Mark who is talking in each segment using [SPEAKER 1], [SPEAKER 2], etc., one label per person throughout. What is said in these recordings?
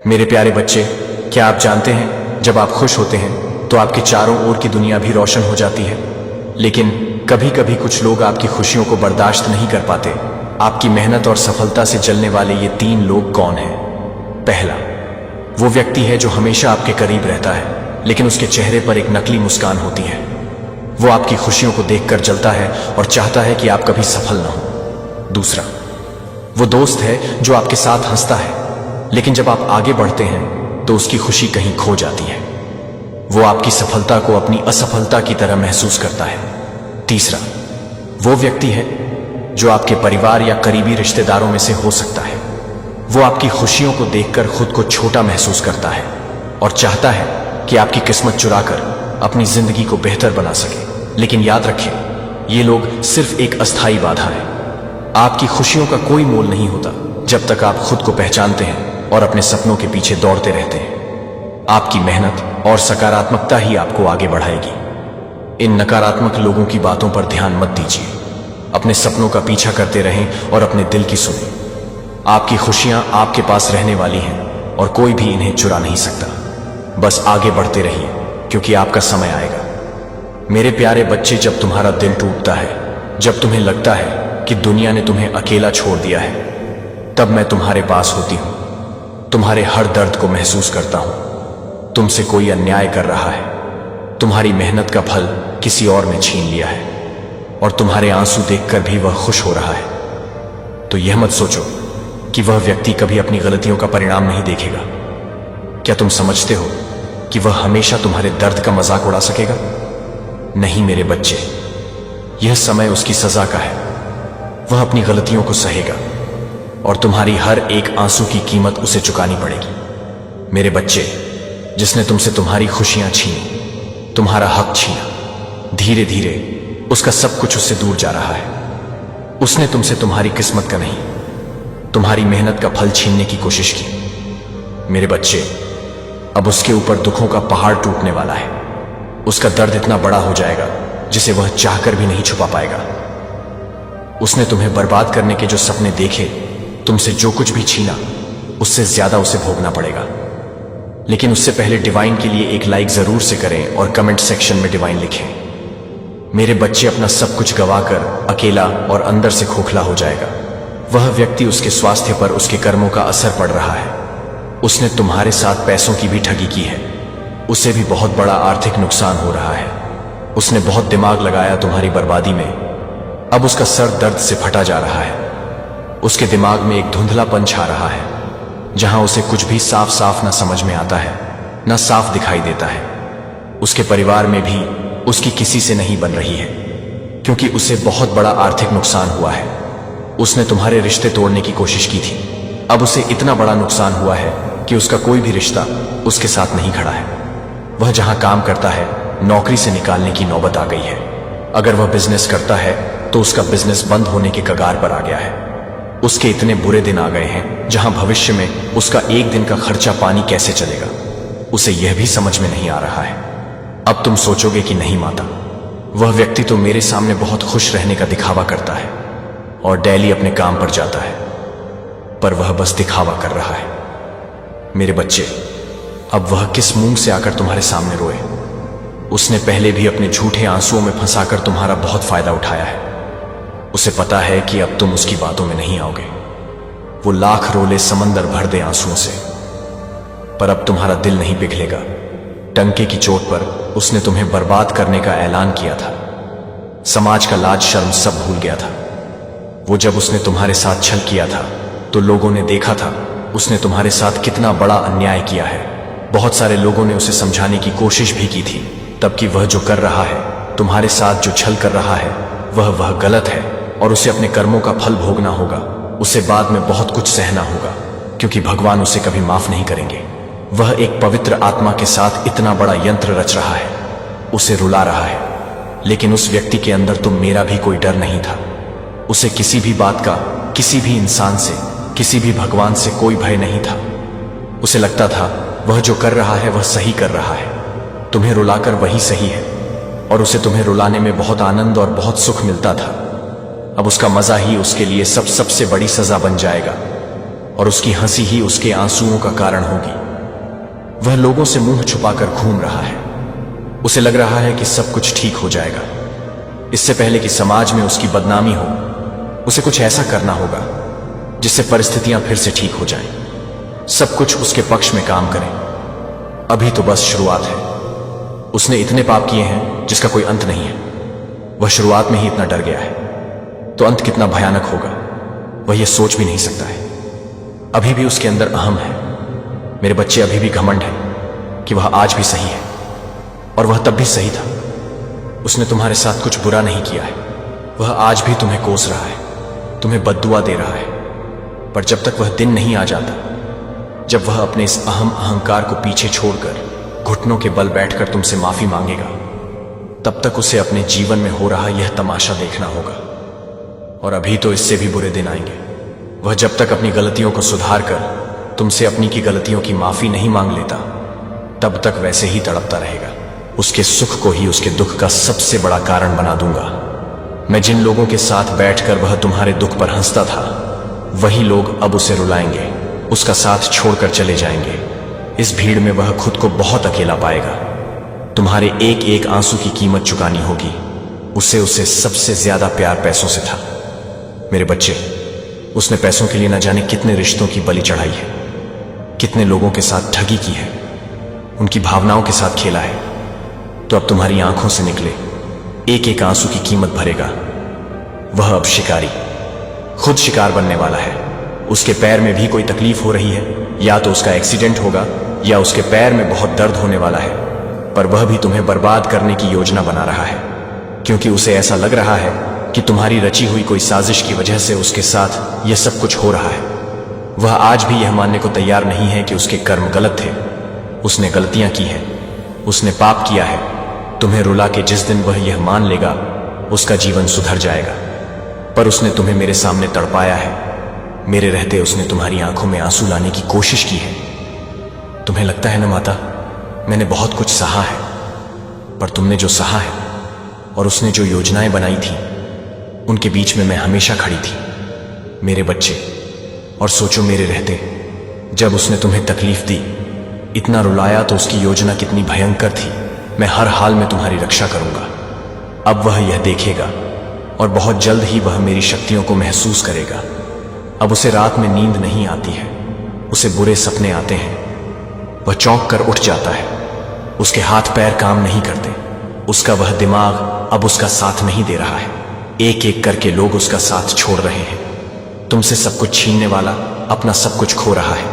[SPEAKER 1] मेरे प्यारे बच्चे, क्या आप जानते हैं जब आप खुश होते हैं तो आपके चारों ओर की दुनिया भी रोशन हो जाती है। लेकिन कभी कभी कुछ लोग आपकी खुशियों को बर्दाश्त नहीं कर पाते। आपकी मेहनत और सफलता से जलने वाले ये 3 लोग कौन हैं? पहला, वो व्यक्ति है जो हमेशा आपके करीब रहता है लेकिन उसके चेहरे पर एक नकली मुस्कान होती है। वो आपकी खुशियों को देखकर जलता है और चाहता है कि आप कभी सफल ना हो। दूसरा, वो दोस्त है जो आपके साथ हंसता है लेकिन जब आप आगे बढ़ते हैं तो उसकी खुशी कहीं खो जाती है। वो आपकी सफलता को अपनी असफलता की तरह महसूस करता है। तीसरा, वो व्यक्ति है जो आपके परिवार या करीबी रिश्तेदारों में से हो सकता है। वो आपकी खुशियों को देखकर खुद को छोटा महसूस करता है और चाहता है कि आपकी किस्मत चुराकर अपनी जिंदगी को बेहतर बना सके। लेकिन याद रखें, ये लोग सिर्फ एक अस्थायी बाधा है। आपकी खुशियों का कोई मोल नहीं होता जब तक आप खुद को पहचानते हैं और अपने सपनों के पीछे दौड़ते रहते हैं। आपकी मेहनत और सकारात्मकता ही आपको आगे बढ़ाएगी। इन नकारात्मक लोगों की बातों पर ध्यान मत दीजिए। अपने सपनों का पीछा करते रहें और अपने दिल की सुनें। आपकी खुशियां आपके पास रहने वाली हैं और कोई भी इन्हें चुरा नहीं सकता। बस आगे बढ़ते रहिए क्योंकि आपका समय आएगा। मेरे प्यारे बच्चे, जब तुम्हारा दिल टूटता है, जब तुम्हें लगता है कि दुनिया ने तुम्हें अकेला छोड़ दिया है, तब मैं तुम्हारे पास होती हूं। तुम्हारे हर दर्द को महसूस करता हूं। तुमसे कोई अन्याय कर रहा है, तुम्हारी मेहनत का फल किसी और ने छीन लिया है और तुम्हारे आंसू देखकर भी वह खुश हो रहा है। तो यह मत सोचो कि वह व्यक्ति कभी अपनी गलतियों का परिणाम नहीं देखेगा। क्या तुम समझते हो कि वह हमेशा तुम्हारे दर्द का मजाक उड़ा सकेगा? नहीं मेरे बच्चे, यह समय उसकी सजा का है। वह अपनी गलतियों को सहेगा और तुम्हारी हर एक आंसू की कीमत उसे चुकानी पड़ेगी। मेरे बच्चे, जिसने तुमसे तुम्हारी खुशियां छीनी, तुम्हारा हक छीना, धीरे धीरे उसका सब कुछ उससे दूर जा रहा है। उसने तुमसे तुम्हारी किस्मत का नहीं, तुम्हारी मेहनत का फल छीनने की कोशिश की। मेरे बच्चे, अब उसके ऊपर दुखों का पहाड़ टूटने वाला है। उसका दर्द इतना बड़ा हो जाएगा जिसे वह चाहकर भी नहीं छुपा पाएगा। उसने तुम्हें बर्बाद करने के जो सपने देखे, तुमसे जो कुछ भी छीना, उससे ज्यादा उसे भोगना पड़ेगा। लेकिन उससे पहले डिवाइन के लिए एक लाइक जरूर से करें और कमेंट सेक्शन में डिवाइन लिखें। मेरे बच्चे, अपना सब कुछ गवाकर अकेला और अंदर से खोखला हो जाएगा। वह व्यक्ति, उसके स्वास्थ्य पर उसके कर्मों का असर पड़ रहा है। उसने तुम्हारे साथ पैसों की भी ठगी की है। उसे भी बहुत बड़ा आर्थिक नुकसान हो रहा है। उसने बहुत दिमाग लगाया तुम्हारी बर्बादी में। अब उसका सर दर्द से फटा जा रहा है। उसके दिमाग में एक धुंधलापन छा रहा है, जहां उसे कुछ भी साफ साफ ना समझ में आता है, ना साफ दिखाई देता है। उसके परिवार में भी उसकी किसी से नहीं बन रही है क्योंकि उसे बहुत बड़ा आर्थिक नुकसान हुआ है। उसने तुम्हारे रिश्ते तोड़ने की कोशिश की थी। अब उसे इतना बड़ा नुकसान हुआ है कि उसका कोई भी रिश्ता उसके साथ नहीं खड़ा है। वह जहां काम करता है, नौकरी से निकालने की नौबत आ गई है। अगर वह बिजनेस करता है तो उसका बिजनेस बंद होने के कगार पर आ गया है। उसके इतने बुरे दिन आ गए हैं जहां भविष्य में उसका एक दिन का खर्चा पानी कैसे चलेगा, उसे यह भी समझ में नहीं आ रहा है। अब तुम सोचोगे कि नहीं माता, वह व्यक्ति तो मेरे सामने बहुत खुश रहने का दिखावा करता है और डेली अपने काम पर जाता है, पर वह बस दिखावा कर रहा है। मेरे बच्चे, अब वह किस मुंह से आकर तुम्हारे सामने रोए? उसने पहले भी अपने झूठे आंसुओं में फंसाकर तुम्हारा बहुत फायदा उठाया है। उसे पता है कि अब तुम उसकी बातों में नहीं आओगे। वो लाख रोले समंदर भर दे आंसुओं से, पर अब तुम्हारा दिल नहीं पिघलेगा। टंके की चोट पर उसने तुम्हें बर्बाद करने का ऐलान किया था। समाज का लाज शर्म सब भूल गया था। वो जब उसने तुम्हारे साथ छल किया था तो लोगों ने देखा था उसने तुम्हारे साथ कितना बड़ा अन्याय किया है। बहुत सारे लोगों ने उसे समझाने की कोशिश भी की थी तब कि वह जो कर रहा है, तुम्हारे साथ जो छल कर रहा है, वह गलत है और उसे अपने कर्मों का फल भोगना होगा। उसे बाद में बहुत कुछ सहना होगा क्योंकि भगवान उसे कभी माफ नहीं करेंगे। वह एक पवित्र आत्मा के साथ इतना बड़ा यंत्र रच रहा है, उसे रुला रहा है। लेकिन उस व्यक्ति के अंदर तो मेरा भी कोई डर नहीं था। उसे किसी भी बात का, किसी भी इंसान से, किसी भी भगवान से कोई भय नहीं था। उसे लगता था वह जो कर रहा है वह सही कर रहा है। तुम्हें रुलाकर वही सही है और उसे तुम्हें रुलाने में बहुत आनंद और बहुत सुख मिलता था। अब उसका मजा ही उसके लिए सबसे बड़ी सजा बन जाएगा और उसकी हंसी ही उसके आंसुओं का कारण होगी। वह लोगों से मुंह छुपाकर घूम रहा है। उसे लग रहा है कि सब कुछ ठीक हो जाएगा। इससे पहले कि समाज में उसकी बदनामी हो, उसे कुछ ऐसा करना होगा जिससे परिस्थितियां फिर से ठीक हो जाएं, सब कुछ उसके पक्ष में काम करे। अभी तो बस शुरुआत है। उसने इतने पाप किए हैं जिसका कोई अंत नहीं है। वह शुरुआत में ही इतना डर गया है, तो अंत कितना भयानक होगा वह यह सोच भी नहीं सकता है। अभी भी उसके अंदर अहम है। मेरे बच्चे, अभी भी घमंड है कि वह आज भी सही है, और वह तब भी सही था। उसने तुम्हारे साथ कुछ बुरा नहीं किया है। वह आज भी तुम्हें कोस रहा है, तुम्हें बद्दुआ दे रहा है। पर जब तक वह दिन नहीं आ जाता जब वह अपने इस अहम अहंकार को पीछे छोड़कर घुटनों के बल बैठकर तुमसे माफी मांगेगा, तब तक उसे अपने जीवन में हो रहा यह तमाशा देखना होगा। और अभी तो इससे भी बुरे दिन आएंगे। वह जब तक अपनी गलतियों को सुधार कर तुमसे अपनी की गलतियों की माफी नहीं मांग लेता, तब तक वैसे ही तड़पता रहेगा। उसके सुख को ही उसके दुख का सबसे बड़ा कारण बना दूंगा। मैं जिन लोगों के साथ बैठकर वह तुम्हारे दुख पर हंसता था, वही लोग अब उसे रुलाएंगे, उसका साथ छोड़कर चले जाएंगे। इस भीड़ में वह खुद को बहुत अकेला पाएगा। तुम्हारे एक एक आंसू की कीमत चुकानी होगी। उसे सबसे ज्यादा प्यार पैसों से था। मेरे बच्चे, उसने पैसों के लिए न जाने कितने रिश्तों की बलि चढ़ाई है, कितने लोगों के साथ ठगी की है, उनकी भावनाओं के साथ खेला है। तो अब तुम्हारी आंखों से निकले एक एक आंसू की कीमत भरेगा। वह अब शिकारी, खुद शिकार बनने वाला है। उसके पैर में भी कोई तकलीफ हो रही है, या तो उसका एक्सीडेंट होगा या उसके पैर में बहुत दर्द होने वाला है। पर वह भी तुम्हें बर्बाद करने की योजना बना रहा है, क्योंकि उसे ऐसा लग रहा है कि तुम्हारी रची हुई कोई साजिश की वजह से उसके साथ यह सब कुछ हो रहा है। वह आज भी यह मानने को तैयार नहीं है कि उसके कर्म गलत थे। उसने गलतियां की हैं, उसने पाप किया है। तुम्हें रुला के जिस दिन वह यह मान लेगा, उसका जीवन सुधर जाएगा। पर उसने तुम्हें मेरे सामने तड़पाया है। मेरे रहते उसने तुम्हारी आंखों में आंसू लाने की कोशिश की है। तुम्हें लगता है ना माता, मैंने बहुत कुछ सहा है, पर तुमने जो सहा है और उसने जो योजनाएं बनाई थी, उनके बीच में मैं हमेशा खड़ी थी। मेरे बच्चे, और सोचो मेरे रहते जब उसने तुम्हें तकलीफ दी, इतना रुलाया, तो उसकी योजना कितनी भयंकर थी। मैं हर हाल में तुम्हारी रक्षा करूंगा। अब वह यह देखेगा और बहुत जल्द ही वह मेरी शक्तियों को महसूस करेगा। अब उसे रात में नींद नहीं आती है, उसे बुरे सपने आते हैं। वह चौंक कर उठ जाता है, उसके हाथ पैर काम नहीं करते। उसका वह दिमाग अब उसका साथ नहीं दे रहा है। एक एक करके लोग उसका साथ छोड़ रहे हैं। तुमसे सब कुछ छीनने वाला अपना सब कुछ खो रहा है।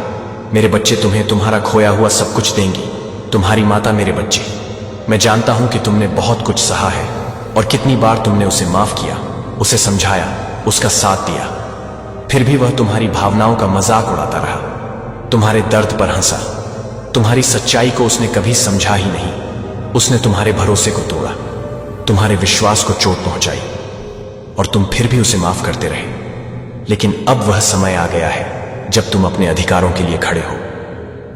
[SPEAKER 1] मेरे बच्चे, तुम्हें तुम्हारा खोया हुआ सब कुछ देंगी। तुम्हारी माता, मेरे बच्चे, मैं जानता हूं कि तुमने बहुत कुछ सहा है और कितनी बार तुमने उसे माफ किया, उसे समझाया, उसका साथ दिया। फिर भी वह तुम्हारी भावनाओं का मजाक उड़ाता रहा, तुम्हारे दर्द पर हंसा। तुम्हारी सच्चाई को उसने कभी समझा ही नहीं। उसने तुम्हारे भरोसे को तोड़ा, तुम्हारे विश्वास को चोट पहुंचाई, और तुम फिर भी उसे माफ करते रहे। लेकिन अब वह समय आ गया है जब तुम अपने अधिकारों के लिए खड़े हो,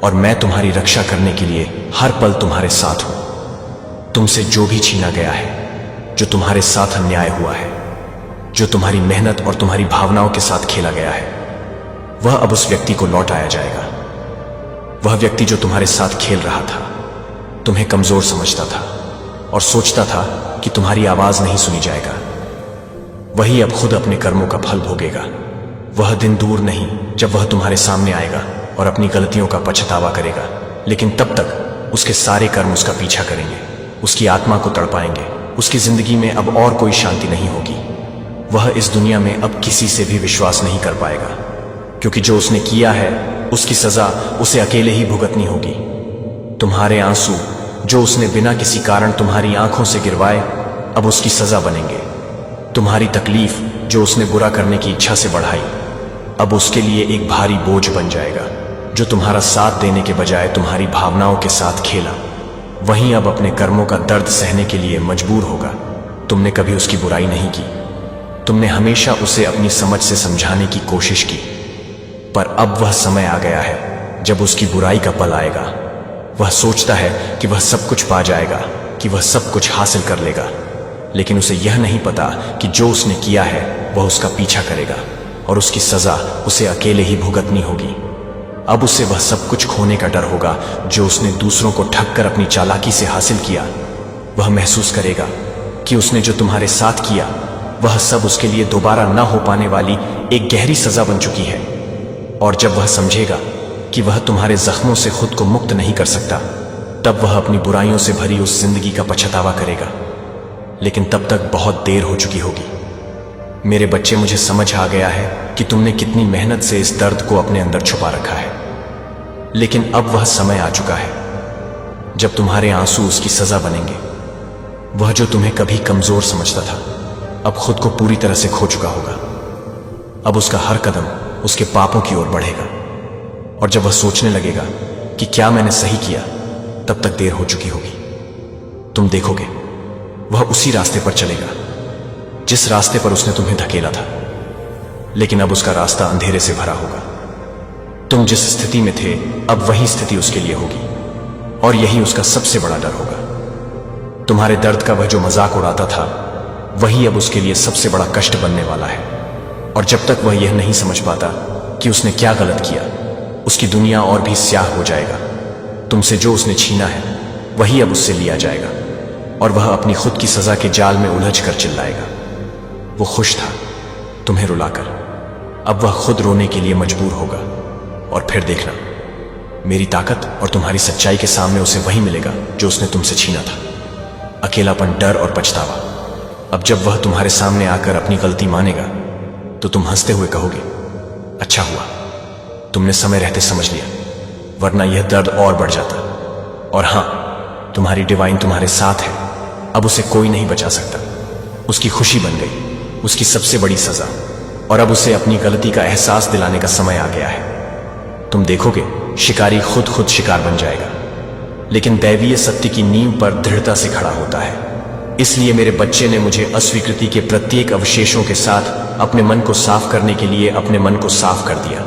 [SPEAKER 1] और मैं तुम्हारी रक्षा करने के लिए हर पल तुम्हारे साथ हूं। तुमसे जो भी छीना गया है, जो तुम्हारे साथ अन्याय हुआ है, जो तुम्हारी मेहनत और तुम्हारी भावनाओं के साथ खेला गया है, वह अब उस व्यक्ति को लौटाया जाएगा। वह व्यक्ति जो तुम्हारे साथ खेल रहा था, तुम्हें कमजोर समझता था और सोचता था कि तुम्हारी आवाज नहीं सुनी जाएगा, वही अब खुद अपने कर्मों का फल भोगेगा। वह दिन दूर नहीं जब वह तुम्हारे सामने आएगा और अपनी गलतियों का पछतावा करेगा। लेकिन तब तक उसके सारे कर्म उसका पीछा करेंगे, उसकी आत्मा को तड़पाएंगे। उसकी जिंदगी में अब और कोई शांति नहीं होगी। वह इस दुनिया में अब किसी से भी विश्वास नहीं कर पाएगा, क्योंकि जो उसने किया है उसकी सजा उसे अकेले ही भुगतनी होगी। तुम्हारे आंसू जो उसने बिना किसी कारण तुम्हारी आंखों से गिरवाए, अब उसकी सजा बनेंगे। तुम्हारी तकलीफ जो उसने बुरा करने की इच्छा से बढ़ाई, अब उसके लिए एक भारी बोझ बन जाएगा। जो तुम्हारा साथ देने के बजाय तुम्हारी भावनाओं के साथ खेला, वहीं अब अपने कर्मों का दर्द सहने के लिए मजबूर होगा। तुमने कभी उसकी बुराई नहीं की, तुमने हमेशा उसे अपनी समझ से समझाने की कोशिश की, पर अब वह समय आ गया है जब उसकी बुराई का पल आएगा। वह सोचता है कि वह सब कुछ पा जाएगा, कि वह सब कुछ हासिल कर लेगा, लेकिन उसे यह नहीं पता कि जो उसने किया है वह उसका पीछा करेगा। और उसकी सजा उसे अकेले ही भुगतनी होगी। अब उसे वह सब कुछ खोने का डर होगा जो उसने दूसरों को ठग कर अपनी चालाकी से हासिल किया। वह महसूस करेगा कि उसने जो तुम्हारे साथ किया वह सब उसके लिए दोबारा न हो पाने वाली एक गहरी सजा बन चुकी है। और जब वह समझेगा कि वह तुम्हारे जख्मों से खुद को मुक्त नहीं कर सकता, तब वह अपनी बुराइयों से भरी उस जिंदगी का पछतावा करेगा। लेकिन तब तक बहुत देर हो चुकी होगी। मेरे बच्चे, मुझे समझ आ गया है कि तुमने कितनी मेहनत से इस दर्द को अपने अंदर छुपा रखा है, लेकिन अब वह समय आ चुका है जब तुम्हारे आंसू उसकी सजा बनेंगे। वह जो तुम्हें कभी कमजोर समझता था, अब खुद को पूरी तरह से खो चुका होगा। अब उसका हर कदम उसके पापों की ओर बढ़ेगा, और जब वह सोचने लगेगा कि क्या मैंने सही किया, तब तक देर हो चुकी होगी। तुम देखोगे वह उसी रास्ते पर चलेगा जिस रास्ते पर उसने तुम्हें धकेला था, लेकिन अब उसका रास्ता अंधेरे से भरा होगा। तुम जिस स्थिति में थे, अब वही स्थिति उसके लिए होगी, और यही उसका सबसे बड़ा डर होगा। तुम्हारे दर्द का वह जो मजाक उड़ाता था, वही अब उसके लिए सबसे बड़ा कष्ट बनने वाला है। और जब तक वह यह नहीं समझ पाता कि उसने क्या गलत किया, उसकी दुनिया और भी स्याह हो जाएगा। तुमसे जो उसने छीना है वही अब उससे लिया जाएगा, और वह अपनी खुद की सजा के जाल में उलझ कर चिल्लाएगा। वो खुश था तुम्हें रुलाकर, अब वह खुद रोने के लिए मजबूर होगा। और फिर देखना, मेरी ताकत और तुम्हारी सच्चाई के सामने उसे वही मिलेगा जो उसने तुमसे छीना था, अकेलापन, डर और पछतावा। अब जब वह तुम्हारे सामने आकर अपनी गलती मानेगा, तो तुम हंसते हुए कहोगे, अच्छा हुआ तुमने समय रहते समझ लिया, वरना यह दर्द और बढ़ जाता। और हां, तुम्हारी डिवाइन तुम्हारे साथ है, अब उसे कोई नहीं बचा सकता। उसकी खुशी बन गई उसकी सबसे बड़ी सजा, और अब उसे अपनी गलती का एहसास दिलाने का समय आ गया है। तुम देखोगे शिकारी खुद शिकार बन जाएगा, लेकिन दैवीय सत्य की नींव पर दृढ़ता से खड़ा होता है। इसलिए मेरे बच्चे ने मुझे अस्वीकृति के प्रत्येक अवशेषों के साथ अपने मन को साफ करने के लिए अपने मन को साफ कर दिया,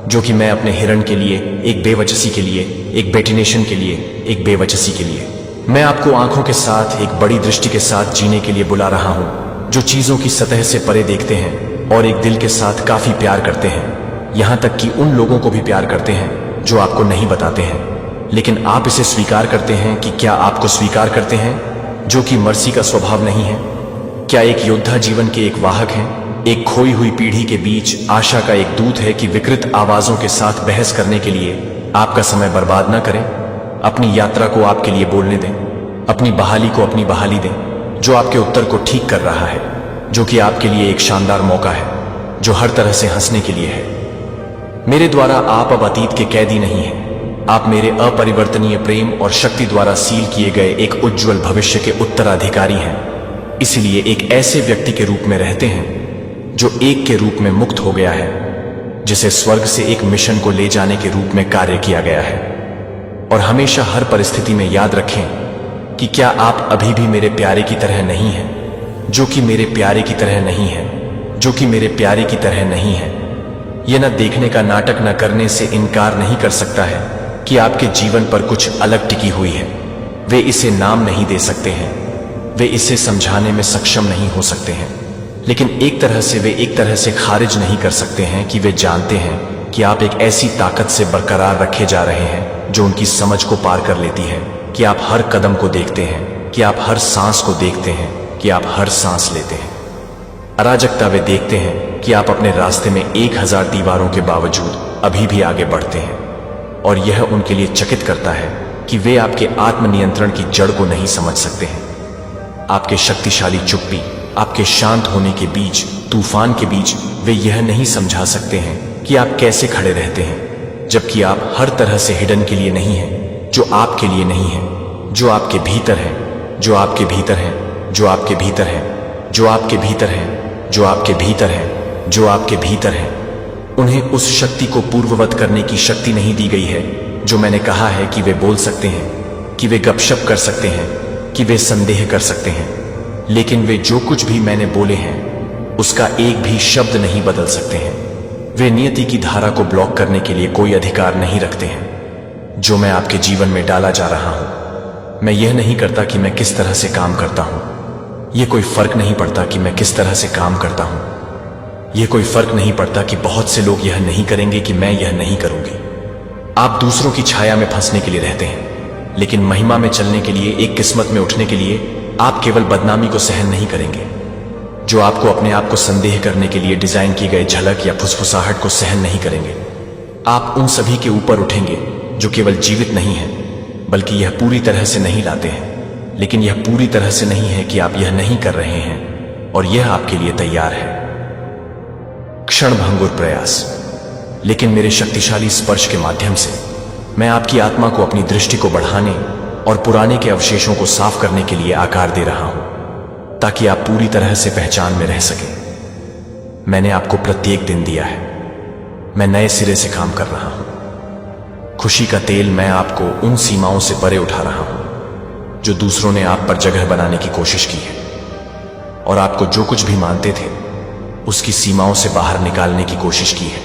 [SPEAKER 1] जो कि मैं अपने हिरण के लिए एक बेवजसी के लिए, एक बेटिनेशन के लिए, एक बेवजसी के लिए, मैं आपको आंखों के साथ एक बड़ी दृष्टि के साथ जीने के लिए बुला रहा हूं, जो चीजों की सतह से परे देखते हैं और एक दिल के साथ काफी प्यार करते हैं, यहां तक कि उन लोगों को भी प्यार करते हैं जो आपको नहीं बताते हैं, लेकिन आप इसे स्वीकार करते हैं। कि क्या आपको स्वीकार करते हैं, जो कि मर्सी का स्वभाव नहीं है? क्या एक योद्धा जीवन के एक वाहक हैं, एक खोई हुई पीढ़ी के बीच आशा का एक दूत है कि विकृत आवाजों के साथ बहस करने के लिए आपका समय बर्बाद ना करें, अपनी यात्रा को आपके लिए बोलने दें, अपनी बहाली को अपनी बहाली दें, जो आपके उत्तर को ठीक कर रहा है, जो कि आपके लिए एक शानदार मौका है, जो हर तरह से हंसने के लिए है। मेरे द्वारा आप अब अतीत के कैदी नहीं हैं, आप मेरे अपरिवर्तनीय प्रेम और शक्ति द्वारा सील किए गए एक उज्जवल भविष्य के उत्तराधिकारी हैं। इसलिए एक ऐसे व्यक्ति के रूप में रहते हैं जो एक के रूप में मुक्त हो गया है, जिसे स्वर्ग से एक मिशन को ले जाने के रूप में कार्य किया गया है। और हमेशा हर परिस्थिति में याद रखें कि क्या आप अभी भी मेरे प्यारे की तरह नहीं हैं, जो कि मेरे प्यारे की तरह नहीं है, जो कि मेरे प्यारे की तरह नहीं है। यह न देखने का नाटक न करने से इनकार नहीं कर सकता है कि आपके जीवन पर कुछ अलग टिकी हुई है। वे इसे नाम नहीं दे सकते हैं, वे इसे समझाने में सक्षम नहीं हो सकते हैं, लेकिन एक तरह से वे एक तरह से खारिज नहीं कर सकते हैं कि वे जानते हैं कि आप एक ऐसी ताकत से बरकरार रखे जा रहे हैं जो उनकी समझ को पार कर लेती है, कि आप हर कदम को देखते हैं, कि आप हर सांस को देखते हैं, कि आप हर सांस लेते हैं। अराजकता वे देखते हैं कि आप अपने रास्ते में 1000 दीवारों के बावजूद अभी भी आगे बढ़ते हैं, और यह उनके लिए चकित करता है कि वे आपके आत्मनियंत्रण की जड़ को नहीं समझ सकते हैं। आपके शक्तिशाली चुप्पी, आपके शांत होने के बीच, तूफान के बीच वे यह नहीं समझा सकते हैं कि आप कैसे खड़े रहते हैं, जबकि आप हर तरह से हिडन के लिए नहीं हैं, जो आपके लिए नहीं है, जो आपके भीतर है, जो आपके भीतर है, जो आपके भीतर है, जो आपके भीतर है, जो आपके भीतर है, जो आपके भीतर है। उन्हें उस शक्ति को पूर्ववत करने की शक्ति नहीं दी गई है जो मैंने कहा है कि वे बोल सकते हैं, कि वे गपशप कर सकते हैं, कि वे संदेह कर सकते हैं, लेकिन वे जो कुछ भी मैंने बोले हैं उसका एक भी शब्द नहीं बदल सकते हैं। वे नियति की धारा को ब्लॉक करने के लिए कोई अधिकार नहीं रखते हैं। जो मैं आपके जीवन में डाला जा रहा हूं, मैं यह नहीं करता कि मैं किस तरह से काम करता हूं, यह कोई फर्क नहीं पड़ता कि मैं किस तरह से काम करता हूं। यह कोई फर्क नहीं पड़ता कि बहुत से लोग यह नहीं करेंगे कि मैं यह नहीं करूंगी। आप दूसरों की छाया में फंसने के लिए रहते हैं, लेकिन महिमा में चलने के लिए, एक किस्मत में उठने के लिए आप केवल बदनामी को सहन नहीं करेंगे। जो आपको अपने आप को संदेह करने के लिए डिजाइन की गई झलक या फुसफुसाहट को सहन नहीं करेंगे। आप उन सभी के ऊपर उठेंगे जो केवल जीवित नहीं है, बल्कि यह पूरी तरह से नहीं लाते हैं। लेकिन यह पूरी तरह से नहीं है कि आप यह नहीं कर रहे हैं और यह आपके लिए तैयार है। क्षणभंगुर प्रयास, लेकिन मेरे शक्तिशाली स्पर्श के माध्यम से मैं आपकी आत्मा को अपनी दृष्टि को बढ़ाने और पुराने के अवशेषों को साफ करने के लिए आकार दे रहा हूं, ताकि आप पूरी तरह से पहचान में रह सकें। मैंने आपको प्रत्येक दिन दिया है। मैं नए सिरे से काम कर रहा हूं। खुशी का तेल मैं आपको उन सीमाओं से परे उठा रहा हूं जो दूसरों ने आप पर जगह बनाने की कोशिश की है, और आपको जो कुछ भी मानते थे उसकी सीमाओं से बाहर निकालने की कोशिश की है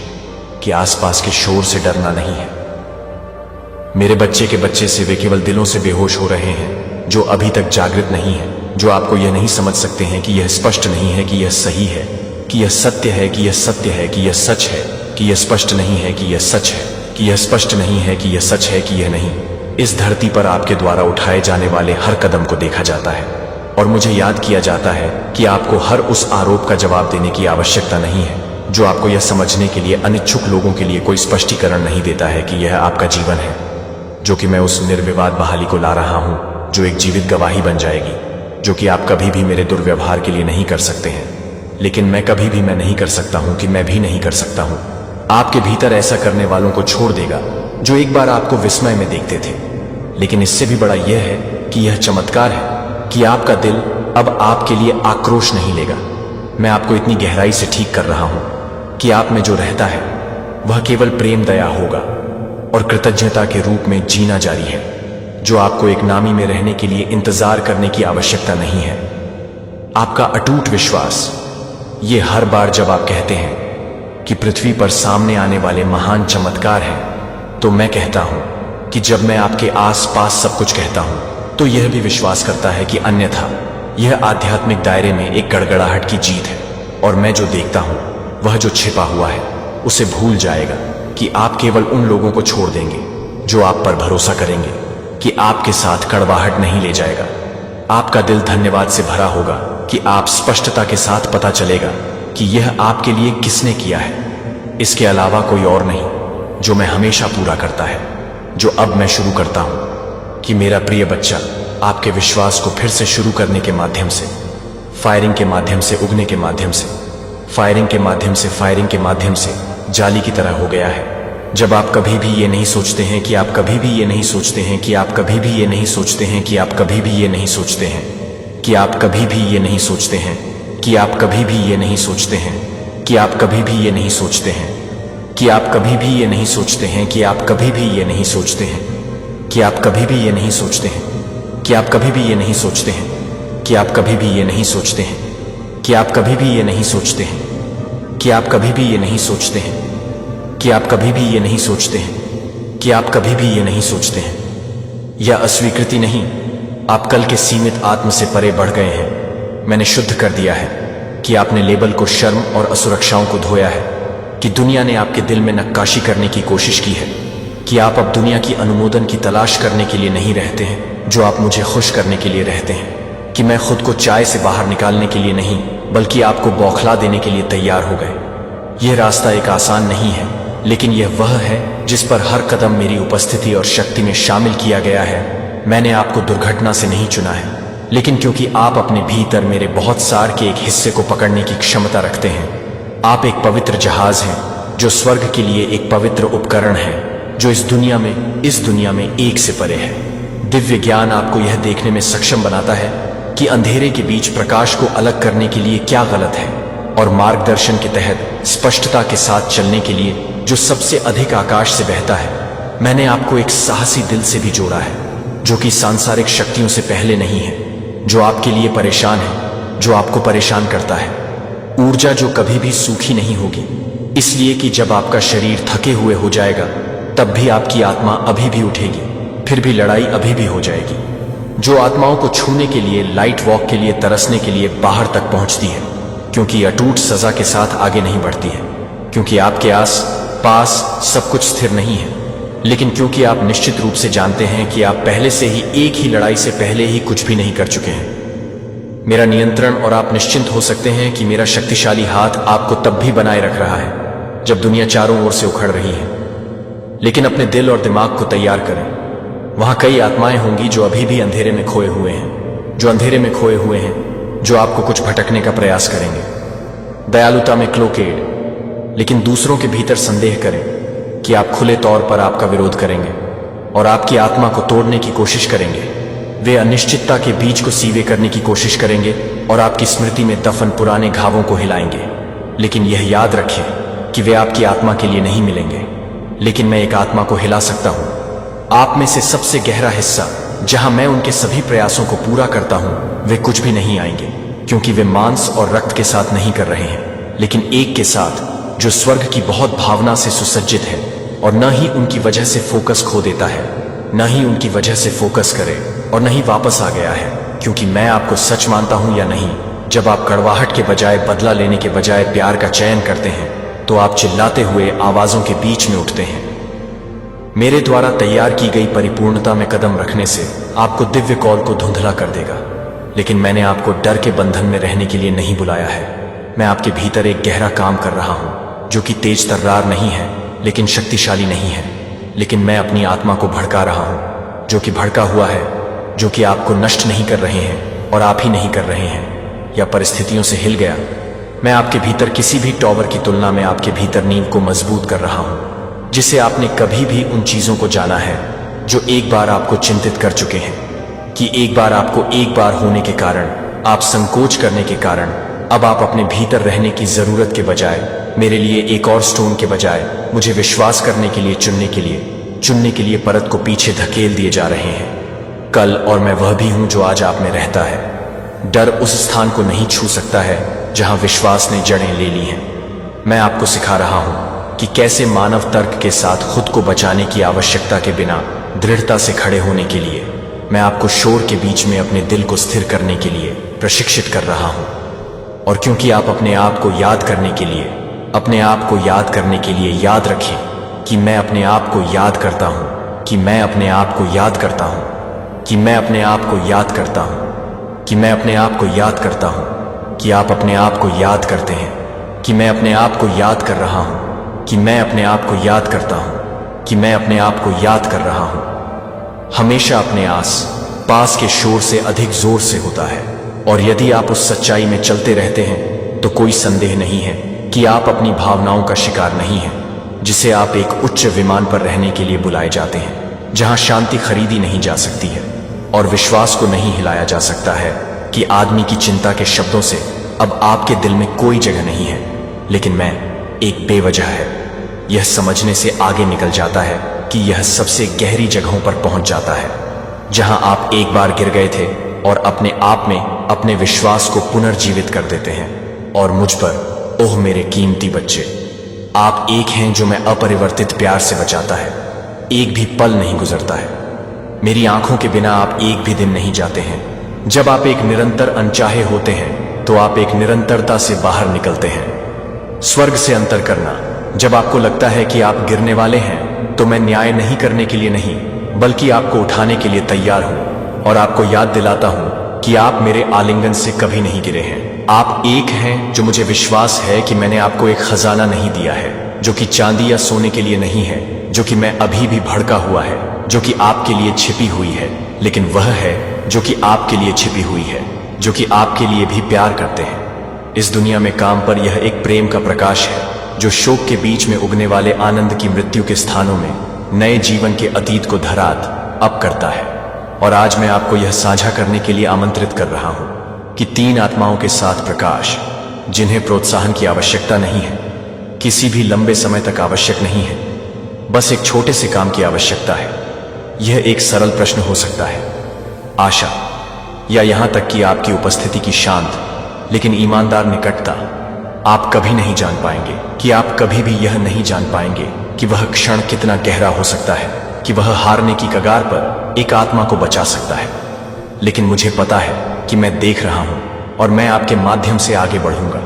[SPEAKER 1] कि आसपास के शोर से डरना नहीं है। मेरे बच्चे के बच्चे से वे केवल दिलों से बेहोश हो रहे हैं जो अभी तक जागृत नहीं है, जो आपको यह नहीं समझ सकते हैं कि यह स्पष्ट नहीं है कि यह सही है, कि यह सत्य है, कि यह सत्य है, कि यह सच है, कि यह स्पष्ट नहीं है कि यह सच है, कि यह स्पष्ट नहीं है कि यह सच है, कि यह नहीं। इस धरती पर आपके द्वारा उठाए जाने वाले हर कदम को देखा जाता है और मुझे याद किया जाता है कि आपको हर उस आरोप का जवाब देने की आवश्यकता नहीं है जो आपको यह समझने के लिए अनिच्छुक लोगों के लिए कोई स्पष्टीकरण नहीं देता है कि यह आपका जीवन है, जो कि मैं उस निर्विवाद बहाली को ला रहा हूं जो एक जीवित गवाही बन जाएगी, जो कि आप कभी भी मेरे दुर्व्यवहार के लिए नहीं कर सकते हैं, लेकिन मैं कभी भी मैं नहीं कर सकता हूं कि मैं भी नहीं कर सकता हूं। आपके भीतर ऐसा करने वालों को छोड़ देगा जो एक बार आपको विस्मय में देखते थे, लेकिन इससे भी बड़ा यह है कि यह चमत्कार है कि आपका दिल अब आपके लिए आक्रोश नहीं लेगा। मैं आपको इतनी गहराई से ठीक कर रहा हूं कि आप में जो रहता है वह केवल प्रेम, दया होगा और कृतज्ञता के रूप में जीना जारी है, जो आपको एक नामी में रहने के लिए इंतजार करने की आवश्यकता नहीं है। आपका अटूट विश्वास, ये हर बार जब आप कहते हैं कि पृथ्वी पर सामने आने वाले महान चमत्कार हैं, तो मैं कहता हूं कि जब मैं आपके आसपास सब कुछ कहता हूं तो यह भी विश्वास करता है कि अन्यथा यह आध्यात्मिक दायरे में एक गड़गड़ाहट की जीत है, और मैं जो देखता हूं वह जो छिपा हुआ है उसे भूल जाएगा कि आप केवल उन लोगों को छोड़ देंगे जो आप पर भरोसा करेंगे कि आपके साथ कड़वाहट नहीं ले जाएगा। आपका दिल धन्यवाद से भरा होगा कि आप स्पष्टता के साथ पता चलेगा कि यह आपके लिए किसने किया है, इसके अलावा कोई और नहीं, जो मैं हमेशा पूरा करता है, जो अब मैं शुरू करता हूं कि मेरा प्रिय बच्चा आपके विश्वास को फिर से शुरू करने के माध्यम से, फायरिंग के माध्यम से, उगने के माध्यम से, फायरिंग के माध्यम से, फायरिंग के माध्यम से जाली की तरह हो गया है। जब आप कभी भी ये नहीं सोचते हैं कि आप कभी भी ये नहीं सोचते हैं कि आप कभी भी ये नहीं सोचते हैं कि आप कभी भी ये नहीं सोचते हैं कि आप कभी भी ये नहीं सोचते हैं कि आप कभी भी ये नहीं सोचते हैं कि आप कभी भी ये नहीं सोचते हैं कि आप कभी भी ये नहीं सोचते हैं कि आप कभी भी ये नहीं सोचते हैं कि आप कभी भी ये नहीं सोचते हैं कि आप कभी भी ये नहीं सोचते हैं कि आप कभी भी ये नहीं सोचते हैं कि आप कभी भी ये नहीं सोचते हैं कि आप कभी भी ये नहीं सोचते हैं कि आप कभी भी ये नहीं सोचते हैं कि आप कभी भी ये नहीं सोचते हैं। यह अस्वीकृति नहीं, आप कल के सीमित आत्म से परे बढ़ गए हैं। मैंने शुद्ध कर दिया है कि आपने लेबल को, शर्म और असुरक्षाओं को धोया है, कि दुनिया ने आपके दिल में नक्काशी करने की कोशिश की है, कि आप अब दुनिया की अनुमोदन की तलाश करने के लिए नहीं रहते हैं जो आप मुझे खुश करने के लिए रहते हैं, कि मैं खुद को चाय से बाहर निकालने के लिए नहीं बल्कि आपको बौखला देने के लिए तैयार हो गए। यह रास्ता एक आसान नहीं है, लेकिन यह वह है जिस पर हर कदम मेरी उपस्थिति और शक्ति में शामिल किया गया है। मैंने आपको दुर्घटना से नहीं चुना है, लेकिन क्योंकि आप अपने भीतर मेरे बहुत सार के एक हिस्से को पकड़ने की क्षमता रखते हैं। आप एक पवित्र जहाज हैं जो स्वर्ग के लिए एक पवित्र उपकरण है, जो इस दुनिया में एक से परे है। दिव्य ज्ञान आपको यह देखने में सक्षम बनाता है कि अंधेरे के बीच प्रकाश को अलग करने के लिए क्या गलत है, और मार्गदर्शन के तहत स्पष्टता के साथ चलने के लिए जो सबसे अधिक आकाश से बहता है। मैंने आपको एक साहसी दिल से भी जोड़ा है, जो कि सांसारिक शक्तियों से पहले नहीं है, जो आपके लिए परेशान है, जो आपको परेशान करता है। ऊर्जा जो कभी भी सूखी नहीं होगी, इसलिए कि जब आपका शरीर थके हुए हो जाएगा तब भी आपकी आत्मा अभी भी उठेगी, फिर भी लड़ाई अभी भी हो जाएगी। जो आत्माओं को छूने के लिए, लाइट वॉक के लिए तरसने के लिए बाहर तक पहुंचती है, क्योंकि अटूट सजा के साथ आगे नहीं बढ़ती है, क्योंकि आपके आस पास सब कुछ स्थिर नहीं है, लेकिन क्योंकि आप निश्चित रूप से जानते हैं कि आप पहले से ही एक ही लड़ाई से पहले ही कुछ भी नहीं कर चुके हैं। मेरा नियंत्रण और आप निश्चिंत हो सकते हैं कि मेरा शक्तिशाली हाथ आपको तब भी बनाए रख रहा है जब दुनिया चारों ओर से उखड़ रही है। लेकिन अपने दिल और दिमाग को तैयार करें। वहां कई आत्माएं होंगी जो अभी भी अंधेरे में खोए हुए हैं, जो अंधेरे में खोए हुए हैं, जो आपको कुछ भटकने का प्रयास करेंगे। दयालुता में क्लोकेड, लेकिन दूसरों के भीतर संदेह करें कि आप खुले तौर पर आपका विरोध करेंगे और आपकी आत्मा को तोड़ने की कोशिश करेंगे। वे अनिश्चितता के बीज को सीवे करने की कोशिश करेंगे और आपकी स्मृति में दफन पुराने घावों को हिलाएंगे। लेकिन यह याद रखें कि वे आपकी आत्मा के लिए नहीं मिलेंगे, लेकिन मैं एक आत्मा को हिला सकता हूं। आप में से सबसे गहरा हिस्सा, जहां मैं उनके सभी प्रयासों को पूरा करता हूं, वे कुछ भी नहीं आएंगे, क्योंकि वे मांस और रक्त के साथ नहीं कर रहे हैं, लेकिन एक के साथ जो स्वर्ग की बहुत भावना से सुसज्जित है और न ही उनकी वजह से फोकस खो देता है, न ही उनकी वजह से फोकस करे और न ही वापस आ गया है। क्योंकि मैं आपको सच मानता हूं या नहीं, जब आप कड़वाहट के बजाय, बदला लेने के बजाय प्यार का चयन करते हैं, तो आप चिल्लाते हुए आवाजों के बीच में उठते हैं। मेरे द्वारा तैयार की गई परिपूर्णता में कदम रखने से आपको दिव्य कौल को धुंधला कर देगा, लेकिन मैंने आपको डर के बंधन में रहने के लिए नहीं बुलाया है। मैं आपके भीतर एक गहरा काम कर रहा हूं जो कि तेज तर्रार नहीं है, लेकिन शक्तिशाली नहीं है। लेकिन मैं अपनी आत्मा को भड़का रहा हूं, जो कि भड़का हुआ है, जो कि आपको नष्ट नहीं कर रहे हैं और आप ही नहीं कर रहे हैं, या परिस्थितियों से हिल गया। मैं आपके भीतर किसी भी टॉवर की तुलना में आपके भीतर नींव को मजबूत कर रहा हूं, जिसे आपने कभी भी उन चीजों को जाना है जो एक बार आपको चिंतित कर चुके हैं, कि एक बार आपको एक बार होने के कारण, आप संकोच करने के कारण, अब आप अपने भीतर रहने की जरूरत के बजाय, मेरे लिए एक और स्टोन के बजाय, मुझे विश्वास करने के लिए, चुनने के लिए परत को पीछे धकेल दिए जा रहे हैं। कल और मैं वह भी हूं जो आज आप में रहता है। डर उस स्थान को नहीं छू सकता है जहां विश्वास ने जड़ें ले ली हैं। मैं आपको सिखा रहा हूं कि कैसे मानव तर्क के साथ खुद को बचाने की आवश्यकता के बिना दृढ़ता से खड़े होने के लिए, मैं आपको शोर के बीच में अपने दिल को स्थिर करने के लिए प्रशिक्षित कर रहा हूं। और क्योंकि आप अपने आप को याद करने के लिए, अपने आप को याद करने के लिए याद रखें कि मैं अपने आप को याद करता हूं, कि मैं अपने आप को याद करता हूं, कि मैं अपने आप को याद करता हूं, कि मैं अपने आप को याद करता हूं, कि आप अपने आप को याद करते हैं, कि मैं अपने आप को याद कर रहा हूं, कि मैं अपने आप को याद करता हूं, कि मैं अपने आप को याद कर रहा हूं। हमेशा अपने आस पास के शोर से अधिक जोर से होता है, और यदि आप उस सच्चाई में चलते रहते हैं तो कोई संदेह नहीं है कि आप अपनी भावनाओं का शिकार नहीं हैं, जिसे आप एक उच्च विमान पर रहने के लिए बुलाए जाते हैं, जहां शांति खरीदी नहीं जा सकती है और विश्वास को नहीं हिलाया जा सकता है कि आदमी की चिंता के शब्दों से अब आपके दिल में कोई जगह नहीं है। लेकिन मैं एक बेवजह है, यह समझने से आगे निकल जाता है कि यह सबसे गहरी जगहों पर पहुंच जाता है, जहां आप एक बार गिर गए थे और अपने आप में अपने विश्वास को पुनर्जीवित कर देते हैं। और मुझ पर, ओह मेरे कीमती बच्चे, आप एक हैं जो मैं अपरिवर्तित प्यार से बचाता है। एक भी पल नहीं गुजरता है, मेरी आंखों के बिना आप एक भी दिन नहीं जाते हैं। जब आप एक निरंतर अनचाहे होते हैं तो आप एक निरंतरता से बाहर निकलते हैं। स्वर्ग से अंतर करना, जब आपको लगता है कि आप गिरने वाले हैं, तो मैं न्याय नहीं करने के लिए नहीं, बल्कि आपको उठाने के लिए तैयार हूं और आपको याद दिलाता हूं कि आप मेरे आलिंगन से कभी नहीं गिरे हैं। आप एक हैं जो मुझे विश्वास है कि मैंने आपको एक खजाना नहीं दिया है जो कि चांदी या सोने के लिए नहीं है, जो कि मैं अभी भी भड़का हुआ है, जो कि आपके लिए छिपी हुई है, लेकिन वह है जो कि आपके लिए छिपी हुई है, जो कि आपके लिए भी प्यार करते हैं। इस दुनिया में काम पर यह एक प्रेम का प्रकाश है जो शोक के बीच में उगने वाले आनंद की मृत्यु के स्थानों में नए जीवन के अतीत को धरात अब करता है। और आज मैं आपको यह साझा करने के लिए आमंत्रित कर रहा हूं कि 3 आत्माओं के साथ प्रकाश, जिन्हें प्रोत्साहन की आवश्यकता नहीं है, किसी भी लंबे समय तक आवश्यक नहीं है, बस एक छोटे से काम की आवश्यकता है। यह एक सरल प्रश्न हो सकता है, आशा, या यहां तक कि आपकी उपस्थिति की शांत लेकिन ईमानदार निकटता। आप कभी नहीं जान पाएंगे कि आप कभी भी यह नहीं जान पाएंगे कि वह क्षण कितना गहरा हो सकता है, कि वह हारने की कगार पर एक आत्मा को बचा सकता है। लेकिन मुझे पता है कि मैं देख रहा हूं और मैं आपके माध्यम से आगे बढ़ूंगा।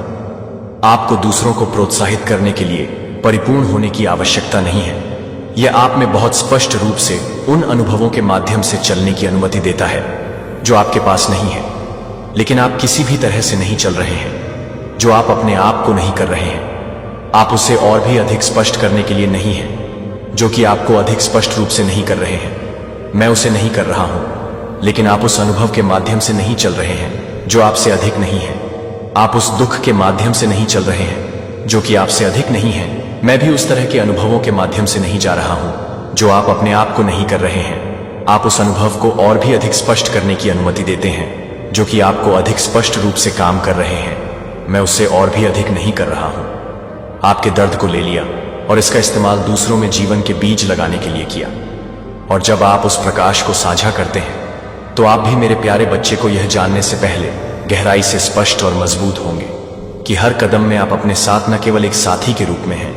[SPEAKER 1] आपको दूसरों को प्रोत्साहित करने के लिए परिपूर्ण होने की आवश्यकता नहीं है। यह आप में बहुत स्पष्ट रूप से उन अनुभवों के माध्यम से चलने की अनुमति देता है जो आपके पास नहीं है, लेकिन आप किसी भी तरह से नहीं चल रहे हैं। जो आप अपने आप को नहीं कर रहे हैं, आप उसे और भी अधिक स्पष्ट करने के लिए नहीं है। जो कि आपको अधिक स्पष्ट रूप से नहीं कर रहे हैं, मैं उसे नहीं कर रहा हूं, लेकिन आप उस अनुभव के माध्यम से नहीं चल रहे हैं जो आपसे अधिक नहीं है। आप उस दुख के माध्यम से नहीं चल रहे हैं जो कि आपसे अधिक नहीं है। मैं भी उस तरह के अनुभवों के माध्यम से नहीं जा रहा हूं जो आप अपने आप को नहीं कर रहे हैं। आप उस अनुभव को और भी अधिक स्पष्ट करने की अनुमति देते हैं जो कि आपको अधिक स्पष्ट रूप से काम कर रहे हैं। मैं उससे और भी अधिक नहीं कर रहा हूं। आपके दर्द को ले लिया और इसका इस्तेमाल दूसरों में जीवन के बीज लगाने के लिए किया। और जब आप उस प्रकाश को साझा करते हैं तो आप भी मेरे प्यारे बच्चे को यह जानने से पहले गहराई से स्पष्ट और मजबूत होंगे कि हर कदम में आप अपने साथ न केवल एक साथी के रूप में हैं,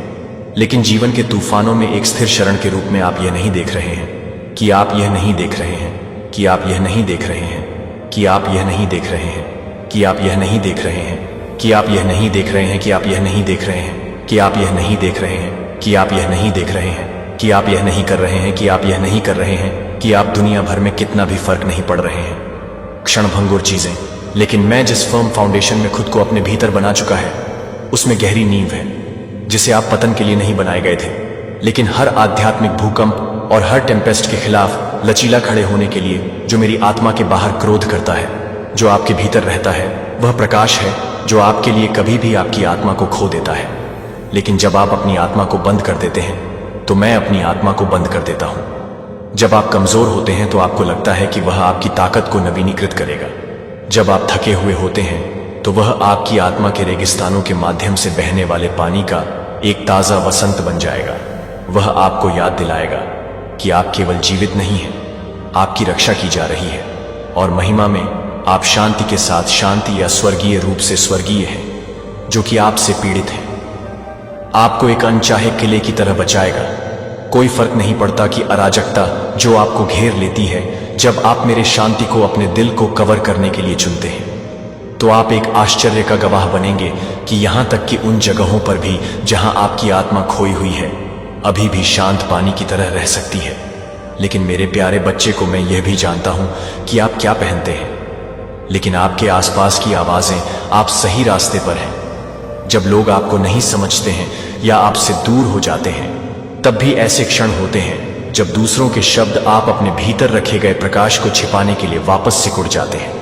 [SPEAKER 1] लेकिन जीवन के तूफानों में एक स्थिर शरण के रूप में आप यह नहीं देख रहे हैं कि आप यह नहीं देख रहे हैं कि आप यह नहीं देख रहे हैं कि आप यह नहीं देख रहे हैं कि आप यह नहीं देख रहे हैं कि आप यह नहीं देख रहे हैं कि आप यह नहीं देख रहे हैं कि आप यह नहीं देख रहे हैं कि आप यह नहीं देख रहे हैं कि आप यह नहीं कर रहे हैं कि आप यह नहीं कर रहे हैं कि आप दुनिया भर में कितना भी फर्क नहीं पड़ रहे हैं। क्षणभंगुर चीजें, लेकिन मैं जिस फर्म फाउंडेशन में खुद को अपने भीतर बना चुका है उसमें गहरी नींव है जिसे आप पतन के लिए नहीं बनाए गए थे, लेकिन हर आध्यात्मिक भूकंप और हर टेम्पेस्ट के खिलाफ लचीला खड़े होने के लिए जो मेरी आत्मा के बाहर क्रोध करता है। जो आपके भीतर रहता है वह प्रकाश है जो आपके लिए कभी भी आपकी आत्मा को खो देता है। लेकिन जब आप अपनी आत्मा को बंद कर देते हैं तो मैं अपनी आत्मा को बंद कर देता हूं। जब आप कमजोर होते हैं तो आपको लगता है कि वह आपकी ताकत को नवीनीकृत करेगा। जब आप थके हुए होते हैं तो वह आपकी आत्मा के रेगिस्तानों के माध्यम से बहने वाले पानी का एक ताजा वसंत बन जाएगा। वह आपको याद दिलाएगा कि आप केवल जीवित नहीं हैं, आपकी रक्षा की जा रही है और महिमा में आप शांति के साथ शांति या स्वर्गीय रूप से स्वर्गीय हैं जो कि आपसे पीड़ित है। आपको एक अनचाहे किले की तरह बचाएगा। कोई फर्क नहीं पड़ता कि अराजकता जो आपको घेर लेती है, जब आप मेरे शांति को अपने दिल को कवर करने के लिए चुनते हैं तो आप एक आश्चर्य का गवाह बनेंगे कि यहां तक कि उन जगहों पर भी जहां आपकी आत्मा खोई हुई है अभी भी शांत पानी की तरह रह सकती है। लेकिन मेरे प्यारे बच्चे को मैं यह भी जानता हूं कि आप क्या पहनते हैं, लेकिन आपके आसपास की आवाजें आप सही रास्ते पर हैं। जब लोग आपको नहीं समझते हैं या आपसे दूर हो जाते हैं तब भी ऐसे क्षण होते हैं जब दूसरों के शब्द आप अपने भीतर रखे गए प्रकाश को छिपाने के लिए वापस सिकुड़ जाते हैं।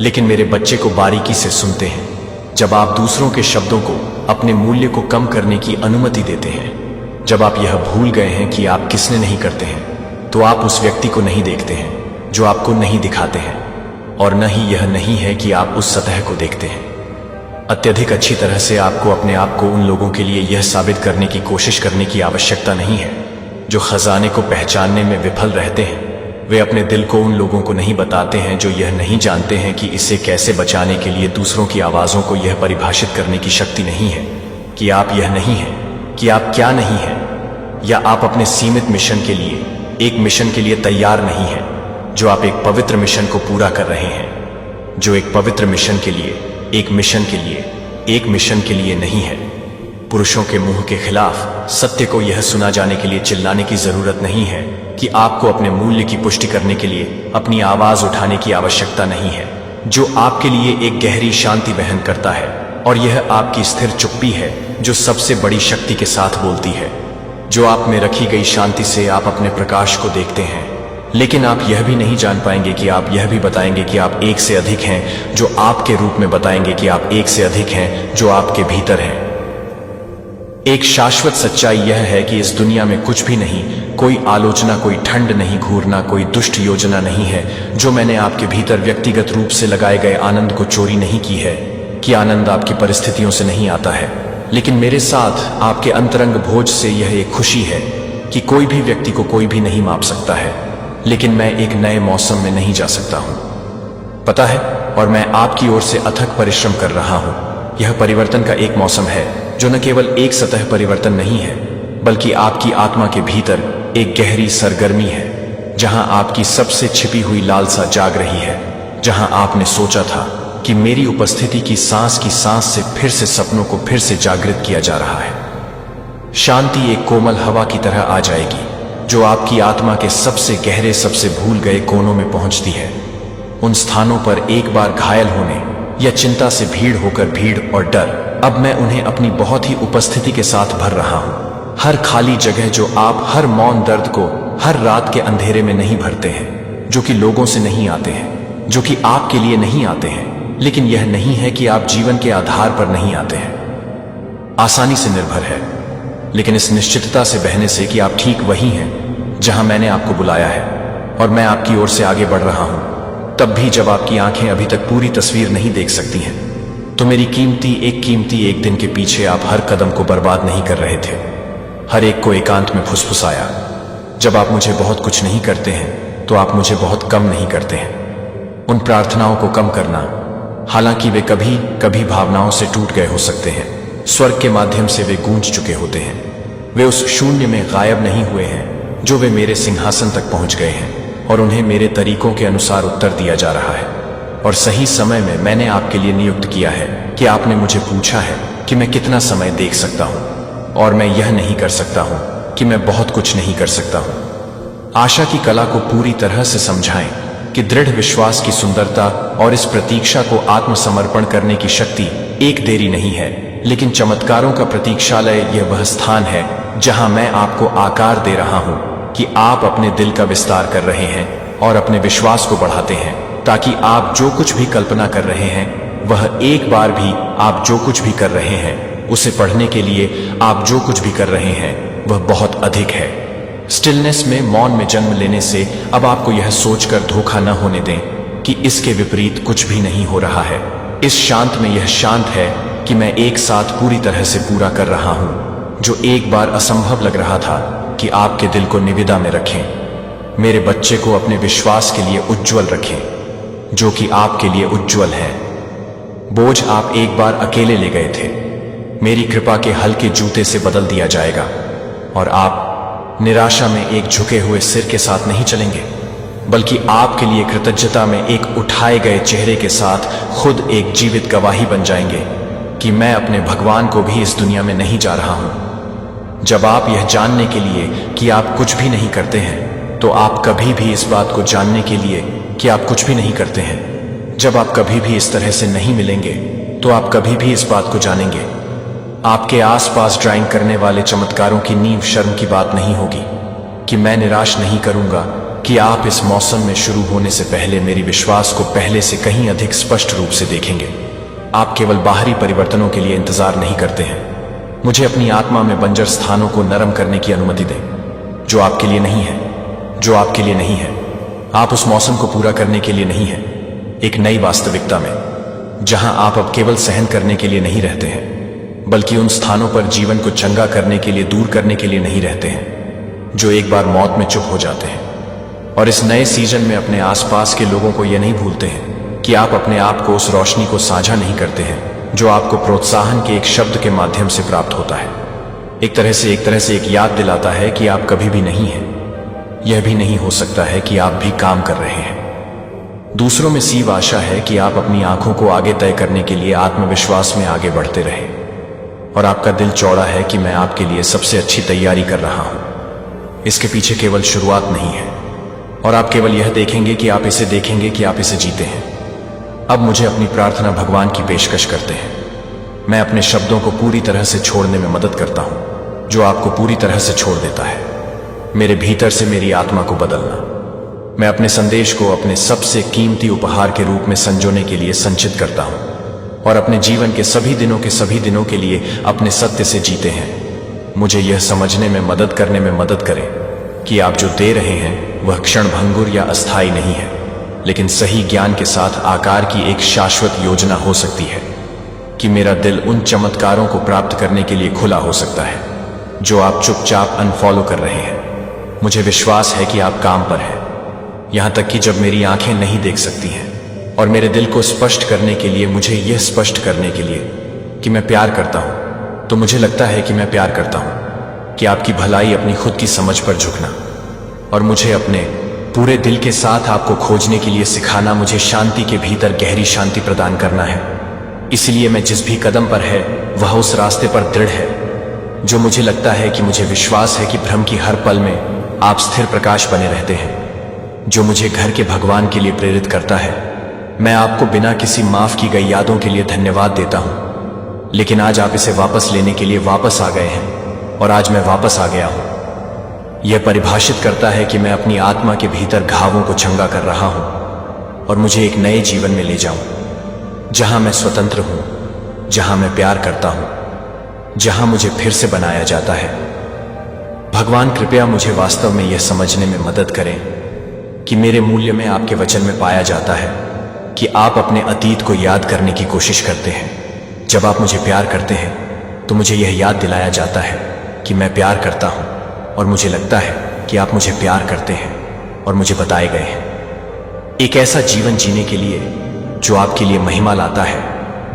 [SPEAKER 1] लेकिन मेरे बच्चे को बारीकी से सुनते हैं। जब आप दूसरों के शब्दों को अपने मूल्य को कम करने की अनुमति देते हैं, जब आप यह भूल गए हैं कि आप किसने नहीं करते हैं, तो आप उस व्यक्ति को नहीं देखते हैं जो आपको नहीं दिखाते हैं, और न ही यह नहीं है कि आप उस सतह को देखते हैं। अत्यधिक अच्छी तरह से आपको अपने आप को उन लोगों के लिए यह साबित करने की कोशिश करने की आवश्यकता नहीं है जो खजाने को पहचानने में विफल रहते हैं। वे अपने दिल को उन लोगों को नहीं बताते हैं जो यह नहीं जानते हैं कि इसे कैसे बचाने के लिए दूसरों की आवाज़ों को यह परिभाषित करने की शक्ति नहीं है कि आप यह नहीं हैं, कि आप क्या नहीं हैं, या आप अपने सीमित मिशन के लिए एक मिशन के लिए तैयार नहीं हैं जो आप एक पवित्र मिशन को पूरा कर रहे हैं, जो एक पवित्र मिशन के लिए एक मिशन के लिए एक मिशन के लिए नहीं है। पुरुषों के मुंह के खिलाफ सत्य को यह सुना जाने के लिए चिल्लाने की जरूरत नहीं है कि आपको अपने मूल्य की पुष्टि करने के लिए अपनी आवाज उठाने की आवश्यकता नहीं है, जो आपके लिए एक गहरी शांति वहन करता है। और यह आपकी स्थिर चुप्पी है जो सबसे बड़ी शक्ति के साथ बोलती है। जो आप में रखी गई शांति से आप अपने प्रकाश को देखते हैं, लेकिन आप यह भी नहीं जान पाएंगे कि आप यह भी बताएंगे कि आप एक से अधिक हैं, जो आपके रूप में बताएंगे कि आप एक से अधिक हैं जो आपके भीतर हैं। एक शाश्वत सच्चाई यह है कि इस दुनिया में कुछ भी नहीं, कोई आलोचना, कोई ठंड नहीं, घूरना, कोई दुष्ट योजना नहीं है जो मैंने आपके भीतर व्यक्तिगत रूप से लगाए गए आनंद को चोरी नहीं की है। कि आनंद आपकी परिस्थितियों से नहीं आता है, लेकिन मेरे साथ आपके अंतरंग भोज से यह एक खुशी है कि कोई भी व्यक्ति को कोई भी नहीं माप सकता है, लेकिन मैं एक नए मौसम में नहीं जा सकता हूं, पता है। और मैं आपकी ओर से अथक परिश्रम कर रहा हूं। यह परिवर्तन का एक मौसम है जो न केवल एक सतह परिवर्तन नहीं है, बल्कि आपकी आत्मा के भीतर एक गहरी सरगर्मी है, जहां आपकी सबसे छिपी हुई लालसा जाग रही है। जहां आपने सोचा था कि मेरी उपस्थिति की सांस से फिर से सपनों को फिर से जागृत किया जा रहा है। शांति एक कोमल हवा की तरह आ जाएगी जो आपकी आत्मा के सबसे गहरे, सबसे भूल गए कोनों में पहुंचती है। उन स्थानों पर एक बार घायल होने या चिंता से भीड़ होकर भीड़ और डर, अब मैं उन्हें अपनी बहुत ही उपस्थिति के साथ भर रहा हूं। हर खाली जगह जो आप हर मौन दर्द को हर रात के अंधेरे में नहीं भरते हैं, जो कि लोगों से नहीं आते हैं, जो कि आपके लिए नहीं आते हैं, लेकिन यह नहीं है कि आप जीवन के आधार पर नहीं आते हैं। आसानी से निर्भर है, लेकिन इस निश्चितता से बहने से कि आप ठीक वही हैं जहां मैंने आपको बुलाया है और मैं आपकी ओर से आगे बढ़ रहा हूं। तब भी जब आपकी आंखें अभी तक पूरी तस्वीर नहीं देख सकती हैं, तो मेरी कीमती एक दिन के पीछे आप हर कदम को बर्बाद नहीं कर रहे थे। हर एक को एकांत में फुसफुसाया। जब आप मुझे बहुत कुछ नहीं करते हैं तो आप मुझे बहुत कम नहीं करते हैं। उन प्रार्थनाओं को कम करना, हालांकि वे कभी कभी भावनाओं से टूट गए हो सकते हैं, स्वर्ग के माध्यम से वे गूंज चुके होते हैं। वे उस शून्य में गायब नहीं हुए हैं जो वे मेरे सिंहासन तक पहुंच गए हैं और उन्हें मेरे तरीकों के अनुसार उत्तर दिया जा रहा है। और सही समय में मैंने आपके लिए नियुक्त किया है कि आपने मुझे पूछा है कि मैं कितना समय देख सकता हूं, और मैं यह नहीं कर सकता हूं कि मैं बहुत कुछ नहीं कर सकता हूं। आशा की कला को पूरी तरह से समझाएं कि दृढ़ विश्वास की सुंदरता और इस प्रतीक्षा को आत्मसमर्पण करने की शक्ति एक देरी नहीं है, लेकिन चमत्कारों का प्रतीक्षालय यह वह स्थान है जहां मैं आपको आकार दे रहा हूं कि आप अपने दिल का विस्तार कर रहे हैं और अपने विश्वास को बढ़ाते हैं, ताकि आप जो कुछ भी कल्पना कर रहे हैं वह एक बार भी आप जो कुछ भी कर रहे हैं उसे पढ़ने के लिए आप जो कुछ भी कर रहे हैं वह बहुत अधिक है। स्टिलनेस में, मौन में जन्म लेने से अब आपको यह सोचकर धोखा न होने दें कि इसके विपरीत कुछ भी नहीं हो रहा है। इस शांत में यह शांत है कि मैं एक साथ पूरी तरह से पूरा कर रहा हूं जो एक बार असंभव लग रहा था कि आपके दिल को निविदा में रखें। मेरे बच्चे को अपने विश्वास के लिए उज्जवल रखें जो कि आपके लिए उज्जवल है। बोझ आप एक बार अकेले ले गए थे, मेरी कृपा के हल्के जूते से बदल दिया जाएगा और आप निराशा में एक झुके हुए सिर के साथ नहीं चलेंगे, बल्कि आपके लिए कृतज्ञता में एक उठाए गए चेहरे के साथ खुद एक जीवित गवाही बन जाएंगे कि मैं अपने भगवान को भी इस दुनिया में नहीं जा रहा हूं। जब आप यह जानने के लिए कि आप कुछ भी नहीं करते हैं, तो आप कभी भी इस बात को जानने के लिए कि आप कुछ भी नहीं करते हैं। जब आप कभी भी इस तरह से नहीं मिलेंगे, तो आप कभी भी इस बात को जानेंगे। आपके आसपास ड्राइंग करने वाले चमत्कारों की नींव शर्म की बात नहीं होगी कि मैं निराश नहीं करूंगा कि आप इस मौसम में शुरू होने से पहले मेरी विश्वास को पहले से कहीं अधिक स्पष्ट रूप से देखेंगे। आप केवल बाहरी परिवर्तनों के लिए इंतजार नहीं करते हैं। मुझे अपनी आत्मा में बंजर स्थानों को नरम करने की अनुमति दें जो आपके लिए नहीं है, जो आपके लिए नहीं है। आप उस मौसम को पूरा करने के लिए नहीं है, एक नई वास्तविकता में जहां आप अब केवल सहन करने के लिए नहीं रहते हैं, बल्कि उन स्थानों पर जीवन को चंगा करने के लिए, दूर करने के लिए नहीं रहते हैं जो एक बार मौत में चुप हो जाते हैं। और इस नए सीजन में अपने आसपास के लोगों को यह नहीं भूलते हैं कि आप अपने आप को उस रोशनी को साझा नहीं करते हैं जो आपको प्रोत्साहन के एक शब्द के माध्यम से प्राप्त होता है। एक तरह से एक याद दिलाता है कि आप कभी भी नहीं हैं। यह भी नहीं हो सकता है कि आप भी काम कर रहे हैं। दूसरों में सीव आशा है कि आप अपनी आंखों को आगे तय करने के लिए आत्मविश्वास में आगे बढ़ते रहें, और आपका दिल चौड़ा है कि मैं आपके लिए सबसे अच्छी तैयारी कर रहा हूं। इसके पीछे केवल शुरुआत नहीं है, और आप केवल यह देखेंगे कि आप इसे जीते हैं। अब मुझे अपनी प्रार्थना भगवान की पेशकश करते हैं। मैं अपने शब्दों को पूरी तरह से छोड़ने में मदद करता हूं जो आपको पूरी तरह से छोड़ देता है। मेरे भीतर से मेरी आत्मा को बदलना। मैं अपने संदेश को अपने सबसे कीमती उपहार के रूप में संजोने के लिए संचित करता हूं, और अपने जीवन के सभी दिनों के लिए अपने सत्य से जीते हैं। मुझे यह समझने में मदद करने में मदद करें कि आप जो दे रहे हैं वह क्षणभंगुर या अस्थायी नहीं है, लेकिन सही ज्ञान के साथ आकार की एक शाश्वत योजना हो सकती है। कि मेरा दिल उन चमत्कारों को प्राप्त करने के लिए खुला हो सकता है जो आप चुपचाप अनफॉलो कर रहे हैं। मुझे विश्वास है कि आप काम पर हैं, यहां तक कि जब मेरी आंखें नहीं देख सकती हैं, और मेरे दिल को स्पष्ट करने के लिए, मुझे यह स्पष्ट करने के लिए कि मैं प्यार करता हूं, तो मुझे लगता है कि मैं प्यार करता हूं कि आपकी भलाई अपनी खुद की समझ पर झुकना, और मुझे अपने पूरे दिल के साथ आपको खोजने के लिए सिखाना मुझे शांति के भीतर गहरी शांति प्रदान करना है। इसलिए मैं जिस भी कदम पर है वह उस रास्ते पर दृढ़ है जो मुझे लगता है कि मुझे विश्वास है कि भ्रम की हर पल में आप स्थिर प्रकाश बने रहते हैं, जो मुझे घर के भगवान के लिए प्रेरित करता है। मैं आपको बिना किसी माफ की गई यादों के लिए धन्यवाद देता हूं, लेकिन आज आप इसे वापस लेने के लिए वापस आ गए हैं और आज मैं वापस आ गया हूं। यह परिभाषित करता है कि मैं अपनी आत्मा के भीतर घावों को चंगा कर रहा हूं और मुझे एक नए जीवन में ले जाऊं, जहां मैं स्वतंत्र हूं, जहां मैं प्यार करता हूं, जहां मुझे फिर से बनाया जाता है। भगवान कृपया मुझे वास्तव में यह समझने में मदद करें कि मेरे मूल्य में आपके वचन में पाया जाता है कि आप अपने अतीत को याद करने की कोशिश करते हैं। जब आप मुझे प्यार करते हैं तो मुझे यह याद दिलाया जाता है कि मैं प्यार करता हूं और मुझे लगता है कि आप मुझे प्यार करते हैं और मुझे बताए गए हैं एक ऐसा जीवन जीने के लिए जो आपके लिए महिमा लाता है।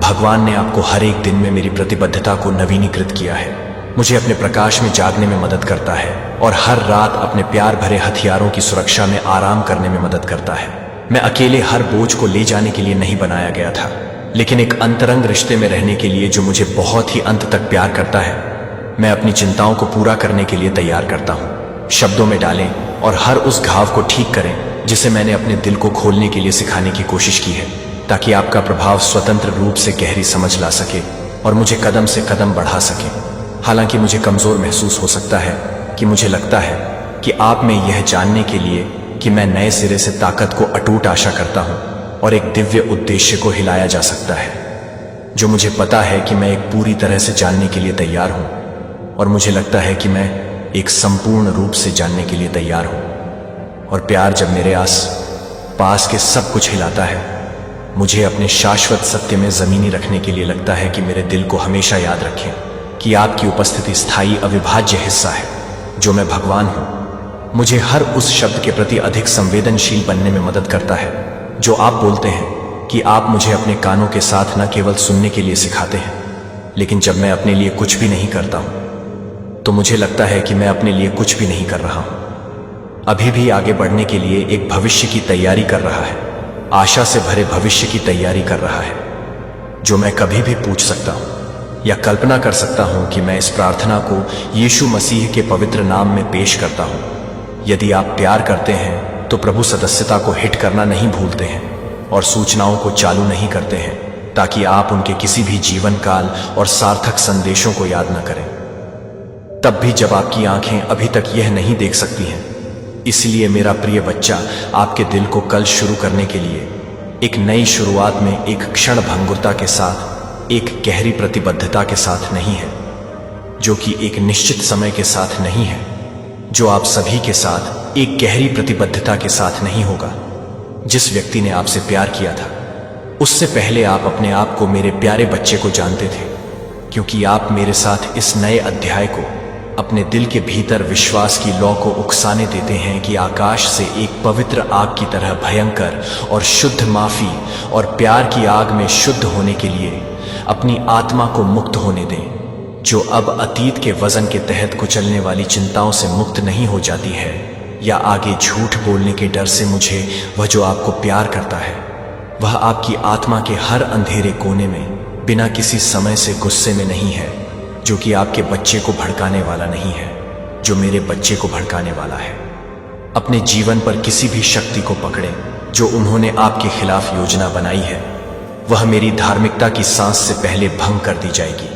[SPEAKER 1] भगवान ने आपको हर एक दिन में मेरी प्रतिबद्धता को नवीनीकृत किया है, मुझे अपने प्रकाश में जागने में मदद करता है और हर रात अपने प्यार भरे हथियारों की सुरक्षा में आराम करने में मदद करता है। मैं अकेले हर बोझ को ले जाने के लिए नहीं बनाया गया था, लेकिन एक अंतरंग रिश्ते में रहने के लिए जो मुझे बहुत ही अंत तक प्यार करता है। मैं अपनी चिंताओं को पूरा करने के लिए तैयार करता हूं, शब्दों में डालें और हर उस घाव को ठीक करें जिसे मैंने अपने दिल को खोलने के लिए सिखाने की कोशिश की है, ताकि आपका प्रभाव स्वतंत्र रूप से गहरी समझ ला सके और मुझे कदम से कदम बढ़ा सके। हालांकि मुझे कमजोर महसूस हो सकता है कि मुझे लगता है कि आप में यह जानने के लिए कि मैं नए सिरे से ताकत को अटूट आशा करता हूं और एक दिव्य उद्देश्य को हिलाया जा सकता है, जो मुझे पता है कि मैं एक पूरी तरह से जानने के लिए तैयार हूं और मुझे लगता है कि मैं एक संपूर्ण रूप से जानने के लिए तैयार हूं। और प्यार जब मेरे आस पास के सब कुछ हिलाता है, मुझे अपने शाश्वत सत्य में जमीनी रखने के लिए लगता है कि मेरे दिल को हमेशा याद रखें कि आपकी उपस्थिति स्थायी अविभाज्य हिस्सा है, जो मैं भगवान हूं। मुझे हर उस शब्द के प्रति अधिक संवेदनशील बनने में मदद करता है जो आप बोलते हैं कि आप मुझे अपने कानों के साथ न केवल सुनने के लिए सिखाते हैं, लेकिन जब मैं अपने लिए कुछ भी नहीं करता हूं तो मुझे लगता है कि मैं अपने लिए कुछ भी नहीं कर रहा हूं। अभी भी आगे बढ़ने के लिए एक भविष्य की तैयारी कर रहा है, आशा से भरे भविष्य की तैयारी कर रहा है, जो मैं कभी भी पूछ सकता हूं या कल्पना कर सकता हूं कि मैं इस प्रार्थना को यीशु मसीह के पवित्र नाम में पेश करता हूं। यदि आप प्यार करते हैं तो प्रभु सदस्यता को हिट करना नहीं भूलते हैं और सूचनाओं को चालू नहीं करते हैं, ताकि आप उनके किसी भी जीवन काल और सार्थक संदेशों को याद न करें, तब भी जब आपकी आंखें अभी तक यह नहीं देख सकती हैं। इसलिए मेरा प्रिय बच्चा, आपके दिल को कल शुरू करने के लिए एक नई शुरुआत में एक क्षण भंगुरता के साथ, एक गहरी प्रतिबद्धता के साथ नहीं है, जो कि एक निश्चित समय के साथ नहीं है, जो आप सभी के साथ एक गहरी प्रतिबद्धता के साथ नहीं होगा। जिस व्यक्ति ने आपसे प्यार किया था, उससे पहले आप अपने आप को मेरे प्यारे बच्चे को जानते थे, क्योंकि आप मेरे साथ इस नए अध्याय को अपने दिल के भीतर विश्वास की लौ को उकसाने देते हैं कि आकाश से एक पवित्र आग की तरह भयंकर और शुद्ध माफी और प्यार की आग में शुद्ध होने के लिए अपनी आत्मा को मुक्त होने दें, जो अब अतीत के वजन के तहत कुचलने वाली चिंताओं से मुक्त नहीं हो जाती है, या आगे झूठ बोलने के डर से मुझे वह जो आपको प्यार करता है, वह आपकी आत्मा के हर अंधेरे कोने में बिना किसी समय से गुस्से में नहीं है, जो कि आपके बच्चे को भड़काने वाला नहीं है, जो मेरे बच्चे को भड़काने वाला है। अपने जीवन पर किसी भी शक्ति को पकड़ें जो उन्होंने आपके खिलाफ योजना बनाई है, वह मेरी धार्मिकता की सांस से पहले भंग कर दी जाएगी,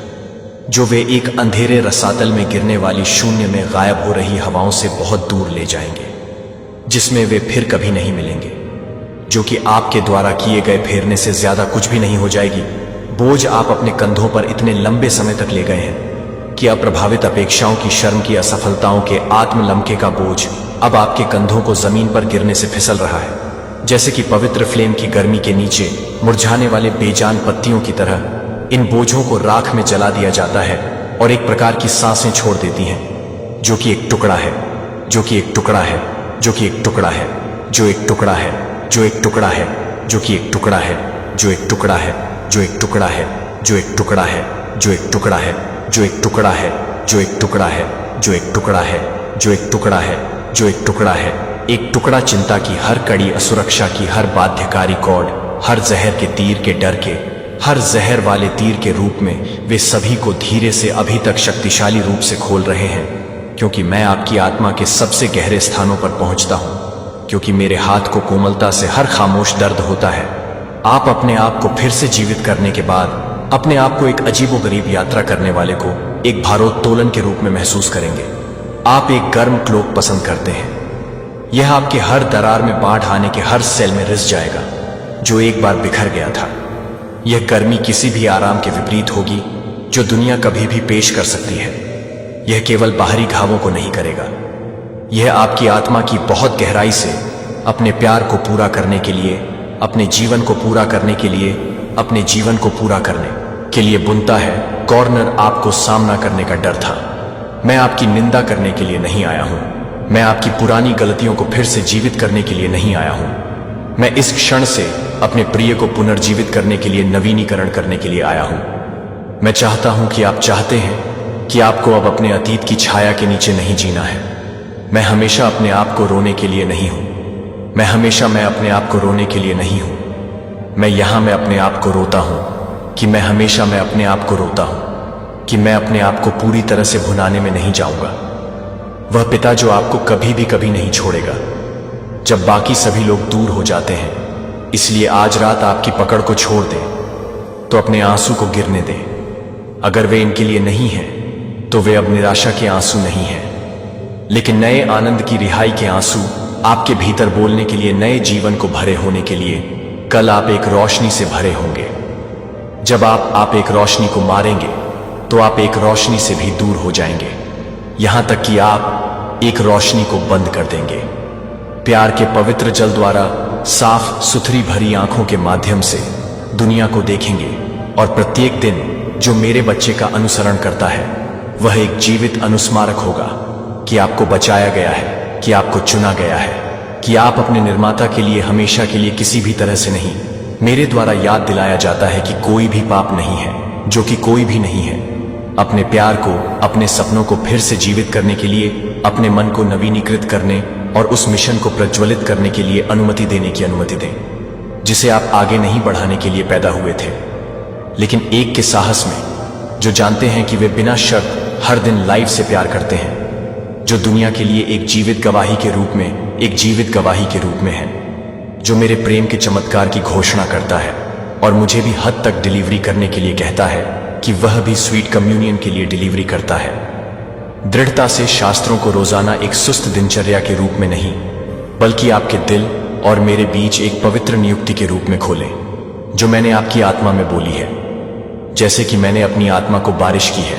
[SPEAKER 1] जो वे एक अंधेरे रसातल में गिरने वाली शून्य में गायब हो रही हवाओं से बहुत दूर ले जाएंगे, जिसमें वे फिर कभी नहीं मिलेंगे, जो कि आपके द्वारा किए गए फेरने से ज्यादा कुछ भी नहीं हो जाएगी। बोझ आप अपने कंधों पर इतने लंबे समय तक ले गए हैं कि अप्रभावित अपेक्षाओं की शर्म की असफलताओं के आत्मलम्के का बोझ अब आपके कंधों को जमीन पर गिरने से फिसल रहा है, जैसे कि पवित्र फ्लेम की गर्मी के नीचे मुरझाने वाले बेजान पत्तियों की तरह इन बोझों को राख में जला दिया जाता है और एक प्रकार की सांसें छोड़ देती हैं, जो कि एक टुकड़ा है, जो कि एक टुकड़ा है, जो कि एक टुकड़ा है, जो एक टुकड़ा है, जो एक टुकड़ा है, जो कि एक टुकड़ा है, जो एक टुकड़ा है, जो एक टुकड़ा है, जो एक टुकड़ा है, जो एक टुकड़ा है, जो एक टुकड़ा है, जो एक टुकड़ा है, जो एक टुकड़ा है, जो एक टुकड़ा है, जो एक टुकड़ा है, एक टुकड़ा चिंता की हर कड़ी, असुरक्षा की हर बाध्यकारी कॉर्ड, हर जहर के तीर के डर के, हर जहर वाले तीर के रूप में वे सभी को धीरे से अभी तक शक्तिशाली रूप से खोल रहे हैं। क्योंकि मैं आपकी आत्मा के सबसे गहरे स्थानों पर पहुंचता हूं, क्योंकि मेरे हाथ को कोमलता से हर खामोश दर्द होता है। आप अपने आप को फिर से जीवित करने के बाद अपने आप को एक अजीबोगरीब यात्रा करने वाले को एक भारोत्तोलन के रूप में महसूस करेंगे। आप एक गर्म क्लोक पसंद करते हैं। यह आपके हर दरार में बाढ़ आने के हर सेल में रिस जाएगा जो एक बार बिखर गया था। यह गर्मी किसी भी आराम के विपरीत होगी जो दुनिया कभी भी पेश कर सकती है। यह केवल बाहरी घावों को नहीं करेगा, यह आपकी आत्मा की बहुत गहराई से अपने प्यार को पूरा करने के लिए, अपने जीवन को पूरा करने के लिए, अपने जीवन को पूरा करने के लिए बुनता है। कॉर्नर आपको सामना करने का डर था। मैं आपकी निंदा करने के लिए नहीं आया हूं। मैं आपकी पुरानी गलतियों को फिर से जीवित करने के लिए नहीं आया हूं। मैं इस क्षण से अपने प्रिय को पुनर्जीवित करने के लिए, नवीनीकरण करने के लिए आया हूं। मैं चाहता हूं कि आप चाहते हैं कि आपको अब अपने अतीत की छाया के नीचे नहीं जीना है। मैं हमेशा अपने आप को रोने के लिए नहीं हूं। मैं अपने आप को रोने के लिए नहीं हूं। मैं अपने आप को रोता हूं कि मैं अपने आप को रोता हूं कि मैं अपने आप को पूरी तरह से भुनाने में नहीं जाऊंगा। वह पिता जो आपको कभी नहीं छोड़ेगा जब बाकी सभी लोग दूर हो जाते हैं। इसलिए आज रात आपकी पकड़ को छोड़ दें तो अपने आंसू को गिरने दें। अगर वे इनके लिए नहीं हैं तो वे अब निराशा के आंसू नहीं हैं, लेकिन नए आनंद की रिहाई के आंसू, आपके भीतर बोलने के लिए, नए जीवन को भरे होने के लिए। कल आप एक रोशनी से भरे होंगे। जब आप एक रोशनी को मारेंगे तो आप एक रोशनी से भी दूर हो जाएंगे, यहां तक कि आप एक रोशनी को बंद कर देंगे। प्यार के पवित्र जल द्वारा साफ सुथरी भरी आंखों के माध्यम से दुनिया को देखेंगे, और प्रत्येक दिन जो मेरे बच्चे का अनुसरण करता है वह एक जीवित अनुस्मारक होगा कि आपको बचाया गया है, कि आपको चुना गया है, कि आप अपने निर्माता के लिए हमेशा के लिए किसी भी तरह से नहीं। मेरे द्वारा याद दिलाया जाता है कि कोई भी पाप नहीं है, जो कि कोई भी नहीं है। अपने प्यार को, अपने सपनों को फिर से जीवित करने के लिए, अपने मन को नवीनीकृत करने और उस मिशन को प्रज्वलित करने के लिए अनुमति देने की अनुमति दें जिसे आप आगे नहीं बढ़ाने के लिए पैदा हुए थे, लेकिन एक के साहस में, जो जानते हैं कि वे बिना शर्त हर दिन लाइफ से प्यार करते हैं, जो दुनिया के लिए एक जीवित गवाही के रूप में है, जो मेरे प्रेम के चमत्कार की घोषणा करता है और मुझे भी हद तक डिलीवरी करने के लिए कहता है कि वह भी स्वीट कम्युनियन के लिए डिलीवरी करता है। दृढ़ता से शास्त्रों को रोजाना एक सुस्त दिनचर्या के रूप में नहीं, बल्कि आपके दिल और मेरे बीच एक पवित्र नियुक्ति के रूप में खोलें, जो मैंने आपकी आत्मा में बोली है, जैसे कि मैंने अपनी आत्मा को बारिश की है,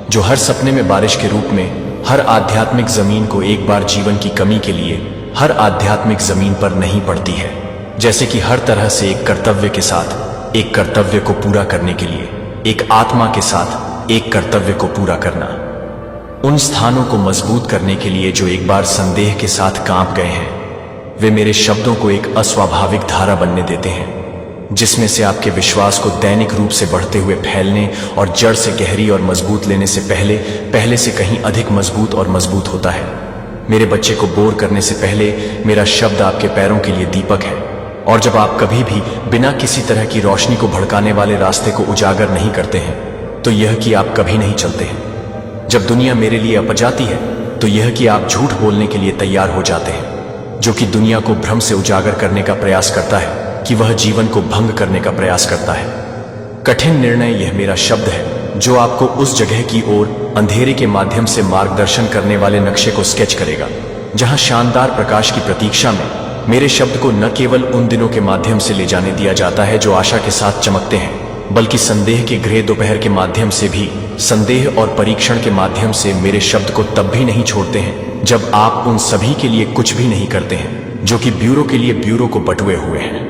[SPEAKER 1] जो हर सपने में बारिश के रूप में हर आध्यात्मिक जमीन को एक बार जीवन की कमी के लिए हर आध्यात्मिक जमीन पर नहीं पड़ती है। जैसे कि हर तरह से एक कर्तव्य के साथ एक कर्तव्य को पूरा करने के लिए, एक आत्मा के साथ एक कर्तव्य को पूरा करना, उन स्थानों को मजबूत करने के लिए जो एक बार संदेह के साथ कांप गए हैं। वे मेरे शब्दों को एक अस्वाभाविक धारा बनने देते हैं, जिसमें से आपके विश्वास को दैनिक रूप से बढ़ते हुए फैलने और जड़ से गहरी और मजबूत लेने से पहले से कहीं अधिक मजबूत और मजबूत होता है। मेरे बच्चे को बोर करने से पहले मेरा शब्द आपके पैरों के लिए दीपक है, और जब आप कभी भी बिना किसी तरह की रोशनी को भड़काने वाले रास्ते को उजागर नहीं करते हैं तो यह कि आप कभी नहीं चलते हैं। जब दुनिया मेरे लिए अपजाती है तो यह कि आप झूठ बोलने के लिए तैयार हो जाते हैं, जो कि दुनिया को भ्रम से उजागर करने का प्रयास करता है, कि वह जीवन को भंग करने का प्रयास करता है। कठिन निर्णय, यह मेरा शब्द है जो आपको उस जगह की ओर अंधेरे के माध्यम से मार्गदर्शन करने वाले नक्शे को स्केच करेगा, जहां शानदार प्रकाश की प्रतीक्षा में मेरे शब्द को न केवल उन दिनों के माध्यम से ले जाने दिया जाता है जो आशा के साथ चमकते हैं, बल्कि संदेह के घिरे दोपहर के माध्यम से भी, संदेह और परीक्षण के माध्यम से मेरे शब्द को तब भी नहीं छोड़ते हैं जब आप उन सभी के लिए कुछ भी नहीं करते हैं जो कि ब्यूरो के लिए ब्यूरो को बटुए हुए हैं।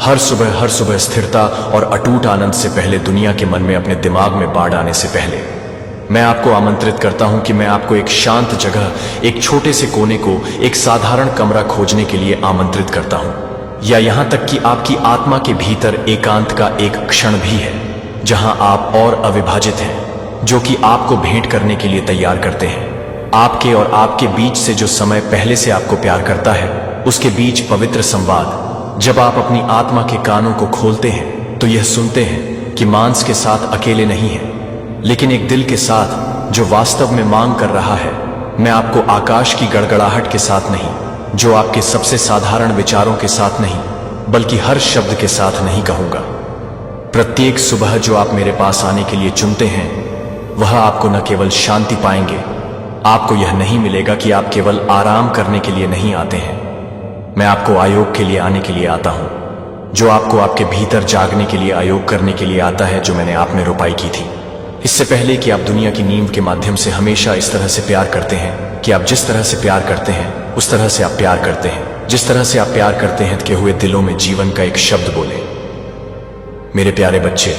[SPEAKER 1] हर सुबह स्थिरता और अटूट आनंद से पहले, दुनिया के मन में अपने दिमाग में बाढ़ आने से पहले, मैं आपको आमंत्रित करता हूं कि मैं आपको एक शांत जगह, एक छोटे से कोने को, एक साधारण कमरा खोजने के लिए आमंत्रित करता हूं, या यहां तक कि आपकी आत्मा के भीतर एकांत का एक क्षण भी है जहां आप और अविभाजित हैं, जो कि आपको भेंट करने के लिए तैयार करते हैं। आपके और आपके बीच से जो समय पहले से आपको प्यार करता है, उसके बीच पवित्र संवाद। जब आप अपनी आत्मा के कानों को खोलते हैं तो यह सुनते हैं कि मांस के साथ अकेले नहीं है, लेकिन एक दिल के साथ जो वास्तव में मांग कर रहा है। मैं आपको आकाश की गड़गड़ाहट के साथ नहीं, जो आपके सबसे साधारण विचारों के साथ नहीं, बल्कि हर शब्द के साथ नहीं कहूंगा। प्रत्येक सुबह जो आप मेरे पास आने के लिए चुनते हैं, वह आपको न केवल शांति पाएंगे, आपको यह नहीं मिलेगा कि आप केवल आराम करने के लिए नहीं आते हैं। मैं आपको आयोग के लिए आने के लिए आता हूं, जो आपको आपके भीतर जागने के लिए आयोग करने के लिए आता है, जो मैंने आप में रोपाई की थी। इससे पहले कि आप दुनिया की नींव के माध्यम से हमेशा इस तरह से प्यार करते हैं कि आप जिस तरह से प्यार करते हैं उस तरह से आप प्यार करते हैं। जिस तरह से आप प्यार करते हैं के हुए दिलों में जीवन का एक शब्द बोले। मेरे प्यारे बच्चे,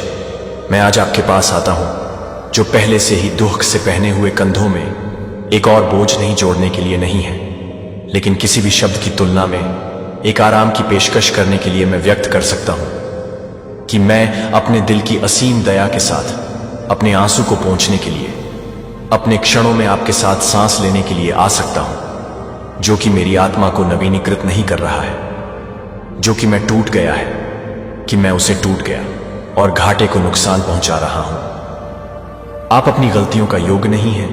[SPEAKER 1] मैं आज आपके पास आता हूं जो पहले से ही दुख से पहने हुए कंधों में एक और बोझ नहीं जोड़ने के लिए नहीं है, लेकिन किसी भी शब्द की तुलना में एक आराम की पेशकश करने के लिए मैं व्यक्त कर सकता हूं कि मैं अपने दिल की असीम दया के साथ अपने आंसू को पोंछने के लिए, अपने क्षणों में आपके साथ सांस लेने के लिए आ सकता हूं, जो कि मेरी आत्मा को नवीनीकृत नहीं कर रहा है, जो कि मैं टूट गया है, कि मैं उसे टूट गया और घाटे को नुकसान पहुंचा रहा हूं। आप अपनी गलतियों का योग नहीं है,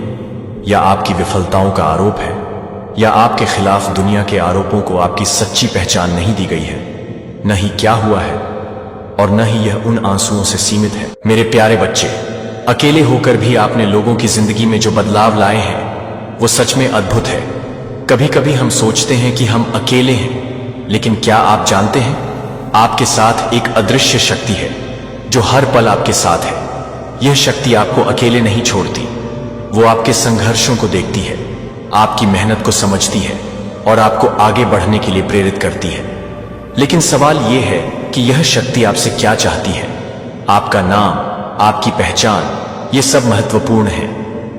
[SPEAKER 1] या आपकी विफलताओं का आरोप है, या आपके खिलाफ दुनिया के आरोपों को आपकी सच्ची पहचान नहीं दी गई है। न ही क्या हुआ है और न ही यह उन आंसुओं से सीमित है। मेरे प्यारे बच्चे, अकेले होकर भी आपने लोगों की जिंदगी में जो बदलाव लाए हैं, वो सच में अद्भुत है। कभी कभी हम सोचते हैं कि हम अकेले हैं, लेकिन क्या आप जानते हैं आपके साथ एक अदृश्य शक्ति है जो हर पल आपके साथ है। यह शक्ति आपको अकेले नहीं छोड़ती, वो आपके संघर्षों को देखती है, आपकी मेहनत को समझती है और आपको आगे बढ़ने के लिए प्रेरित करती है। लेकिन सवाल यह है कि यह शक्ति आपसे क्या चाहती है। आपका नाम, आपकी पहचान, ये सब महत्वपूर्ण है,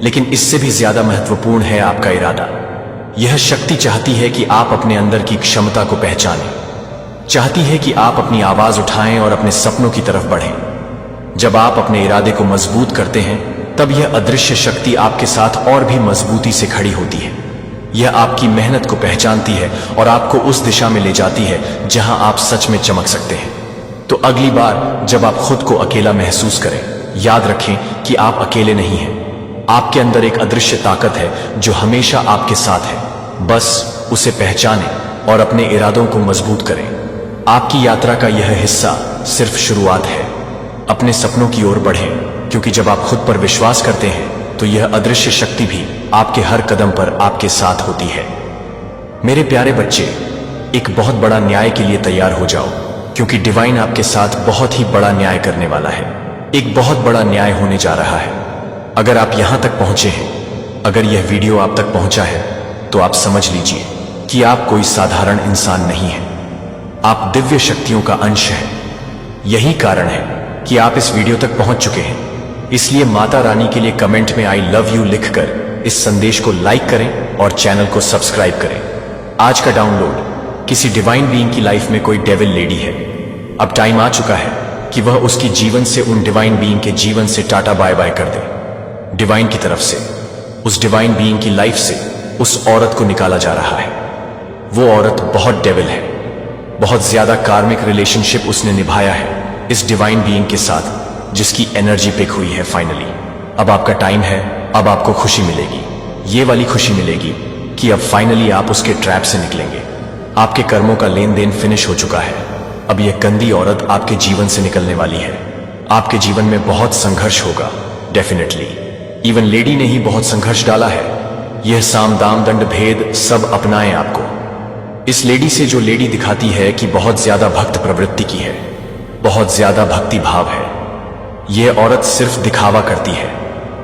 [SPEAKER 1] लेकिन इससे भी ज्यादा महत्वपूर्ण है आपका इरादा। यह शक्ति चाहती है कि आप अपने अंदर की क्षमता को पहचानें, चाहती है कि आप अपनी आवाज उठाएं और अपने सपनों की तरफ बढ़ें। जब आप अपने इरादे को मजबूत करते हैं, तब यह अदृश्य शक्ति आपके साथ और भी मजबूती से खड़ी होती है। यह आपकी मेहनत को पहचानती है और आपको उस दिशा में ले जाती है जहां आप सच में चमक सकते हैं। तो अगली बार जब आप खुद को अकेला महसूस करें, याद रखें कि आप अकेले नहीं हैं। आपके अंदर एक अदृश्य ताकत है जो हमेशा आपके साथ है। बस उसे पहचानें और अपने इरादों को मजबूत करें। आपकी यात्रा का यह हिस्सा सिर्फ शुरुआत है। अपने सपनों की ओर बढ़ें, क्योंकि जब आप खुद पर विश्वास करते हैं तो यह अदृश्य शक्ति भी आपके हर कदम पर आपके साथ होती है। मेरे प्यारे बच्चे, एक बहुत बड़ा न्याय के लिए तैयार हो जाओ, क्योंकि डिवाइन आपके साथ बहुत ही बड़ा न्याय करने वाला है। एक बहुत बड़ा न्याय होने जा रहा है। अगर आप यहां तक पहुंचे हैं, अगर यह वीडियो आप तक पहुंचा है, तो आप समझ लीजिए कि आप कोई साधारण इंसान नहीं हैं। आप दिव्य शक्तियों का अंश हैं। यही कारण है कि आप इस वीडियो तक पहुंच चुके हैं। इसलिए माता रानी के लिए कमेंट में आई लव यू लिखकर इस संदेश को लाइक करें और चैनल को सब्सक्राइब करें। आज का डाउनलोड किसी डिवाइन बीइंग की लाइफ में कोई डेविल लेडी है। अब टाइम आ चुका है कि वह उसकी जीवन से उन डिवाइन बीइंग के जीवन से टाटा बाय बाय कर दे। डिवाइन की तरफ से उस डिवाइन बीइंग की लाइफ से उस औरत को निकाला जा रहा है। वो औरत बहुत डेविल है। बहुत ज्यादा कार्मिक रिलेशनशिप उसने निभाया है इस डिवाइन बीइंग के साथ, जिसकी एनर्जी पिक हुई है फाइनली। अब आपका टाइम है, अब आपको खुशी मिलेगी। ये वाली खुशी मिलेगी कि अब फाइनली आप उसके ट्रैप से निकलेंगे। आपके कर्मों का लेन देन फिनिश हो चुका है। अब यह गंदी औरत आपके जीवन से निकलने वाली है। आपके जीवन में बहुत संघर्ष होगा, डेफिनेटली। इवन लेडी ने ही बहुत संघर्ष डाला है। यह साम दाम दंड भेद सब अपनाएं आपको। इस लेडी से जो लेडी दिखाती है कि बहुत ज्यादा भक्त प्रवृत्ति की है, बहुत ज्यादा भक्ति भाव है। यह औरत सिर्फ दिखावा करती है।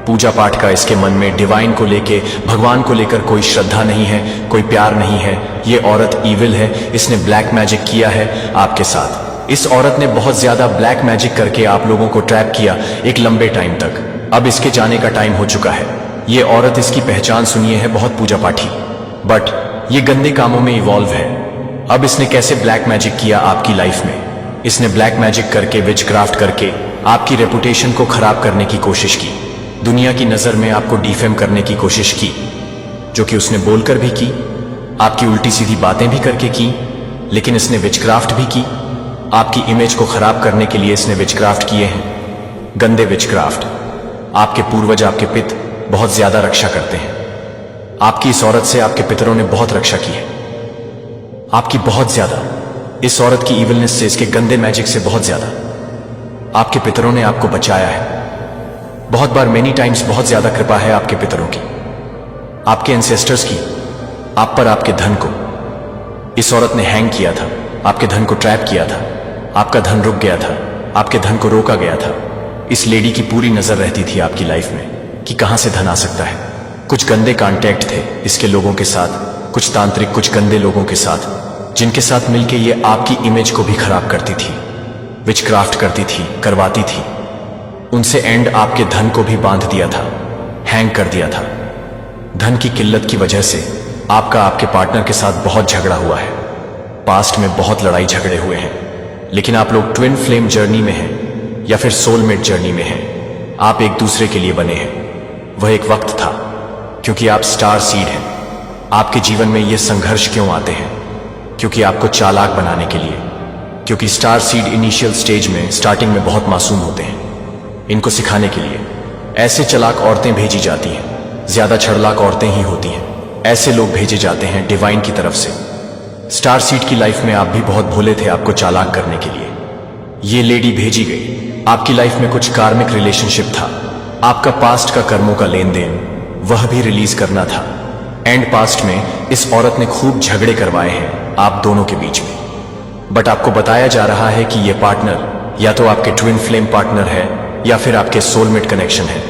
[SPEAKER 1] पूजा पाठ का इसके मन में डिवाइन को लेके, भगवान को लेकर कोई श्रद्धा नहीं है, कोई प्यार नहीं है। यह औरत ईविल है। इसने ब्लैक मैजिक किया है आपके साथ। इस औरत ने बहुत ज्यादा ब्लैक मैजिक करके आप लोगों को ट्रैप किया एक लंबे टाइम तक। अब इसके जाने का टाइम हो चुका है। यह औरत, इसकी पहचान सुनिए, है बहुत पूजा पाठी, बट ये गंदे कामों में इवॉल्व है। अब इसने कैसे ब्लैक मैजिक किया आपकी लाइफ में? इसने ब्लैक मैजिक करके, विचक्राफ्ट करके आपकी रेपुटेशन को खराब करने की कोशिश की। दुनिया की नजर में आपको डिफेम करने की कोशिश की। जो कि उसने बोलकर भी की, आपकी उल्टी सीधी बातें भी करके की, लेकिन इसने विचक्राफ्ट भी की। आपकी इमेज को खराब करने के लिए इसने विचक्राफ्ट किए हैं, गंदे विचक्राफ्ट। आपके पूर्वज, आपके पिता बहुत ज्यादा रक्षा करते हैं। आपकी इस औरत से आपके पितरों ने बहुत रक्षा की है, आपकी बहुत ज्यादा। इस औरत की इविलनेस से, इसके गंदे मैजिक से बहुत ज्यादा आपके पितरों ने आपको बचाया है। बहुत बार, मेनी टाइम्स, बहुत ज्यादा कृपा है आपके पितरों की, आपके एंसेस्टर्स की आप पर, आपके धन को। इस औरत ने हैंग किया था, आपके धन को ट्रैप किया था, आपका धन रुक गया था, आपके धन को रोका गया था। इस लेडी की पूरी नजर रहती थी आपकी लाइफ में कि कहां से धन आ सकता है। कुछ गंदे कॉन्टैक्ट थे इसके लोगों के साथ, कुछ तांत्रिक, कुछ गंदे लोगों के साथ, जिनके साथ मिलकर ये आपकी इमेज को भी खराब करती थी, विचक्राफ्ट करती थी, करवाती थी। उनसे एंड आपके धन को भी बांध दिया था, हैंग कर दिया था। धन की किल्लत की वजह से आपका आपके पार्टनर के साथ बहुत झगड़ा हुआ है, पास्ट में बहुत लड़ाई झगड़े हुए हैं। लेकिन आप लोग ट्विन फ्लेम जर्नी में हैं या फिर सोलमेट जर्नी में हैं। आप एक दूसरे के लिए बने हैं। वह एक वक्त था, क्योंकि आप स्टार सीड हैं। आपके जीवन में ये संघर्ष क्यों आते हैं? क्योंकि आपको चालाक बनाने के लिए। क्योंकि स्टार सीड इनिशियल स्टेज में, स्टार्टिंग में बहुत मासूम होते हैं। इनको सिखाने के लिए ऐसे चालाक औरतें भेजी जाती हैं, ज्यादा छड़लाक औरतें ही होती हैं। ऐसे लोग भेजे जाते हैं डिवाइन की तरफ से। स्टार सीड की लाइफ में आप भी बहुत भोले थे आपको चालाक करने के लिए। ये लेडी भेजी गई। आपकी लाइफ में कुछ कार्मिक रिलेशनशिप था, आपका पास्ट का कर्मों का लेन देन, वह भी रिलीज करना था। एंड पास्ट में इस औरत ने खूब झगड़े करवाए हैं आप दोनों के बीच में। बट आपको बताया जा रहा है कि ये पार्टनर या तो आपके ट्विन फ्लेम पार्टनर है या फिर आपके सोलमेट कनेक्शन है।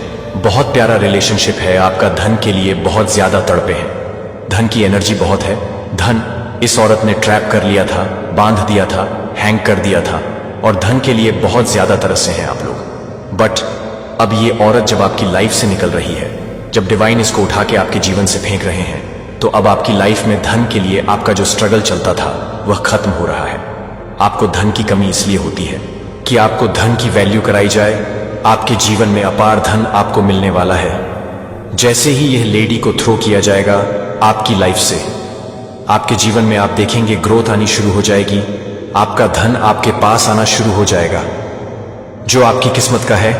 [SPEAKER 1] बहुत प्यारा रिलेशनशिप है आपका। धन के लिए बहुत ज्यादा तड़पे हैं, धन की एनर्जी बहुत है। धन इस औरत ने ट्रैप कर लिया था, बांध दिया था, हैंग कर दिया था, और धन के लिए बहुत ज्यादा तरसे हैं आप लोग। बट अब ये औरत जब आपकी लाइफ से निकल रही है, जब डिवाइन इसको उठा के आपके जीवन से फेंक रहे हैं, तो अब आपकी लाइफ में धन के लिए आपका जो स्ट्रगल चलता था वह खत्म हो रहा है। आपको धन की कमी इसलिए होती है कि आपको धन की वैल्यू कराई जाए। आपके जीवन में अपार धन आपको मिलने वाला है। जैसे ही यह लेडी को थ्रो किया जाएगा आपकी लाइफ से, आपके जीवन में आप देखेंगे ग्रोथ आनी शुरू हो जाएगी। आपका धन आपके पास आना शुरू हो जाएगा, जो आपकी किस्मत का है।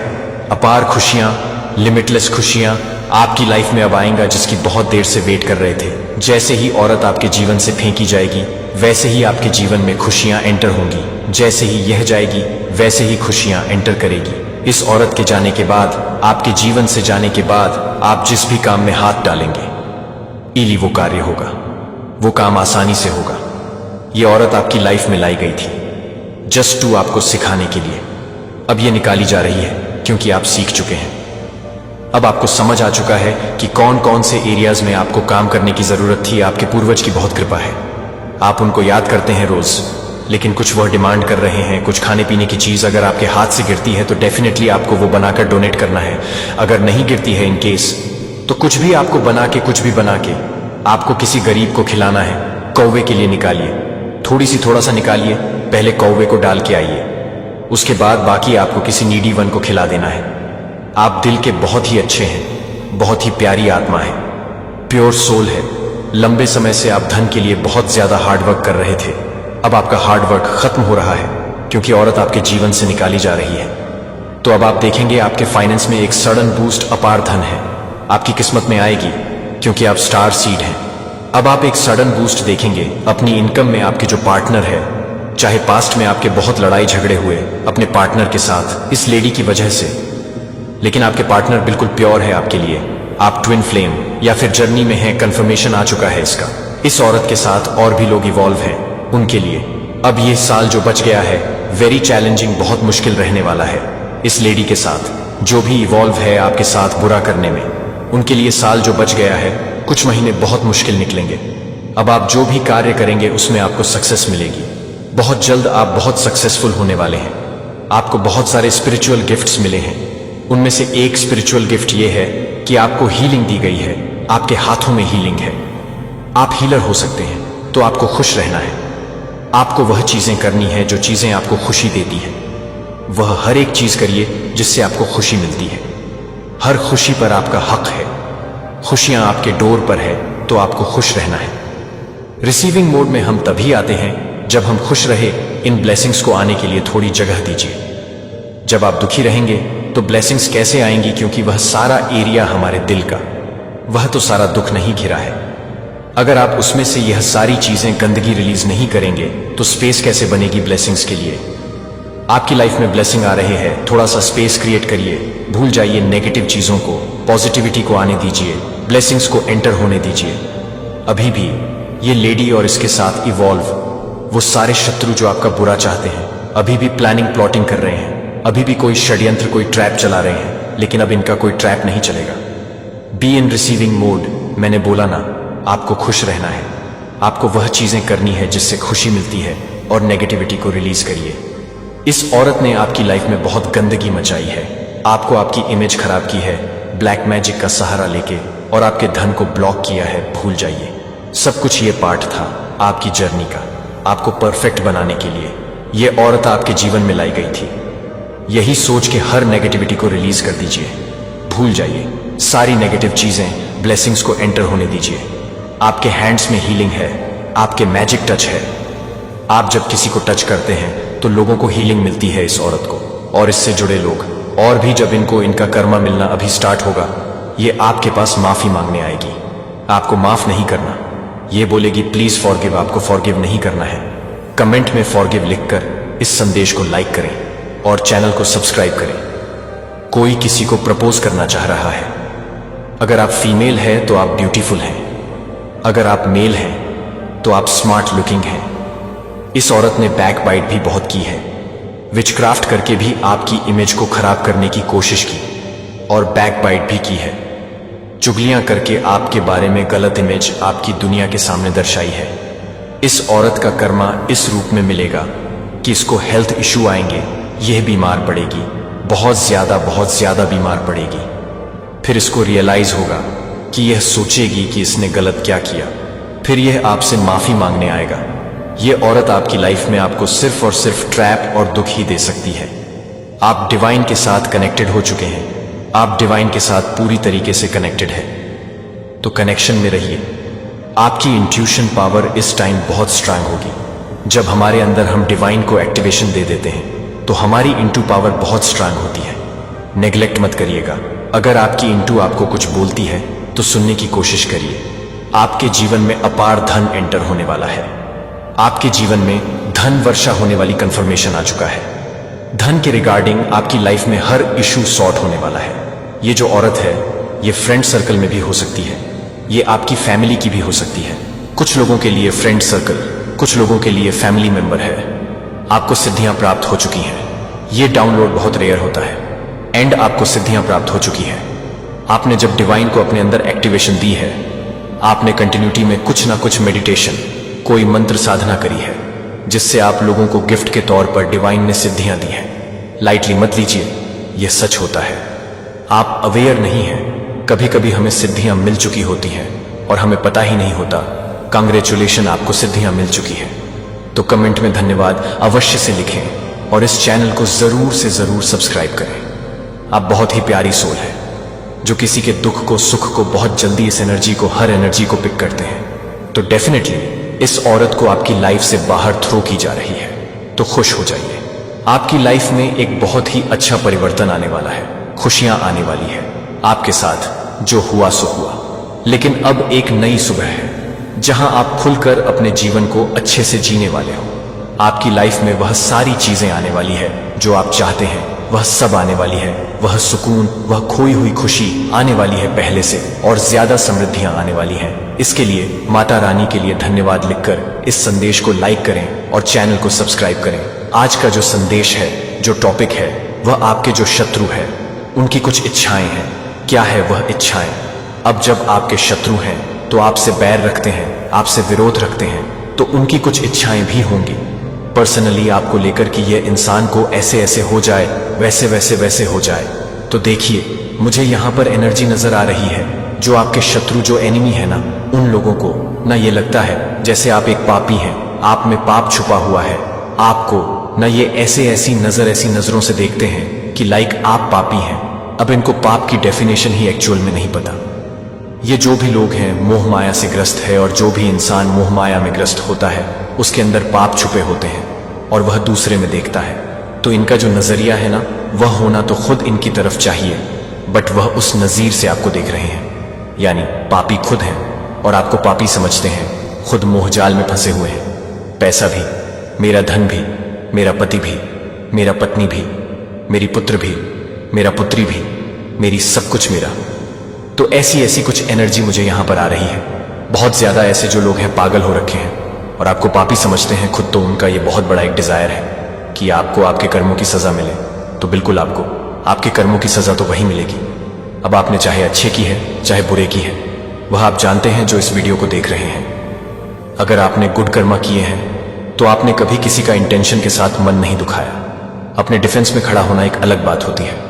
[SPEAKER 1] अपार खुशियां, लिमिटलेस खुशियां आपकी लाइफ में अब आएंगा, जिसकी बहुत देर से वेट कर रहे थे। जैसे ही औरत आपके जीवन से फेंकी जाएगी, वैसे ही आपके जीवन में खुशियां एंटर होंगी। जैसे ही यह जाएगी, वैसे ही खुशियां एंटर करेगी। इस औरत के जाने के बाद, आपके जीवन से जाने के बाद, आप जिस भी काम में हाथ डालेंगे, इली वो कार्य होगा, वो काम आसानी से होगा। ये औरत आपकी लाइफ में लाई गई थी जस्ट टू आपको सिखाने के लिए। अब ये निकाली जा रही है क्योंकि आप सीख चुके हैं। अब आपको समझ आ चुका है कि कौन कौन से एरियाज में आपको काम करने की जरूरत थी। आपके पूर्वज की बहुत कृपा है, आप उनको याद करते हैं रोज। लेकिन कुछ वह डिमांड कर रहे हैं, कुछ खाने पीने की चीज अगर आपके हाथ से गिरती है तो डेफिनेटली आपको वो बनाकर डोनेट करना है। अगर नहीं गिरती है इन केस, तो कुछ भी आपको बना के, कुछ भी बना के आपको किसी गरीब को खिलाना है। कौवे के लिए निकालिए, थोड़ा सा निकालिए, पहले कौवे को डाल के आइए, उसके बाद बाकी आपको किसी नीडी वन को खिला देना है। आप दिल के बहुत ही अच्छे हैं, बहुत ही प्यारी आत्मा है, प्योर सोल है। लंबे समय से आप धन के लिए बहुत ज्यादा हार्डवर्क कर रहे थे। अब आपका हार्डवर्क खत्म हो रहा है क्योंकि औरत आपके जीवन से निकाली जा रही है। तो अब आप देखेंगे आपके फाइनेंस में एक सडन बूस्ट, अपार धन है आपकी किस्मत में आएगी क्योंकि आप स्टार सीड हैं। अब आप एक सडन बूस्ट देखेंगे अपनी इनकम में। आपके जो पार्टनर है, चाहे पास्ट में आपके बहुत लड़ाई झगड़े हुए अपने पार्टनर के साथ इस लेडी की वजह से, लेकिन आपके पार्टनर बिल्कुल प्योर है आपके लिए। आप ट्विन फ्लेम या फिर जर्नी में हैं, कंफर्मेशन आ चुका है इसका। इस औरत के साथ और भी लोग इवॉल्व हैं उनके लिए। अब ये साल जो बच गया है वेरी चैलेंजिंग, बहुत मुश्किल रहने वाला है इस लेडी के साथ। जो भी इवॉल्व है आपके साथ बुरा करने में, उनके लिए साल जो बच गया है, कुछ महीने बहुत मुश्किल निकलेंगे। अब आप जो भी कार्य करेंगे उसमें आपको सक्सेस मिलेगी। बहुत जल्द आप बहुत सक्सेसफुल होने वाले हैं। आपको बहुत सारे स्पिरिचुअल गिफ्ट्स मिले हैं। उनमें से एक स्पिरिचुअल गिफ्ट ये है कि आपको हीलिंग दी गई है। आपके हाथों में हीलिंग है, आप हीलर हो सकते हैं। तो आपको खुश रहना है, आपको वह चीजें करनी है जो चीजें आपको खुशी देती हैं। वह हर एक चीज करिए जिससे आपको खुशी मिलती है। हर खुशी पर आपका हक है। खुशियां आपके डोर पर है, तो आपको खुश रहना है। रिसीविंग मोड में हम तभी आते हैं जब हम खुश रहे। इन ब्लेसिंग्स को आने के लिए थोड़ी जगह दीजिए। जब आप दुखी रहेंगे तो ब्लेसिंग्स कैसे आएंगी, क्योंकि वह सारा एरिया हमारे दिल का, वह तो सारा दुख नहीं घिरा है। अगर आप उसमें से यह सारी चीजें गंदगी रिलीज नहीं करेंगे तो स्पेस कैसे बनेगी ब्लेसिंग्स के लिए। आपकी लाइफ में ब्लेसिंग आ रहे हैं, थोड़ा सा स्पेस क्रिएट करिए। भूल जाइए नेगेटिव चीजों को, पॉजिटिविटी को आने दीजिए, ब्लेसिंग्स को एंटर होने दीजिए। अभी भी ये लेडी और इसके साथ इवॉल्व, वो सारे शत्रु जो आपका बुरा चाहते हैं, अभी भी प्लानिंग प्लॉटिंग कर रहे हैं, अभी भी कोई षड्यंत्र, कोई ट्रैप चला रहे हैं, लेकिन अब इनका कोई ट्रैप नहीं चलेगा। Be in receiving mode. मैंने बोला ना, आपको खुश रहना है, आपको वह चीजें करनी है जिससे खुशी मिलती है, और नेगेटिविटी को रिलीज करिए। इस औरत ने आपकी लाइफ में बहुत गंदगी मचाई है, आपको आपकी इमेज खराब की है, ब्लैक मैजिक का सहारा लेके, और आपके धन को ब्लॉक किया है। भूल जाइए, सब कुछ ये पार्ट था आपकी जर्नी का, आपको परफेक्ट बनाने के लिए ये औरत आपके जीवन में लाई गई थी। यही सोच के हर नेगेटिविटी को रिलीज कर दीजिए। भूल जाइए सारी नेगेटिव चीजें, ब्लेसिंग्स को एंटर होने दीजिए। आपके हैंड्स में हीलिंग है, आपके मैजिक टच है। आप जब किसी को टच करते हैं तो लोगों को हीलिंग मिलती है, इस औरत को और इससे जुड़े लोग। और भी जब इनको इनका कर्मा मिलना अभी स्टार्ट होगा, ये आपके पास माफी मांगने आएगी। आपको माफ नहीं करना, ये बोलेगी प्लीज फॉरगिव, आपको फॉरगिव नहीं करना है। कमेंट में फॉरगिव लिखकर इस संदेश को लाइक करें और चैनल को सब्सक्राइब करें। कोई किसी को प्रपोज करना चाह रहा है। अगर आप फीमेल हैं तो आप ब्यूटीफुल हैं, अगर आप मेल हैं तो आप स्मार्ट लुकिंग हैं। इस औरत ने बैकबाइट भी बहुत की है, विचक्राफ्ट करके भी आपकी इमेज को खराब करने की कोशिश की, और बैकबाइट भी की है। चुगलियां करके आपके बारे में गलत इमेज आपकी दुनिया के सामने दर्शाई है। इस औरत का कर्मा इस रूप में मिलेगा कि इसको हेल्थ इशू आएंगे, यह बीमार पड़ेगी, बहुत ज्यादा बीमार पड़ेगी। फिर इसको रियलाइज होगा कि यह सोचेगी कि इसने गलत क्या किया, फिर यह आपसे माफी मांगने आएगा। यह औरत आपकी लाइफ में आपको सिर्फ और सिर्फ ट्रैप और दुख ही दे सकती है। आप डिवाइन के साथ कनेक्टेड हो चुके हैं, आप डिवाइन के साथ पूरी तरीके से कनेक्टेड है, तो कनेक्शन में रहिए। आपकी इंट्यूशन पावर इस टाइम बहुत स्ट्रांग होगी। जब हमारे अंदर हम डिवाइन को एक्टिवेशन दे देते हैं तो हमारी इंटू पावर बहुत स्ट्रांग होती है। नेग्लेक्ट मत करिएगा। अगर आपकी इंटू आपको कुछ बोलती है तो सुनने की कोशिश करिए। आपके जीवन में अपार धन एंटर होने वाला है। आपके जीवन में धन वर्षा होने वाली कंफर्मेशन आ चुका है। धन के रिगार्डिंग आपकी लाइफ में हर इशू सॉर्ट होने वाला है। ये जो औरत है, ये फ्रेंड सर्कल में भी हो सकती है, ये आपकी फैमिली की भी हो सकती है। कुछ लोगों के लिए फ्रेंड सर्कल, कुछ लोगों के लिए फैमिली मेंबर है। आपको सिद्धियां प्राप्त हो चुकी हैं। ये डाउनलोड बहुत रेयर होता है, एंड आपको सिद्धियां प्राप्त हो चुकी हैं। आपने जब डिवाइन को अपने अंदर एक्टिवेशन दी है, आपने कंटिन्यूटी में कुछ ना कुछ मेडिटेशन, कोई मंत्र साधना करी है, जिससे आप लोगों को गिफ्ट के तौर पर डिवाइन ने सिद्धियां दी हैं। लाइटली मत लीजिए, यह सच होता है। आप अवेयर नहीं हैं। कभी कभी हमें सिद्धियां मिल चुकी होती हैं और हमें पता ही नहीं होता। कांग्रेचुलेशन, आपको सिद्धियां मिल चुकी है। तो कमेंट में धन्यवाद अवश्य से लिखें और इस चैनल को जरूर से जरूर सब्सक्राइब करें। आप बहुत ही प्यारी सोल है जो किसी के दुख को, सुख को बहुत जल्दी, इस एनर्जी को, हर एनर्जी को पिक करते हैं। तो डेफिनेटली इस औरत को आपकी लाइफ से बाहर थ्रो की जा रही है, तो खुश हो जाइए। आपकी लाइफ में एक बहुत ही अच्छा परिवर्तन आने वाला है, खुशियां आने वाली है आपके साथ। जो हुआ सो हुआ, लेकिन अब एक नई सुबह है जहां आप खुलकर अपने जीवन को अच्छे से जीने वाले हो। आपकी लाइफ में वह सारी चीजें आने वाली है जो आप चाहते हैं, वह सब आने वाली है। वह सुकून, वह खोई हुई खुशी आने वाली है पहले से, और ज्यादा समृद्धियां आने वाली हैं। इसके लिए माता रानी के लिए धन्यवाद लिखकर इस संदेश को लाइक करें और चैनल को सब्सक्राइब करें। आज का जो संदेश है, जो टॉपिक है, वह आपके जो शत्रु है उनकी कुछ इच्छाएं हैं। क्या है वह इच्छाएं? अब जब आपके शत्रु हैं तो आपसे बैर रखते हैं, आपसे विरोध रखते हैं, तो उनकी कुछ इच्छाएं भी होंगी पर्सनली आपको लेकर कि यह इंसान को ऐसे ऐसे हो जाए, वैसे वैसे वैसे हो जाए। तो देखिए, मुझे यहाँ पर एनर्जी नजर आ रही है। जो आपके शत्रु, जो एनिमी है ना, उन लोगों को ना ये लगता है जैसे आप एक पापी हैं, आप में पाप छुपा हुआ है। आपको ना ये ऐसी नजरों से देखते हैं कि लाइक आप पापी हैं। अब इनको पाप की डेफिनेशन ही एक्चुअल में नहीं पता। ये जो भी लोग हैं मोह माया से ग्रस्त है, और जो भी इंसान मोह माया में ग्रस्त होता है उसके अंदर पाप छुपे होते हैं और वह दूसरे में देखता है। तो इनका जो नजरिया है ना, वह होना तो खुद इनकी तरफ चाहिए, बट वह उस नजीर से आपको देख रहे हैं। यानी पापी खुद हैं और आपको पापी समझते हैं, खुद मोहजाल में फंसे हुए हैं। पैसा भी, मेरा धन भी, मेरा पति भी, मेरा पत्नी भी, मेरी पुत्र भी, मेरा पुत्री भी, मेरी सब कुछ मेरा। तो ऐसी ऐसी कुछ एनर्जी मुझे यहां पर आ रही है। बहुत ज्यादा ऐसे जो लोग हैं पागल हो रखे हैं और आपको पापी समझते हैं खुद, तो उनका ये बहुत बड़ा एक डिजायर है कि आपको आपके कर्मों की सजा मिले। तो बिल्कुल आपको आपके कर्मों की सजा तो वही मिलेगी। अब आपने चाहे अच्छे की है चाहे बुरे की है, वह आप जानते हैं जो इस वीडियो को देख रहे हैं। अगर आपने गुड कर्मा किए हैं तो आपने कभी किसी का इंटेंशन के साथ मन नहीं दुखाया। अपने डिफेंस में खड़ा होना एक अलग बात होती है।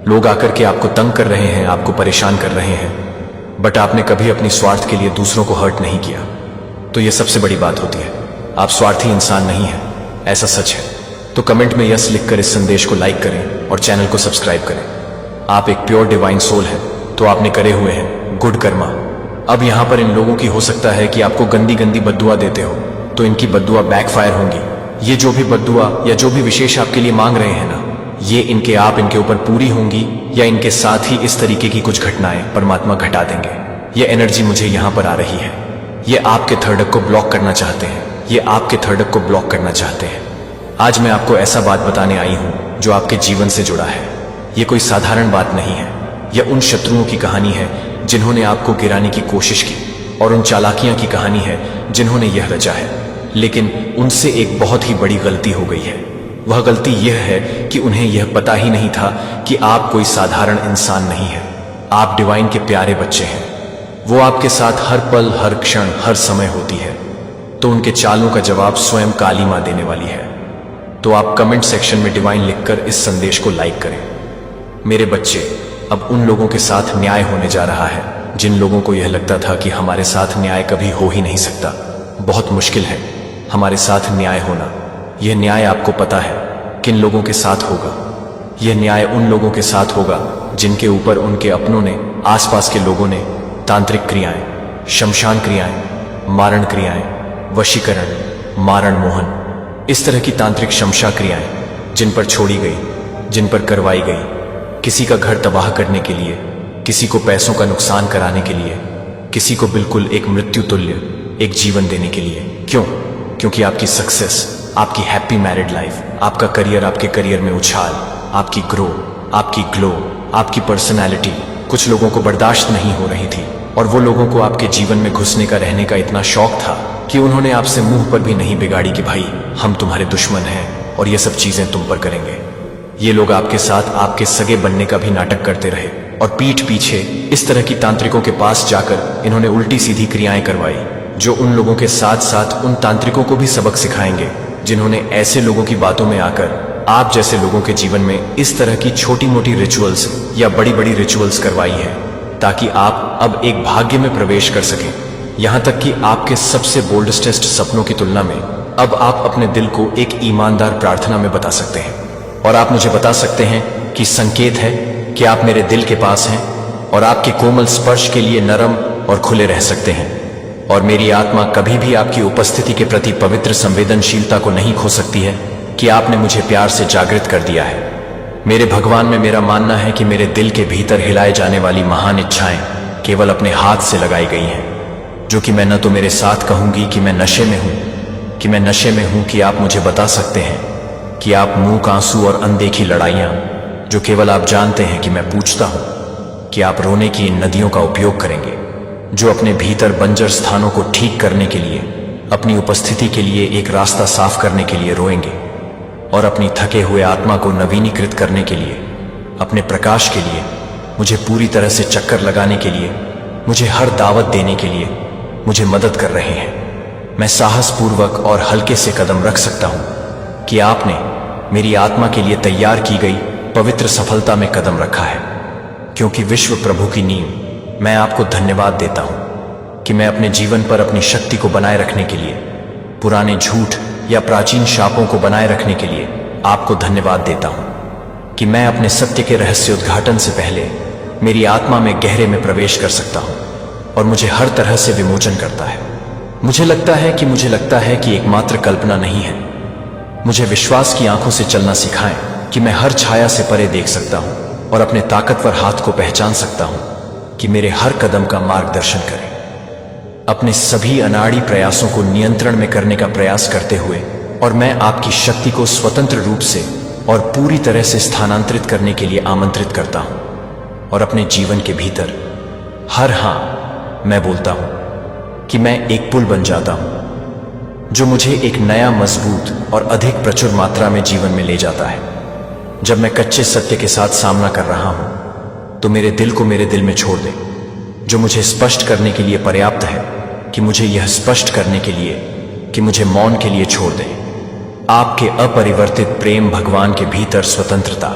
[SPEAKER 1] लोग आकर के आपको तंग कर रहे हैं, आपको परेशान कर रहे हैं, बट आपने कभी अपनी स्वार्थ के लिए दूसरों को हर्ट नहीं किया। तो यह सबसे बड़ी बात होती है। आप स्वार्थी इंसान नहीं हैं, ऐसा सच है। तो कमेंट में यस लिखकर इस संदेश को लाइक करें और चैनल को सब्सक्राइब करें। आप एक प्योर डिवाइन सोल हैं, तो आपने करे हुए हैं गुड कर्मा। अब यहां पर इन लोगों की हो सकता है कि आपको गंदी गंदी बद्दुआ देते हो, तो इनकी बद्दुआ बैकफायर होंगी। ये जो भी बद्दुआ या जो भी विशेष आपके लिए मांग रहे हैं ना, ये इनके आप इनके ऊपर पूरी होंगी, या इनके साथ ही इस तरीके की कुछ घटनाएं परमात्मा घटा देंगे। ये एनर्जी मुझे यहां पर आ रही है। ये आपके थर्ड को ब्लॉक करना चाहते हैं, ये आपके थर्ड को ब्लॉक करना चाहते हैं। आज मैं आपको ऐसा बात बताने आई हूं जो आपके जीवन से जुड़ा है। ये कोई साधारण बात नहीं है। यह उन शत्रुओं की कहानी है जिन्होंने आपको गिराने की कोशिश की, और उन चालाकियां की कहानी है जिन्होंने यह रचा है। लेकिन उनसे एक बहुत ही बड़ी गलती हो गई है। वह गलती यह है कि उन्हें यह पता ही नहीं था कि आप कोई साधारण इंसान नहीं है। आप डिवाइन के प्यारे बच्चे हैं। वो आपके साथ हर पल, हर क्षण, हर समय होती है। तो उनके चालों का जवाब स्वयं काली मां देने वाली है। तो आप कमेंट सेक्शन में डिवाइन लिखकर इस संदेश को लाइक करें। मेरे बच्चे, अब उन लोगों के साथ न्याय होने जा रहा है जिन लोगों को यह लगता था कि हमारे साथ न्याय कभी हो ही नहीं सकता। बहुत मुश्किल है हमारे साथ न्याय होना। यह न्याय आपको पता है किन लोगों के साथ होगा। यह न्याय उन लोगों के साथ होगा जिनके ऊपर उनके अपनों ने, आसपास के लोगों ने तांत्रिक क्रियाएं, शमशान क्रियाएं, मारण क्रियाएं, वशीकरण, मारण मोहन, इस तरह की तांत्रिक शमशा क्रियाएं जिन पर छोड़ी गई, जिन पर करवाई गई, किसी का घर तबाह करने के लिए, किसी को पैसों का नुकसान कराने के लिए, किसी को बिल्कुल एक मृत्यु तुल्य एक जीवन देने के लिए। क्यों? क्योंकि आपकी सक्सेस, आपकी हैप्पी मैरिड लाइफ, आपका करियर, आपके करियर में उछाल, आपकी ग्रो, आपकी ग्लो, आपकी पर्सनैलिटी कुछ लोगों को बर्दाश्त नहीं हो रही थी। और वो लोगों को आपके जीवन में घुसने का, रहने का इतना शौक था कि उन्होंने आपसे मुंह पर भी नहीं बिगाड़ी कि भाई हम तुम्हारे दुश्मन हैं और ये सब चीजें तुम पर करेंगे। ये लोग आपके साथ आपके सगे बनने का भी नाटक करते रहे, और पीठ पीछे इस तरह की तांत्रिकों के पास जाकर इन्होंने उल्टी सीधी क्रियाएं करवाई, जो उन लोगों के साथ साथ उन तांत्रिकों को भी सबक सिखाएंगे जिन्होंने ऐसे लोगों की बातों में आकर आप जैसे लोगों के जीवन में इस तरह की छोटी मोटी रिचुअल्स या बड़ी बड़ी रिचुअल्स करवाई है, ताकि आप अब एक भाग्य में प्रवेश कर सकें। यहां तक कि आपके सबसे बोल्डेस्टेस्ट सपनों की तुलना में अब आप अपने दिल को एक ईमानदार प्रार्थना में बता सकते हैं, और आप मुझे बता सकते हैं कि संकेत है कि आप मेरे दिल के पास हैं, और आपके कोमल स्पर्श के लिए नरम और खुले रह सकते हैं। और मेरी आत्मा कभी भी आपकी उपस्थिति के प्रति पवित्र संवेदनशीलता को नहीं खो सकती है कि आपने मुझे प्यार से जागृत कर दिया है। मेरे भगवान में मेरा मानना है कि मेरे दिल के भीतर हिलाए जाने वाली महान इच्छाएं केवल अपने हाथ से लगाई गई हैं, जो कि मैं न तो मेरे साथ कहूंगी कि मैं नशे में हूं, कि आप मुझे बता सकते हैं कि आप मूक आंसू और अनदेखी लड़ाइयां, जो केवल आप जानते हैं कि मैं पूछता हूं कि आप रोने की इन नदियों का उपयोग करेंगे, जो अपने भीतर बंजर स्थानों को ठीक करने के लिए, अपनी उपस्थिति के लिए एक रास्ता साफ करने के लिए रोएंगे, और अपनी थके हुए आत्मा को नवीनीकृत करने के लिए, अपने प्रकाश के लिए, मुझे पूरी तरह से चक्कर लगाने के लिए, मुझे हर दावत देने के लिए मुझे मदद कर रहे हैं। मैं साहसपूर्वक और हल्के से कदम रख सकता हूं कि आपने मेरी आत्मा के लिए तैयार की गई पवित्र सफलता में कदम रखा है, क्योंकि विश्व प्रभु की नींव मैं आपको धन्यवाद देता हूं कि मैं अपने जीवन पर अपनी शक्ति को बनाए रखने के लिए, पुराने झूठ या प्राचीन शापों को बनाए रखने के लिए आपको धन्यवाद देता हूं कि मैं अपने सत्य के रहस्य उद्घाटन से पहले मेरी आत्मा में गहरे में प्रवेश कर सकता हूं। और मुझे हर तरह से विमोचन करता है। मुझे लगता है कि एकमात्र कल्पना नहीं है। मुझे विश्वास की आंखों से चलना सिखाएं कि मैं हर छाया से परे देख सकता हूं और अपने ताकतवर हाथ को पहचान सकता हूं कि मेरे हर कदम का मार्गदर्शन करें। अपने सभी अनाड़ी प्रयासों को नियंत्रण में करने का प्रयास करते हुए और मैं आपकी शक्ति को स्वतंत्र रूप से और पूरी तरह से स्थानांतरित करने के लिए आमंत्रित करता हूं और अपने जीवन के भीतर हर हां मैं बोलता हूं कि मैं एक पुल बन जाता हूं जो मुझे एक नया, मजबूत और अधिक प्रचुर मात्रा में जीवन में ले जाता है। जब मैं कच्चे सत्य के साथ सामना कर रहा हूं तो मेरे दिल को मेरे दिल में छोड़ दे, जो मुझे स्पष्ट करने के लिए पर्याप्त है कि मुझे यह स्पष्ट करने के लिए कि मुझे मौन के लिए छोड़ दे। आपके अपरिवर्तित प्रेम भगवान के भीतर स्वतंत्रता।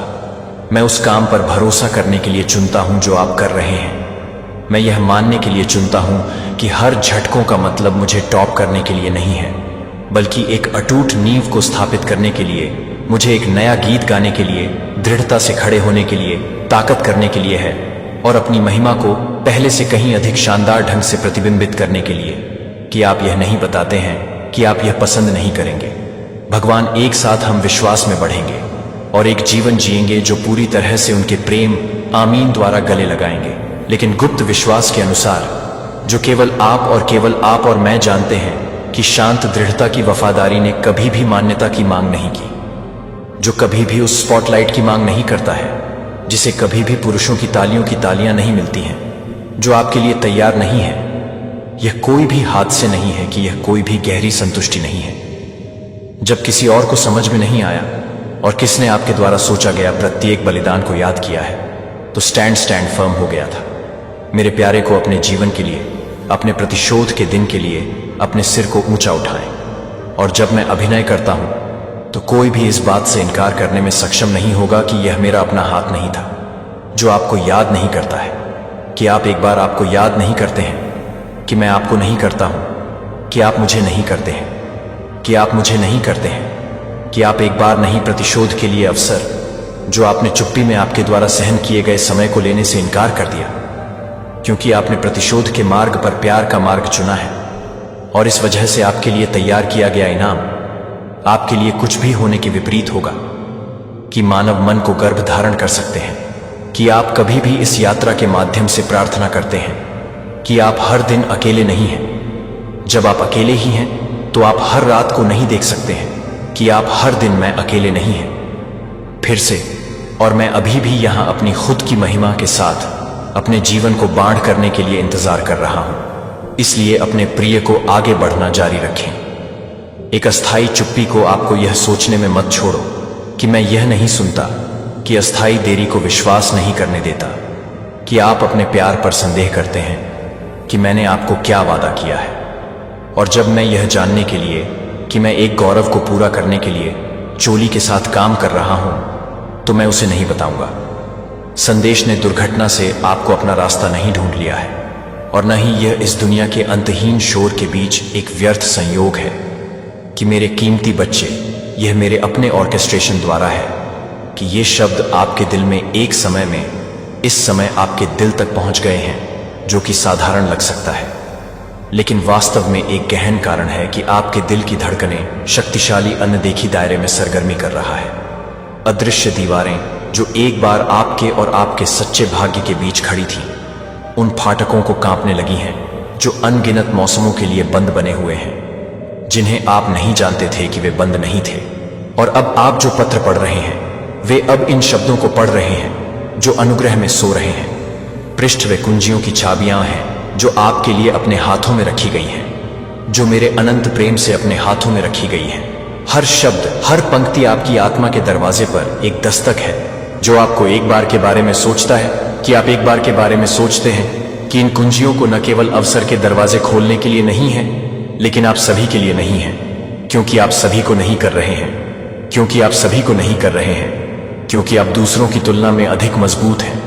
[SPEAKER 1] मैं उस काम पर भरोसा करने के लिए चुनता हूं जो आप कर रहे हैं। मैं यह मानने के लिए चुनता हूं कि हर झटकों का मतलब मुझे टॉप करने के लिए नहीं है, बल्कि एक अटूट नींव को स्थापित करने के लिए, मुझे एक नया गीत गाने के लिए, दृढ़ता से खड़े होने के लिए, ताकत करने के लिए है और अपनी महिमा को पहले से कहीं अधिक शानदार ढंग से प्रतिबिंबित करने के लिए कि आप यह नहीं बताते हैं कि आप यह पसंद नहीं करेंगे। भगवान, एक साथ हम विश्वास में बढ़ेंगे और एक जीवन जिएंगे जो पूरी तरह से उनके प्रेम आमीन द्वारा गले लगाएंगे, लेकिन गुप्त विश्वास के अनुसार, जो केवल आप और मैं जानते हैं कि शांत दृढ़ता की वफादारी ने कभी भी मान्यता की मांग नहीं की, जो कभी भी उस स्पॉटलाइट की मांग नहीं करता है, जिसे कभी भी पुरुषों की तालियों की तालियां नहीं मिलती हैं, जो आपके लिए तैयार नहीं है। यह कोई भी हादसे नहीं है कि यह कोई भी गहरी संतुष्टि नहीं है। जब किसी और को समझ में नहीं आया और किसने आपके द्वारा सोचा गया प्रत्येक बलिदान को याद किया है, तो स्टैंड फर्म हो गया था। मेरे प्यारे को अपने जीवन के लिए, अपने प्रतिशोध के दिन के लिए अपने सिर को ऊंचा उठाएं। और जब मैं अभिनय करता हूं तो कोई भी इस बात से इनकार करने में सक्षम नहीं होगा कि यह मेरा अपना हाथ नहीं था, जो आपको याद नहीं करता है कि आप एक बार आपको याद नहीं करते हैं कि मैं आपको नहीं करता हूं, कि आप मुझे नहीं करते हैं, कि आप मुझे नहीं करते हैं, कि आप एक बार नहीं प्रतिशोध के लिए अवसर, जो आपने चुप्पी में आपके द्वारा सहन किए गए समय को लेने से इनकार कर दिया, क्योंकि आपने प्रतिशोध के मार्ग पर प्यार का मार्ग चुना है। और इस वजह से आपके लिए तैयार किया गया इनाम आपके लिए कुछ भी होने के विपरीत होगा कि मानव मन को गर्भ धारण कर सकते हैं, कि आप कभी भी इस यात्रा के माध्यम से प्रार्थना करते हैं कि आप हर दिन अकेले नहीं हैं। जब आप अकेले ही हैं तो आप हर रात को नहीं देख सकते हैं कि आप हर दिन मैं अकेले नहीं हैं। फिर से, और मैं अभी भी यहां अपनी खुद की महिमा के साथ अपने जीवन को बाढ़ करने के लिए इंतजार कर रहा हूं। इसलिए अपने प्रिय को आगे बढ़ना जारी रखें। एक अस्थायी चुप्पी को आपको यह सोचने में मत छोड़ो कि मैं यह नहीं सुनता, कि अस्थायी देरी को विश्वास नहीं करने देता, कि आप अपने प्यार पर संदेह करते हैं कि मैंने आपको क्या वादा किया है। और जब मैं यह जानने के लिए कि मैं एक गौरव को पूरा करने के लिए चोली के साथ काम कर रहा हूं, तो मैं उसे नहीं बताऊंगा। संदेश ने दुर्घटना से आपको अपना रास्ता नहीं ढूंढ लिया है, और न ही यह इस दुनिया के अंतहीन शोर के बीच एक व्यर्थ संयोग है कि मेरे कीमती बच्चे, यह मेरे अपने ऑर्केस्ट्रेशन द्वारा है कि ये शब्द आपके दिल में एक समय में, इस समय आपके दिल तक पहुंच गए हैं, जो कि साधारण लग सकता है, लेकिन वास्तव में एक गहन कारण है कि आपके दिल की धड़कनें शक्तिशाली अनदेखी दायरे में सरगर्मी कर रहा है। अदृश्य दीवारें जो एक बार आपके और आपके सच्चे भाग्य के बीच खड़ी थीं, उन फाटकों को कांपने लगी हैं जो अनगिनत मौसमों के लिए बंद बने हुए हैं, जिन्हें आप नहीं जानते थे कि वे बंद नहीं थे। और अब आप जो पत्र पढ़ रहे हैं, वे अब इन शब्दों को पढ़ रहे हैं जो अनुग्रह में सो रहे हैं। पृष्ठ व कुंजियों की चाबियां हैं जो आपके लिए अपने हाथों में रखी गई हैं, जो मेरे अनंत प्रेम से अपने हाथों में रखी गई हैं। हर शब्द, हर पंक्ति आपकी आत्मा के दरवाजे पर एक दस्तक है, जो आपको एक बार के बारे में सोचता है कि आप एक बार के बारे में सोचते हैं कि इन कुंजियों को न केवल अवसर के दरवाजे खोलने के लिए नहीं है, लेकिन आप सभी के लिए नहीं है, क्योंकि आप सभी को नहीं कर रहे हैं, क्योंकि आप सभी को नहीं कर रहे हैं, क्योंकि आप दूसरों की तुलना में अधिक मजबूत हैं,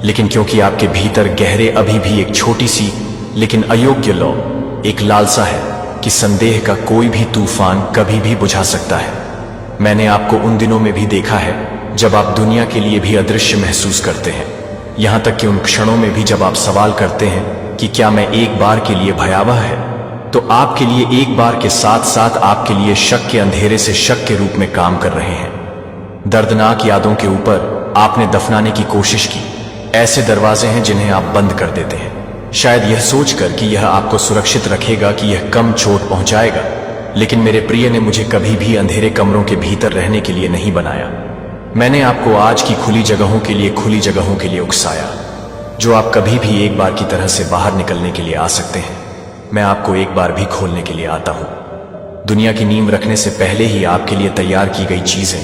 [SPEAKER 1] लेकिन क्योंकि आपके भीतर गहरे अभी भी एक छोटी सी लेकिन अयोग्य लौ, एक लालसा है कि संदेह का कोई भी तूफान कभी भी बुझा सकता है। मैंने आपको उन दिनों में भी देखा है जब आप दुनिया के लिए भी अदृश्य महसूस करते हैं, यहां तक कि उन क्षणों में भी जब आप सवाल करते हैं कि क्या मैं एक बार के लिए भयावह है, तो आपके लिए एक बार के साथ साथ आपके लिए शक के अंधेरे से शक के रूप में काम कर रहे हैं। दर्दनाक यादों के ऊपर आपने दफनाने की कोशिश की। ऐसे दरवाजे हैं जिन्हें आप बंद कर देते हैं, शायद यह सोचकर कि यह आपको सुरक्षित रखेगा, कि यह कम चोट पहुंचाएगा। लेकिन मेरे प्रिय ने मुझे कभी भी अंधेरे कमरों के भीतर रहने के लिए नहीं बनाया। मैंने आपको आज की खुली जगहों के लिए उकसाया, जो आप कभी भी एक बार की तरह से बाहर निकलने के लिए आ सकते हैं। मैं आपको एक बार भी खोलने के लिए आता हूं। दुनिया की नींव रखने से पहले ही आपके लिए तैयार की गई चीजें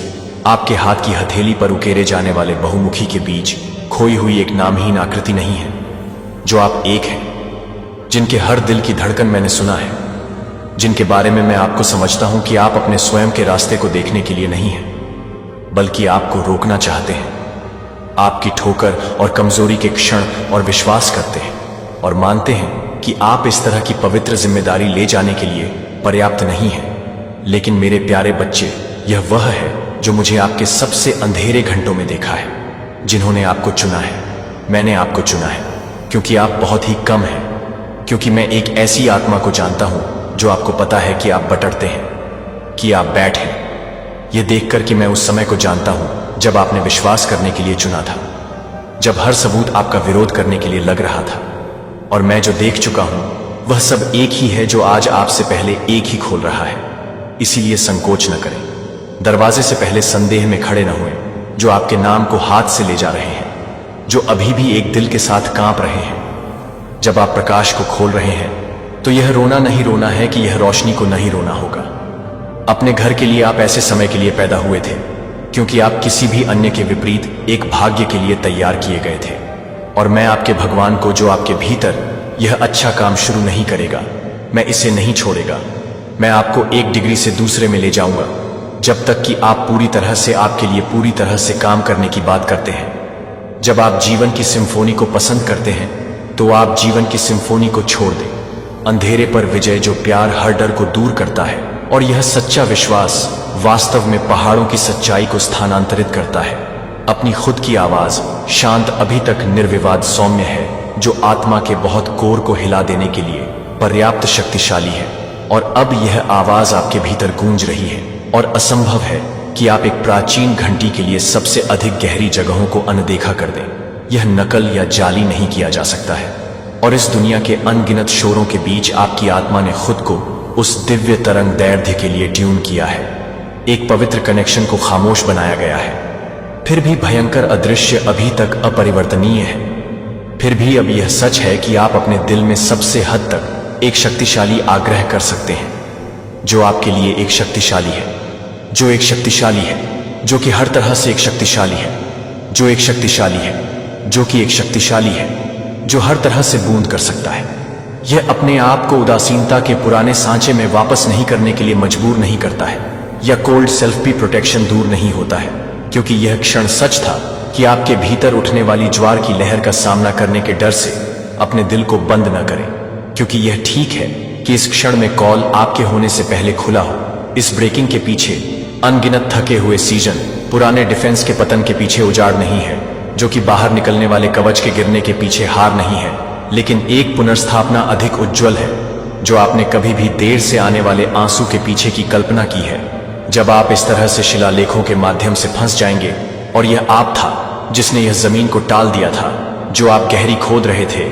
[SPEAKER 1] आपके हाथ की हथेली पर उकेरे जाने वाले बहुमुखी के बीच खोई हुई एक नामहीन आकृति नहीं है। जो आप एक हैं, जिनके हर दिल की धड़कन मैंने सुना है, जिनके बारे में मैं आपको समझता हूं कि आप अपने स्वयं के रास्ते को देखने के लिए नहीं हैं, बल्कि आपको रोकना चाहते हैं। आपकी ठोकर और कमजोरी के क्षण और विश्वास करते हैं और मानते हैं कि आप इस तरह की पवित्र जिम्मेदारी ले जाने के लिए पर्याप्त नहीं है। लेकिन मेरे प्यारे बच्चे, यह वह है जो मुझे आपके सबसे अंधेरे घंटों में देखा है, जिन्होंने आपको चुना है। मैंने आपको चुना है क्योंकि आप बहुत ही कम हैं, क्योंकि मैं एक ऐसी आत्मा को जानता हूं जो आपको पता है कि आप बटरते हैं, कि आप बैठ हैं। यह देखकर कि मैं उस समय को जानता हूं जब आपने विश्वास करने के लिए चुना था, जब हर सबूत आपका विरोध करने के लिए लग रहा था। और मैं जो देख चुका हूं वह सब एक ही है जो आज आपसे पहले एक ही खोल रहा है। इसीलिए संकोच न करें, दरवाजे से पहले संदेह में खड़े न हुए, जो आपके नाम को हाथ से ले जा रहे हैं, जो अभी भी एक दिल के साथ कांप रहे हैं। जब आप प्रकाश को खोल रहे हैं तो यह रोना नहीं रोना है कि यह रोशनी को नहीं रोना होगा। अपने घर के लिए आप ऐसे समय के लिए पैदा हुए थे क्योंकि आप किसी भी अन्य के विपरीत एक भाग्य के लिए तैयार किए गए थे। और मैं आपके भगवान को, जो आपके भीतर यह अच्छा काम शुरू नहीं करेगा, मैं इसे नहीं छोड़ेगा। मैं आपको एक डिग्री से दूसरे में ले जाऊंगा जब तक कि आप पूरी तरह से, आपके लिए पूरी तरह से काम करने की बात करते हैं। जब आप जीवन की सिम्फोनी को पसंद करते हैं तो आप जीवन की सिम्फोनी को छोड़ दें। अंधेरे पर विजय, जो प्यार हर डर को दूर करता है, और यह सच्चा विश्वास वास्तव में पहाड़ों की सच्चाई को स्थानांतरित करता है। अपनी खुद की आवाज शांत, अभी तक निर्विवाद सौम्य है, जो आत्मा के बहुत कोर को हिला देने के लिए पर्याप्त शक्तिशाली है। और अब यह आवाज आपके भीतर गूंज रही है, और असंभव है कि आप एक प्राचीन घंटी के लिए सबसे अधिक गहरी जगहों को अनदेखा कर दें। यह नकल या जाली नहीं किया जा सकता है। और इस दुनिया के अनगिनत शोरों के बीच आपकी आत्मा ने खुद को उस दिव्य तरंग दैर्ध्य के लिए ट्यून किया है। एक पवित्र कनेक्शन को खामोश बनाया गया है। फिर भी भयंकर अदृश्य अभी तक अपरिवर्तनीय है। फिर भी अब यह सच है कि आप अपने दिल में सबसे हद तक एक शक्तिशाली आग्रह कर सकते हैं, जो आपके लिए एक शक्तिशाली है, जो एक शक्तिशाली है, जो कि हर तरह से एक शक्तिशाली है, जो एक शक्तिशाली है, जो कि एक शक्तिशाली है, जो हर तरह से बूंद कर सकता है। यह अपने आप को उदासीनता के पुराने सांचे में वापस नहीं करने के लिए मजबूर नहीं करता है, या कोल्ड सेल्फ भी प्रोटेक्शन दूर नहीं होता है, क्योंकि यह क्षण सच था कि आपके भीतर उठने वाली ज्वार की लहर का सामना करने के डर से अपने दिल को बंद न करें, क्योंकि यह ठीक है कि इस क्षण में कॉल आपके होने से पहले खुला हो। इस ब्रेकिंग के पीछे अनगिनत थके हुए सीजन, पुराने डिफेंस के पतन के पीछे उजाड़ नहीं है, जो कि बाहर निकलने वाले कवच के गिरने के पीछे हार नहीं है, लेकिन एक पुनर्स्थापना अधिक उज्जवल है, जो आपने कभी भी देर से आने वाले आंसू के पीछे की कल्पना की है। जब आप इस तरह से शिलालेखों के माध्यम से फंस जाएंगे, और यह आप था जिसने यह जमीन को टाल दिया था, जो आप गहरी खोद रहे थे।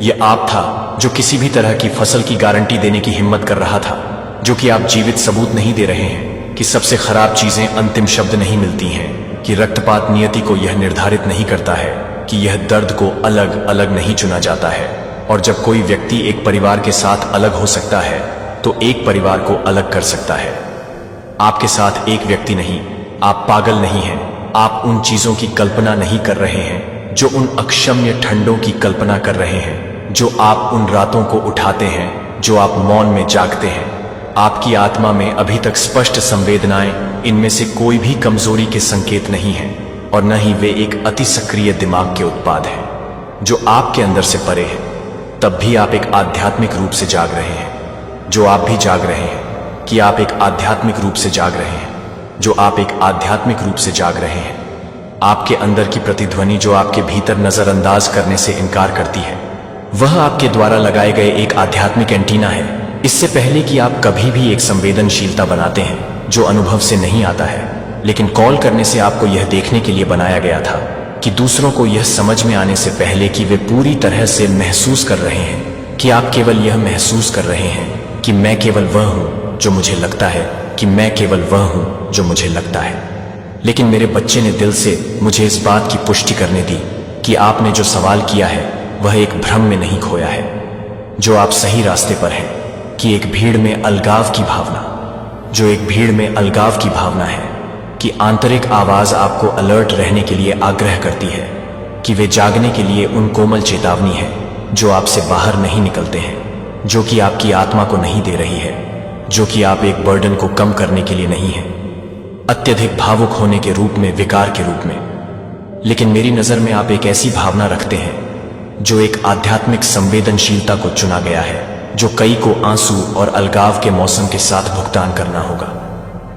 [SPEAKER 1] यह आप था जो किसी भी तरह की फसल की गारंटी देने की हिम्मत कर रहा था, जो कि आप जीवित सबूत नहीं दे रहे हैं कि सबसे खराब चीजें अंतिम शब्द नहीं मिलती हैं, कि रक्तपात नियति को यह निर्धारित नहीं करता है, कि यह दर्द को अलग अलग नहीं चुना जाता है। और जब कोई व्यक्ति एक परिवार के साथ अलग हो सकता है, तो एक परिवार को अलग कर सकता है। आपके साथ एक व्यक्ति नहीं, आप पागल नहीं हैं। आप उन चीजों की कल्पना नहीं कर रहे हैं जो उन अक्षम्य ठंडों की कल्पना कर रहे हैं, जो आप उन रातों को उठाते हैं, जो आप मौन में जागते हैं। आपकी आत्मा में अभी तक स्पष्ट संवेदनाएं, इनमें से कोई भी कमजोरी के संकेत नहीं है, और न ही वे एक अति सक्रिय दिमाग के उत्पाद हैं, जो आपके अंदर से परे है। तब भी आप एक आध्यात्मिक रूप से जाग रहे हैं, जो आप भी जाग रहे हैं, कि आप एक आध्यात्मिक रूप से जाग रहे हैं, जो आप एक आध्यात्मिक रूप से जाग रहे हैं। आपके अंदर की प्रतिध्वनि जो आपके भीतर नजरअंदाज करने से इनकार करती है, वह आपके द्वारा लगाए गए एक आध्यात्मिक एंटीना है। इससे पहले कि आप कभी भी एक संवेदनशीलता बनाते हैं जो अनुभव से नहीं आता है, लेकिन कॉल करने से आपको यह देखने के लिए बनाया गया था कि दूसरों को यह समझ में आने से पहले कि वे पूरी तरह से महसूस कर रहे हैं कि आप केवल यह महसूस कर रहे हैं कि मैं केवल वह हूं जो मुझे लगता है, कि मैं केवल वह हूं जो मुझे लगता है। लेकिन मेरे बच्चे ने दिल से मुझे इस बात की पुष्टि करने दी कि आपने जो सवाल किया है वह एक भ्रम में नहीं खोया है, जो आप सही रास्ते पर हैं, कि एक भीड़ में अलगाव की भावना, जो एक भीड़ में अलगाव की भावना है, कि आंतरिक आवाज आपको अलर्ट रहने के लिए आग्रह करती है, कि वे जागने के लिए उन कोमल चेतावनी है जो आपसे बाहर नहीं निकलते हैं, जो कि आपकी आत्मा को नहीं दे रही है, जो कि आप एक बर्डन को कम करने के लिए नहीं है, अत्यधिक भावुक होने के रूप में, विकार के रूप में। लेकिन मेरी नजर में आप एक ऐसी भावना रखते हैं जो एक आध्यात्मिक संवेदनशीलता को चुना गया है, जो कई को आंसू और अलगाव के मौसम के साथ भुगतान करना होगा।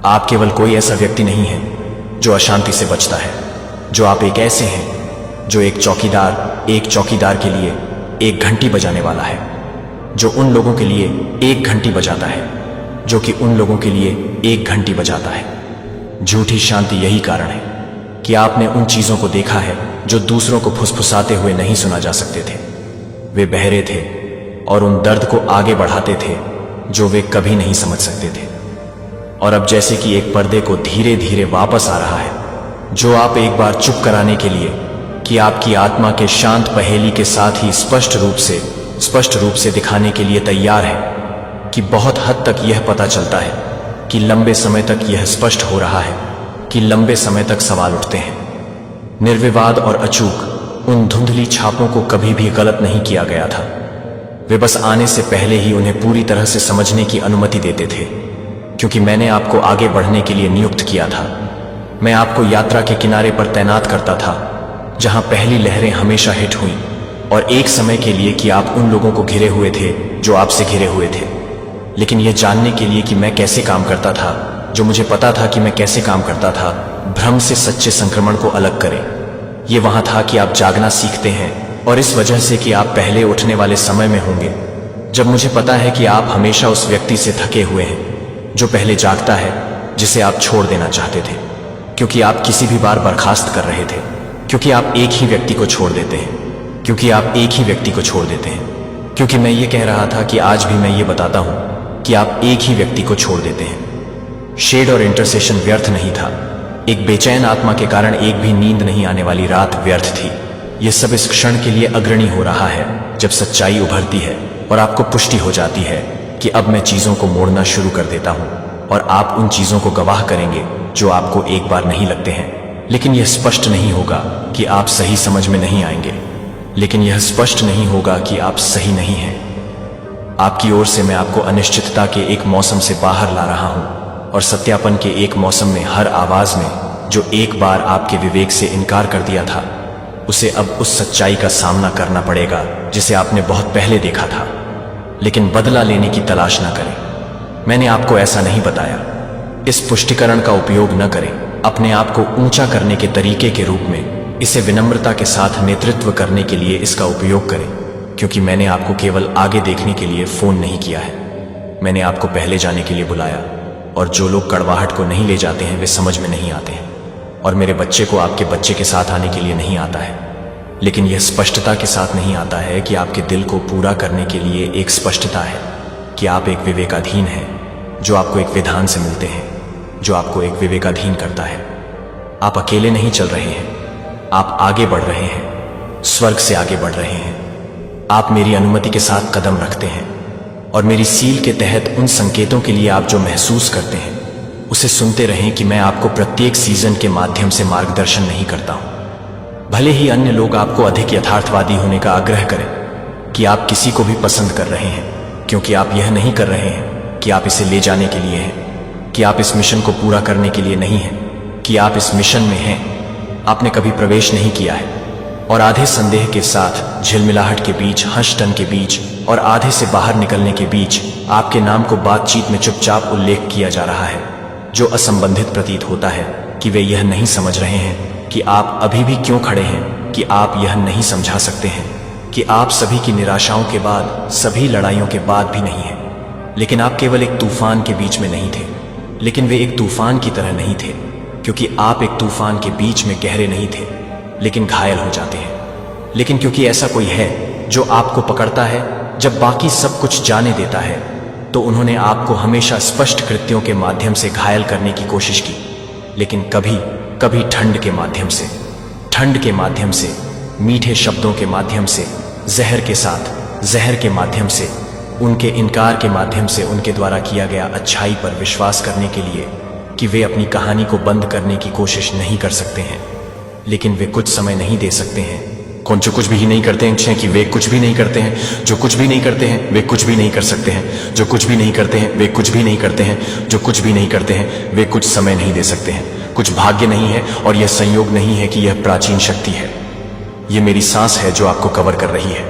[SPEAKER 1] आप केवल कोई ऐसा व्यक्ति नहीं है जो अशांति से बचता है, जो आप एक ऐसे हैं जो एक चौकीदार के लिए एक घंटी बजाने वाला है, जो उन लोगों के लिए एक घंटी बजाता है, जो कि उन लोगों के लिए एक घंटी बजाता है। झूठी शांति यही कारण है कि आपने उन चीजों को देखा है जो दूसरों को फुसफुसाते हुए नहीं सुना जा सकते थे। वे बहरे थे और उन दर्द को आगे बढ़ाते थे जो वे कभी नहीं समझ सकते थे। और अब जैसे कि एक पर्दे को धीरे धीरे वापस आ रहा है, जो आप एक बार चुप कराने के लिए, कि आपकी आत्मा के शांत पहेली के साथ ही स्पष्ट रूप से दिखाने के लिए तैयार है, कि बहुत हद तक यह पता चलता है कि लंबे समय तक यह स्पष्ट हो रहा है, कि लंबे समय तक सवाल उठते हैं। निर्विवाद और अचूक उन धुंधली छापों को कभी भी गलत नहीं किया गया था। वे बस आने से पहले ही उन्हें पूरी तरह से समझने की अनुमति देते थे, क्योंकि मैंने आपको आगे बढ़ने के लिए नियुक्त किया था। मैं आपको यात्रा के किनारे पर तैनात करता था जहां पहली लहरें हमेशा हिट हुई, और एक समय के लिए कि आप उन लोगों को घिरे हुए थे जो आपसे घिरे हुए थे। लेकिन यह जानने के लिए कि मैं कैसे काम करता था, जो मुझे पता था कि मैं कैसे काम करता था, भ्रम से सच्चे संक्रमण को अलग करें। यह वहां था कि आप जागना सीखते हैं, और इस वजह से कि आप पहले उठने वाले समय में होंगे, जब मुझे पता है कि आप हमेशा उस व्यक्ति से थके हुए हैं जो पहले जागता है, जिसे आप छोड़ देना चाहते थे, क्योंकि आप किसी भी बार बर्खास्त कर रहे थे, क्योंकि आप एक ही व्यक्ति को छोड़ देते हैं, क्योंकि आप एक ही व्यक्ति को छोड़ देते हैं, क्योंकि मैं ये कह रहा था कि आज भी मैं ये बताता हूं कि आप एक ही व्यक्ति को छोड़ देते हैं। शेड और इंटरसेशन व्यर्थ नहीं था। एक बेचैन आत्मा के कारण एक भी नींद नहीं आने वाली रात व्यर्थ थी। यह सब इस क्षण के लिए अग्रणी हो रहा है जब सच्चाई उभरती है और आपको पुष्टि हो जाती है कि अब मैं चीजों को मोड़ना शुरू कर देता हूं, और आप उन चीजों को गवाह करेंगे जो आपको एक बार नहीं लगते हैं। लेकिन यह स्पष्ट नहीं होगा कि आप सही समझ में नहीं आएंगे, लेकिन यह स्पष्ट नहीं होगा कि आप सही नहीं हैं। आपकी ओर से मैं आपको अनिश्चितता के एक मौसम से बाहर ला रहा हूं, और सत्यापन के एक मौसम में हर आवाज में जो एक बार आपके विवेक से इनकार कर दिया था, उसे अब उस सच्चाई का सामना करना पड़ेगा जिसे आपने बहुत पहले देखा था। लेकिन बदला लेने की तलाश न करें। मैंने आपको ऐसा नहीं बताया। इस पुष्टिकरण का उपयोग न करें अपने आप को ऊंचा करने के तरीके के रूप में। इसे विनम्रता के साथ नेतृत्व करने के लिए इसका उपयोग करें, क्योंकि मैंने आपको केवल आगे देखने के लिए फोन नहीं किया है, मैंने आपको पहले जाने के लिए बुलाया। और जो लोग कड़वाहट को नहीं ले जाते हैं वे समझ में नहीं आते हैं, और मेरे बच्चे को आपके बच्चे के साथ आने के लिए नहीं आता है, लेकिन यह स्पष्टता के साथ नहीं आता है कि आपके दिल को पूरा करने के लिए एक स्पष्टता है कि आप एक विवेकाधीन हैं, जो आपको एक विधान से मिलते हैं, जो आपको एक विवेकाधीन करता है। आप अकेले नहीं चल रहे हैं, आप आगे बढ़ रहे हैं, स्वर्ग से आगे बढ़ रहे हैं। आप मेरी अनुमति के साथ कदम रखते हैं, और मेरी सील के तहत उन संकेतों के लिए आप जो महसूस करते हैं उसे सुनते रहें कि मैं आपको प्रत्येक सीजन के माध्यम से मार्गदर्शन नहीं करता हूं। भले ही अन्य लोग आपको अधिक यथार्थवादी होने का आग्रह करें कि आप किसी को भी पसंद कर रहे हैं, क्योंकि आप यह नहीं कर रहे हैं कि आप इसे ले जाने के लिए हैं, कि आप इस मिशन को पूरा करने के लिए नहीं हैं, कि आप इस मिशन में हैं। आपने कभी प्रवेश नहीं किया है, और आधे संदेह के साथ, झिलमिलाहट के बीच, हंस-टन के बीच और आधे से बाहर निकलने के बीच आपके नाम को बातचीत में चुपचाप उल्लेख किया जा रहा है, जो असंबंधित प्रतीत होता है कि वे यह नहीं समझ रहे हैं कि आप अभी भी क्यों खड़े हैं, कि आप यह नहीं समझा सकते हैं कि आप सभी की निराशाओं के बाद, सभी लड़ाइयों के बाद भी नहीं हैं। लेकिन आप केवल एक तूफान के बीच में नहीं थे। लेकिन वे एक तूफान की तरह नहीं थे, क्योंकि आप एक तूफान के बीच में गहरे नहीं थे, लेकिन घायल हो जाते हैं। लेकिन क्योंकि ऐसा कोई है जो आपको पकड़ता है जब बाकी सब कुछ जाने देता है, तो उन्होंने आपको हमेशा स्पष्ट कृत्यों के माध्यम से घायल करने की कोशिश की, लेकिन कभी कभी ठंड के माध्यम से, ठंड के माध्यम से, मीठे शब्दों के माध्यम से, जहर के साथ, जहर के माध्यम से, उनके इनकार के माध्यम से, उनके द्वारा किया गया अच्छाई पर विश्वास करने के लिए कि वे अपनी कहानी को बंद करने की कोशिश नहीं कर सकते हैं, लेकिन वे कुछ समय नहीं दे सकते हैं। कौन जो कुछ भी नहीं करते हैं कि वे कुछ भी नहीं करते हैं, जो कुछ भी नहीं करते हैं वे कुछ भी नहीं कर सकते हैं, जो कुछ भी नहीं करते हैं वे कुछ भी नहीं करते हैं, जो कुछ भी नहीं करते हैं वे कुछ समय नहीं दे सकते हैं। कुछ भाग्य नहीं है और यह संयोग नहीं है कि यह प्राचीन शक्ति है। यह मेरी सांस है जो आपको कवर कर रही है।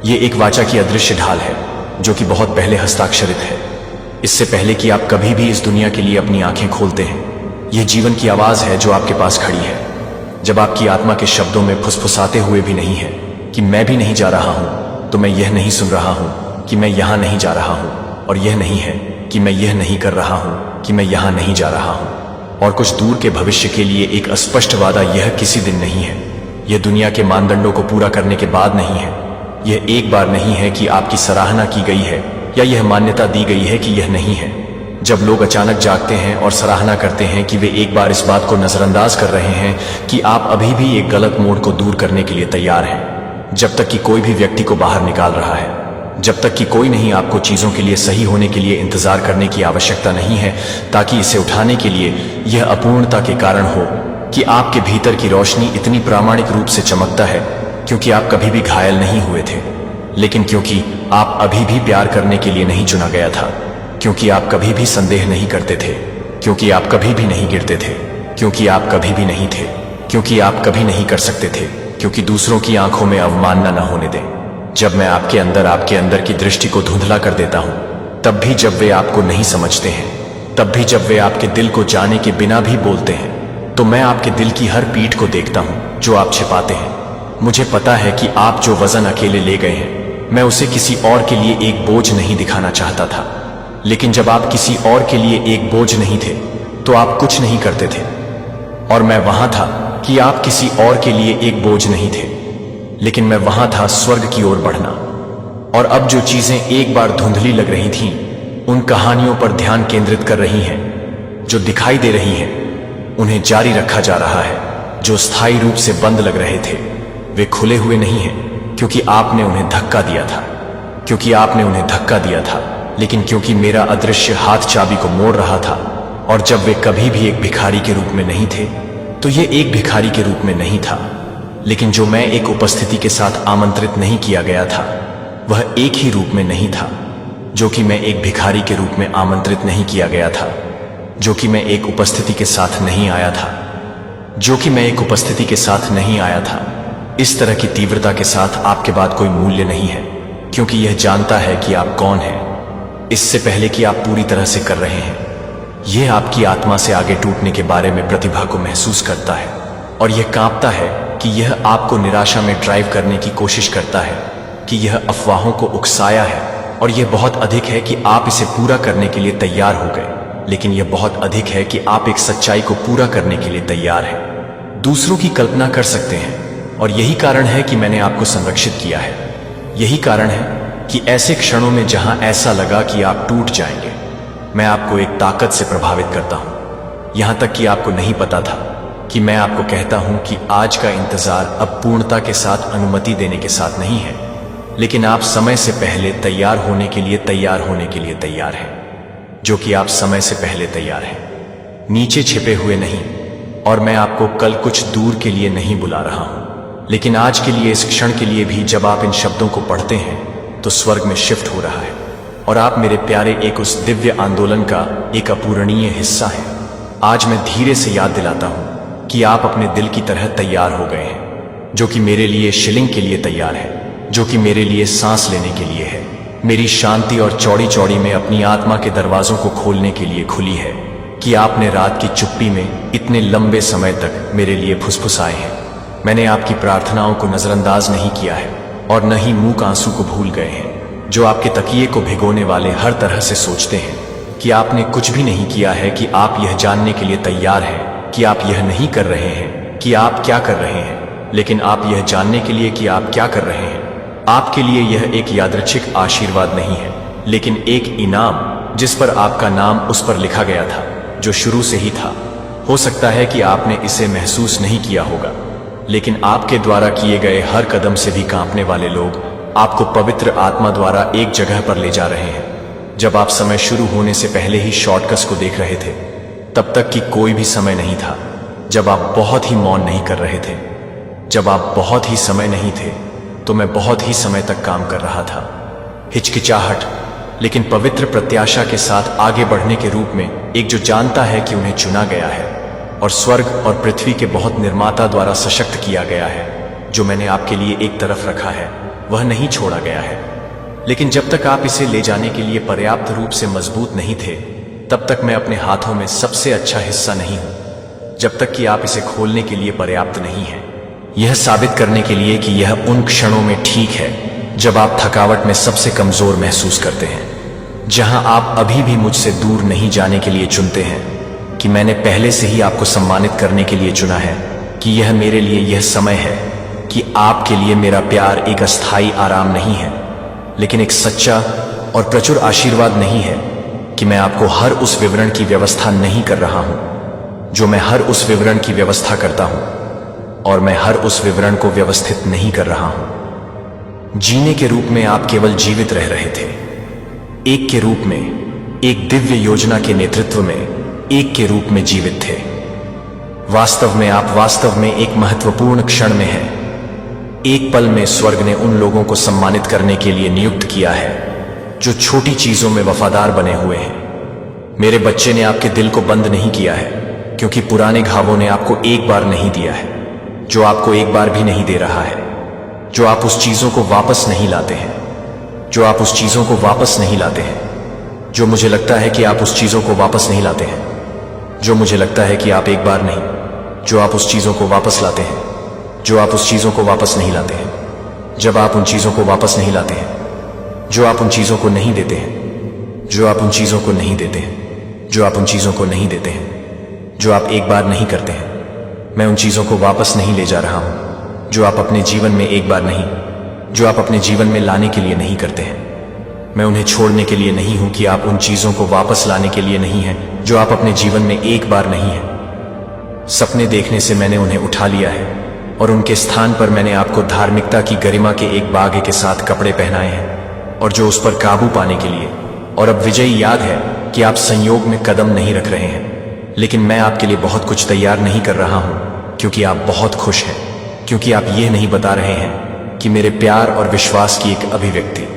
[SPEAKER 1] यह एक वाचा की अदृश्य ढाल है जो कि बहुत पहले हस्ताक्षरित है, इससे पहले कि आप कभी भी इस दुनिया के लिए अपनी आंखें खोलते हैं। यह जीवन की आवाज है जो आपके पास खड़ी है, जब आपकी आत्मा के शब्दों में फुसफुसाते हुए भी नहीं है कि मैं भी नहीं जा रहा हूं, तो मैं यह नहीं सुन रहा हूं कि मैं यहां नहीं जा रहा हूं, और यह नहीं है कि मैं यह नहीं कर रहा हूं कि मैं यहां नहीं जा रहा हूं। और कुछ दूर के भविष्य के लिए एक अस्पष्ट वादा यह किसी दिन नहीं है, यह दुनिया के मानदंडों को पूरा करने के बाद नहीं है, यह एक बार नहीं है कि आपकी सराहना की गई है या यह मान्यता दी गई है कि यह नहीं है। जब लोग अचानक जागते हैं और सराहना करते हैं कि वे एक बार इस बात को नजरअंदाज कर रहे हैं कि आप अभी भी एक गलत मोड़ को दूर करने के लिए तैयार हैं, जब तक कि कोई भी व्यक्ति को बाहर निकाल रहा है, जब तक कि कोई नहीं आपको चीजों के लिए सही होने के लिए इंतजार करने की आवश्यकता नहीं है, ताकि इसे उठाने के लिए यह अपूर्णता के कारण हो कि आपके भीतर की रोशनी इतनी प्रामाणिक रूप से चमकता है, क्योंकि आप कभी भी घायल नहीं हुए थे, लेकिन क्योंकि आप अभी भी प्यार करने के लिए नहीं चुना गया था, क्योंकि आप कभी भी संदेह नहीं करते थे, क्योंकि आप कभी भी नहीं गिरते थे, क्योंकि आप कभी भी नहीं थे, क्योंकि आप कभी नहीं कर सकते थे, क्योंकि दूसरों की आंखों में अवमानना न होने दें। जब मैं आपके अंदर की दृष्टि को धुंधला कर देता हूं, तब भी जब वे आपको नहीं समझते हैं, तब भी जब वे आपके दिल को जाने के बिना भी बोलते हैं, तो मैं आपके दिल की हर पीठ को देखता हूं जो आप छिपाते हैं। मुझे पता है कि आप जो वजन अकेले ले गए हैं, मैं उसे किसी और के लिए एक बोझ नहीं दिखाना चाहता था, लेकिन जब आप किसी और के लिए एक बोझ नहीं थे, तो आप कुछ नहीं करते थे, और मैं वहां था कि आप किसी और के लिए एक बोझ नहीं थे, लेकिन मैं वहां था स्वर्ग की ओर बढ़ना। और अब जो चीजें एक बार धुंधली लग रही थीं, उन कहानियों पर ध्यान केंद्रित कर रही हैं जो दिखाई दे रही हैं, उन्हें जारी रखा जा रहा है। जो स्थायी रूप से बंद लग रहे थे, वे खुले हुए नहीं हैं, क्योंकि आपने उन्हें धक्का दिया था, क्योंकि आपने उन्हें धक्का दिया था, लेकिन क्योंकि मेरा अदृश्य हाथ चाबी को मोड़ रहा था। और जब वे कभी भी एक भिखारी के रूप में नहीं थे, तो ये एक भिखारी के रूप में नहीं था, लेकिन जो मैं एक उपस्थिति के साथ आमंत्रित नहीं किया गया था, वह एक ही रूप में नहीं था, जो कि मैं एक भिखारी के रूप में आमंत्रित नहीं किया गया था, जो कि मैं एक उपस्थिति के साथ नहीं आया था, जो कि मैं एक उपस्थिति के साथ नहीं आया था। इस तरह की तीव्रता के साथ आपके बाद कोई मूल्य नहीं है, क्योंकि यह जानता है कि आप कौन हैं, इससे पहले कि आप पूरी तरह से कर रहे हैं। यह आपकी आत्मा से आगे टूटने के बारे में प्रतिभा को महसूस करता है, और यह कांपता है कि यह आपको निराशा में ड्राइव करने की कोशिश करता है, कि यह अफवाहों को उकसाया है, और यह बहुत अधिक है कि आप इसे पूरा करने के लिए तैयार हो गए, लेकिन यह बहुत अधिक है कि आप एक सच्चाई को पूरा करने के लिए तैयार हैं। दूसरों की कल्पना कर सकते हैं, और यही कारण है कि मैंने आपको संरक्षित किया है। यही कारण है कि ऐसे क्षणों में जहां ऐसा लगा कि आप टूट जाएंगे, मैं आपको एक ताकत से प्रभावित करता हूं, यहां तक कि आपको नहीं पता था कि मैं आपको कहता हूं कि आज का इंतजार अब पूर्णता के साथ अनुमति देने के साथ नहीं है, लेकिन आप समय से पहले तैयार होने के लिए तैयार हैं, जो कि आप समय से पहले तैयार हैं, नीचे छिपे हुए नहीं। और मैं आपको कल कुछ दूर के लिए नहीं बुला रहा हूं, लेकिन आज के लिए, इस क्षण के लिए भी, जब आप इन शब्दों को पढ़ते हैं तो स्वर्ग में शिफ्ट हो रहा है, और आप मेरे प्यारे एक उस दिव्य आंदोलन का एक अपूरणीय हिस्सा हैं। आज मैं धीरे से याद दिलाता हूं कि आप अपने दिल की तरह तैयार हो गए हैं, जो कि मेरे लिए शिलिंग के लिए तैयार है, जो कि मेरे लिए सांस लेने के लिए है, मेरी शांति और चौड़ी चौड़ी में अपनी आत्मा के दरवाजों को खोलने के लिए खुली है, कि आपने रात की चुप्पी में इतने लंबे समय तक मेरे लिए फुसफुसाए हैं। मैंने आपकी प्रार्थनाओं को नजरअंदाज नहीं किया है, और न ही मूक आंसू को भूल गए हैं, जो आपके तकिए को भिगोने वाले हर तरह से सोचते हैं कि आपने कुछ भी नहीं किया है, कि आप यह जानने के लिए तैयार हैं कि आप यह नहीं कर रहे हैं कि आप क्या कर रहे हैं, लेकिन आप यह जानने के लिए कि आप क्या कर रहे हैं। आपके लिए यह एक यादृच्छिक आशीर्वाद नहीं है, लेकिन एक इनाम जिस पर आपका नाम उस पर लिखा गया था, जो शुरू से ही था। हो सकता है कि आपने इसे महसूस नहीं किया होगा, लेकिन आपके द्वारा किए गए हर कदम से भी कांपने वाले लोग आपको पवित्र आत्मा द्वारा एक जगह पर ले जा रहे हैं। जब आप समय शुरू होने से पहले ही शॉर्टकट्स को देख रहे थे, तब तक कि कोई भी समय नहीं था जब आप बहुत ही मौन नहीं कर रहे थे। जब आप बहुत ही समय नहीं थे, तो मैं बहुत ही समय तक काम कर रहा था, हिचकिचाहट लेकिन पवित्र प्रत्याशा के साथ आगे बढ़ने के रूप में, एक जो जानता है कि उन्हें चुना गया है और स्वर्ग और पृथ्वी के बहुत निर्माता द्वारा सशक्त किया गया है। जो मैंने आपके लिए एक तरफ रखा है वह नहीं छोड़ा गया है, लेकिन जब तक आप इसे ले जाने के लिए पर्याप्त रूप से मजबूत नहीं थे, तब तक मैं अपने हाथों में सबसे अच्छा हिस्सा नहीं हूं। जब तक कि आप इसे खोलने के लिए पर्याप्त नहीं हैं, यह साबित करने के लिए कि यह उन क्षणों में ठीक है जब आप थकावट में सबसे कमजोर महसूस करते हैं, जहां आप अभी भी मुझसे दूर नहीं जाने के लिए चुनते हैं, कि मैंने पहले से ही आपको सम्मानित करने के लिए चुना है, कि यह मेरे लिए यह समय है कि आपके लिए मेरा प्यार एक अस्थायी आराम नहीं है, लेकिन एक सच्चा और प्रचुर आशीर्वाद नहीं है, कि मैं आपको हर उस विवरण की व्यवस्था नहीं कर रहा हूं जो मैं हर उस विवरण की व्यवस्था करता हूं, और मैं हर उस विवरण को व्यवस्थित नहीं कर रहा हूं। जीने के रूप में आप केवल जीवित रह रहे थे, एक के रूप में, एक दिव्य योजना के नेतृत्व में एक के रूप में जीवित थे। वास्तव में आप वास्तव में एक महत्वपूर्ण क्षण में हैं। एक पल में स्वर्ग ने उन लोगों को सम्मानित करने के लिए नियुक्त किया है जो छोटी चीजों में वफादार बने हुए हैं। मेरे बच्चे ने आपके दिल को बंद नहीं किया है, क्योंकि पुराने घावों ने आपको एक बार नहीं दिया है, जो आपको एक बार भी नहीं दे रहा है, जो आप उस चीजों को वापस नहीं लाते हैं, जो आप उस चीजों को वापस नहीं लाते हैं, जो मुझे लगता है कि आप उस चीजों को वापस नहीं लाते हैं, जो मुझे लगता है कि आप एक बार नहीं, जो आप उस चीजों को वापस लाते हैं, जो आप उस चीजों को वापस नहीं लाते हैं, जब आप उन चीजों को वापस नहीं लाते हैं, जो आप उन चीजों को नहीं देते हैं, जो आप उन चीजों को नहीं देते हैं, जो आप उन चीजों को नहीं देते हैं, जो आप एक बार नहीं करते हैं। मैं उन चीजों को वापस नहीं ले जा रहा हूं जो आप अपने जीवन में एक बार नहीं, जो आप अपने जीवन में लाने के लिए नहीं करते हैं। मैं उन्हें छोड़ने के लिए नहीं हूं कि आप उन चीजों को वापस लाने के लिए नहीं हैं जो आप अपने जीवन में एक बार नहीं हैं। सपने देखने से मैंने उन्हें उठा लिया है, और उनके स्थान पर मैंने आपको धार्मिकता की गरिमा के एक बागे के साथ कपड़े पहनाए हैं, और जो उस पर काबू पाने के लिए। और अब विजयी याद है कि आप संयोग में कदम नहीं रख रहे हैं, लेकिन मैं आपके लिए बहुत कुछ तैयार नहीं कर रहा हूं, क्योंकि आप बहुत खुश हैं, क्योंकि आप यह नहीं बता रहे हैं कि मेरे प्यार और विश्वास की एक अभिव्यक्ति,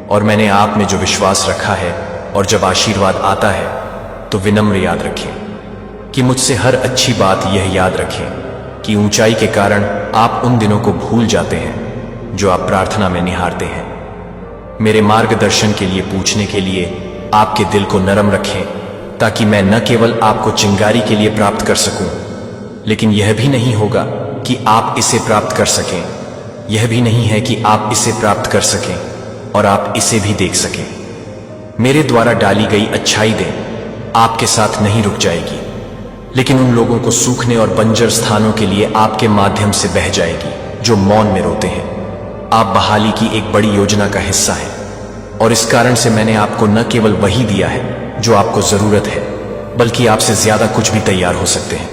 [SPEAKER 1] और मैंने आप में जो विश्वास रखा है, और जब आशीर्वाद आता है तो विनम्र याद रखें कि मुझसे हर अच्छी बात यह याद रखें कि ऊंचाई के कारण आप उन दिनों को भूल जाते हैं जो आप प्रार्थना में निहारते हैं। मेरे मार्गदर्शन के लिए पूछने के लिए आपके दिल को नरम रखें, ताकि मैं न केवल आपको चिंगारी के लिए प्राप्त कर सकूं, लेकिन यह भी नहीं होगा कि आप इसे प्राप्त कर सकें, यह भी नहीं है कि आप इसे प्राप्त कर सकें और आप इसे भी देख सकें। मेरे द्वारा डाली गई अच्छाई दें आपके साथ नहीं रुक जाएगी, लेकिन उन लोगों को सूखने और बंजर स्थानों के लिए आपके माध्यम से बह जाएगी जो मौन में रोते हैं। आप बहाली की एक बड़ी योजना का हिस्सा हैं, और इस कारण से मैंने आपको न केवल वही दिया है जो आपको जरूरत है, बल्कि आपसे ज्यादा कुछ भी तैयार हो सकते हैं।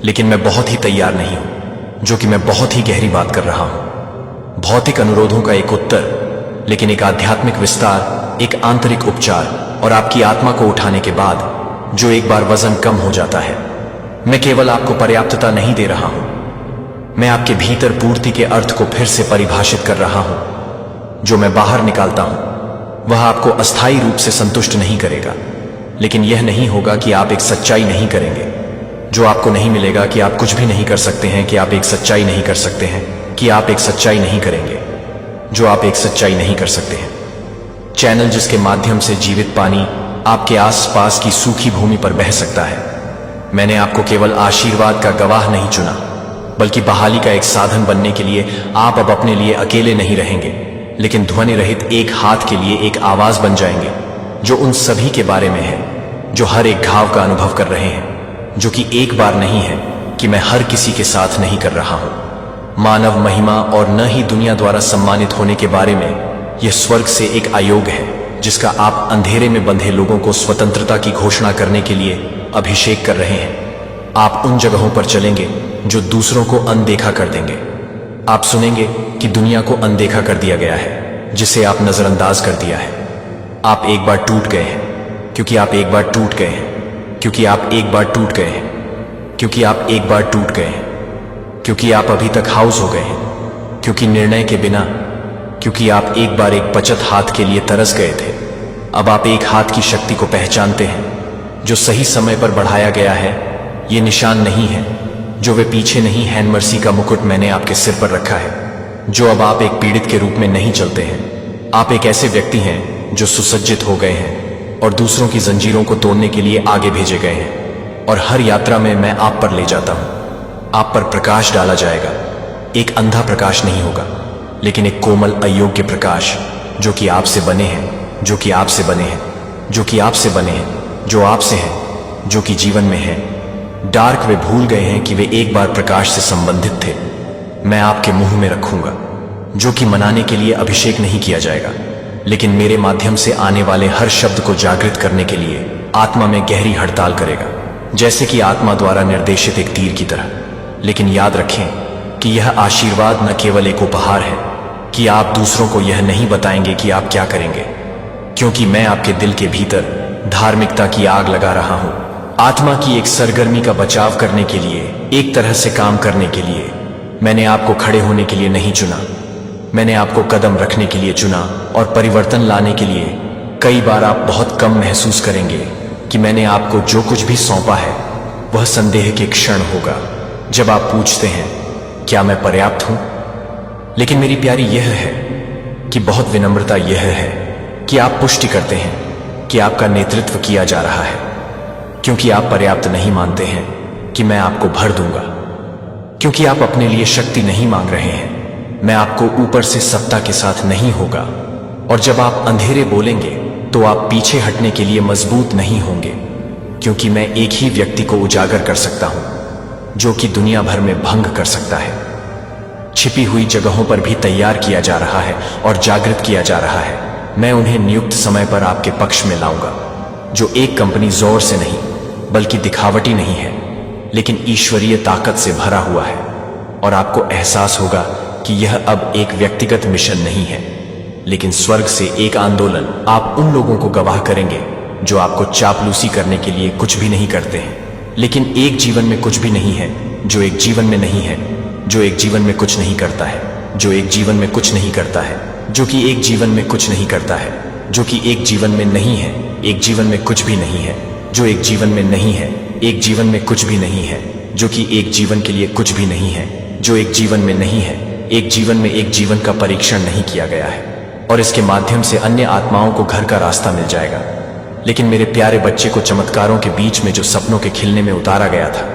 [SPEAKER 1] लेकिन मैं बहुत ही तैयार नहीं हूं, जो कि मैं बहुत ही गहरी बात कर रहा हूं। भौतिक अनुरोधों का एक उत्तर, लेकिन एक आध्यात्मिक विस्तार, एक आंतरिक उपचार, और आपकी आत्मा को उठाने के बाद जो एक बार वजन कम हो जाता है। मैं केवल आपको पर्याप्तता नहीं दे रहा हूं, मैं आपके भीतर पूर्ति के अर्थ को फिर से परिभाषित कर रहा हूं। जो मैं बाहर निकालता हूं वह आपको अस्थायी रूप से संतुष्ट नहीं करेगा, लेकिन यह नहीं होगा कि आप एक सच्चाई नहीं करेंगे। जो आपको नहीं मिलेगा कि आप कुछ भी नहीं कर सकते हैं, कि आप एक सच्चाई नहीं कर सकते हैं, कि आप एक सच्चाई नहीं करेंगे, जो आप एक सच्चाई नहीं कर सकते हैं। चैनल जिसके माध्यम से जीवित पानी आपके आसपास की सूखी भूमि पर बह सकता है। मैंने आपको केवल आशीर्वाद का गवाह नहीं चुना, बल्कि बहाली का एक साधन बनने के लिए आप अब अपने लिए अकेले नहीं रहेंगे, लेकिन ध्वनि रहित एक हाथ के लिए एक आवाज बन जाएंगे, जो उन सभी के बारे में है जो हर एक घाव का अनुभव कर रहे हैं, जो कि एक बार नहीं है कि मैं हर किसी के साथ नहीं कर रहा हूं। मानव महिमा और न ही दुनिया द्वारा सम्मानित होने के बारे में यह स्वर्ग से एक आयोग है जिसका आप अंधेरे में बंधे लोगों को स्वतंत्रता की घोषणा करने के लिए अभिषेक कर रहे हैं। आप उन जगहों पर चलेंगे जो दूसरों को अनदेखा कर देंगे। आप सुनेंगे कि दुनिया को अनदेखा कर दिया गया है, जिसे आप नजरअंदाज कर दिया है। आप एक बार टूट गए हैं, क्योंकि आप एक बार टूट गए हैं, क्योंकि आप एक बार टूट गए हैं, क्योंकि आप एक बार टूट गए हैं, क्योंकि आप अभी तक हाउस हो गए हैं, क्योंकि निर्णय के बिना, क्योंकि आप एक बार एक बचत हाथ के लिए तरस गए थे। अब आप एक हाथ की शक्ति को पहचानते हैं, जो सही समय पर बढ़ाया गया है। ये निशान नहीं है, जो वे पीछे नहीं, हैंडमर्सी का मुकुट मैंने आपके सिर पर रखा है, जो अब आप एक पीड़ित के रूप में नहीं चलते हैं। आप एक ऐसे व्यक्ति हैं जो सुसज्जित हो गए हैं और दूसरों की जंजीरों को तोड़ने के लिए आगे भेजे गए हैं। और हर यात्रा में मैं आप पर ले जाता हूं। आप पर प्रकाश डाला जाएगा, एक अंधा प्रकाश नहीं होगा, लेकिन एक कोमल अयोग्य प्रकाश, जो कि आपसे बने हैं, जो कि आपसे बने हैं, जो कि आपसे बने हैं, जो आपसे हैं, जो कि जीवन में है। डार्क वे भूल गए हैं कि वे एक बार प्रकाश से संबंधित थे। मैं आपके मुंह में रखूंगा, जो कि मनाने के लिए अभिषेक नहीं किया जाएगा, लेकिन मेरे माध्यम से आने वाले हर शब्द को जागृत करने के लिए आत्मा में गहरी हड़ताल करेगा, जैसे कि आत्मा द्वारा निर्देशित एक तीर की तरह। लेकिन याद रखें कि यह आशीर्वाद न केवल एक उपहार है कि आप दूसरों को यह नहीं बताएंगे कि आप क्या करेंगे, क्योंकि मैं आपके दिल के भीतर धार्मिकता की आग लगा रहा हूं। आत्मा की एक सरगर्मी का बचाव करने के लिए, एक तरह से काम करने के लिए। मैंने आपको खड़े होने के लिए नहीं चुना, मैंने आपको कदम रखने के लिए चुना और परिवर्तन लाने के लिए। कई बार आप बहुत कम महसूस करेंगे कि मैंने आपको जो कुछ भी सौंपा है वह संदेह के क्षण होगा, जब आप पूछते हैं क्या मैं पर्याप्त हूं। लेकिन मेरी प्यारी, यह है कि बहुत विनम्रता यह है कि आप पुष्टि करते हैं कि आपका नेतृत्व किया जा रहा है, क्योंकि आप पर्याप्त नहीं मानते हैं कि मैं आपको भर दूंगा, क्योंकि आप अपने लिए शक्ति नहीं मांग रहे हैं। मैं आपको ऊपर से सत्ता के साथ नहीं होगा। और जब आप अंधेरे बोलेंगे तो आप पीछे हटने के लिए मजबूत नहीं होंगे, क्योंकि मैं एक ही व्यक्ति को उजागर कर सकता हूं, जो कि दुनिया भर में भंग कर सकता है। छिपी हुई जगहों पर भी तैयार किया जा रहा है और जागृत किया जा रहा है। मैं उन्हें नियुक्त समय पर आपके पक्ष में लाऊंगा, जो एक कंपनी जोर से नहीं बल्कि दिखावटी नहीं है, लेकिन ईश्वरीय ताकत से भरा हुआ है। और आपको एहसास होगा कि यह अब एक व्यक्तिगत मिशन नहीं है, लेकिन स्वर्ग से एक आंदोलन। आप उन लोगों को गवाह करेंगे जो आपको चापलूसी करने के लिए कुछ भी नहीं करते हैं, लेकिन एक जीवन में कुछ भी नहीं है, जो एक जीवन में नहीं है, जो एक जीवन में कुछ नहीं करता है, जो एक जीवन में कुछ नहीं करता है, जो कि एक जीवन में कुछ नहीं करता है, जो कि एक जीवन में नहीं है, एक जीवन में कुछ भी नहीं है, जो एक जीवन में नहीं है, एक जीवन में कुछ भी नहीं है, जो कि एक जीवन के लिए कुछ भी नहीं है, जो एक जीवन में नहीं है, एक जीवन में एक जीवन का परीक्षण नहीं किया गया है, और इसके माध्यम से अन्य आत्माओं को घर का रास्ता मिल जाएगा। लेकिन मेरे प्यारे बच्चे को चमत्कारों के बीच में जो सपनों के खिलने में उतारा गया था,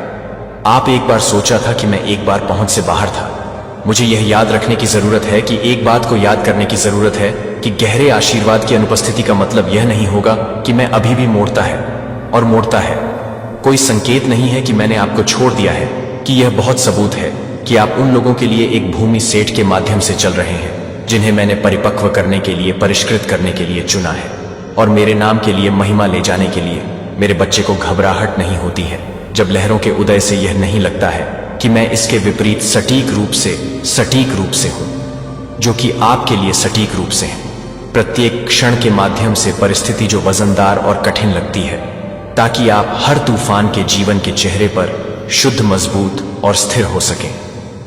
[SPEAKER 1] आप एक बार सोचा था कि मैं एक बार पहुंच से बाहर था। मुझे यह याद रखने की जरूरत है कि एक बात को याद करने की जरूरत है कि गहरे आशीर्वाद की अनुपस्थिति का मतलब यह नहीं होगा कि मैं अभी भी मोड़ता है और मोड़ता है। कोई संकेत नहीं है कि मैंने आपको छोड़ दिया है, कि यह बहुत सबूत है कि आप उन लोगों के लिए एक भूमि सेठ के माध्यम से चल रहे हैं जिन्हें मैंने परिपक्व करने के लिए, परिष्कृत करने के लिए चुना है, और मेरे नाम के लिए महिमा ले जाने के लिए। मेरे बच्चे को घबराहट नहीं होती है जब लहरों के उदय से यह नहीं लगता है कि मैं इसके विपरीत सटीक रूप से हूं, जो कि आपके लिए सटीक रूप से है। प्रत्येक क्षण के माध्यम से परिस्थिति जो वजनदार और कठिन लगती है, ताकि आप हर तूफान के जीवन के चेहरे पर शुद्ध, मजबूत और स्थिर हो सकें।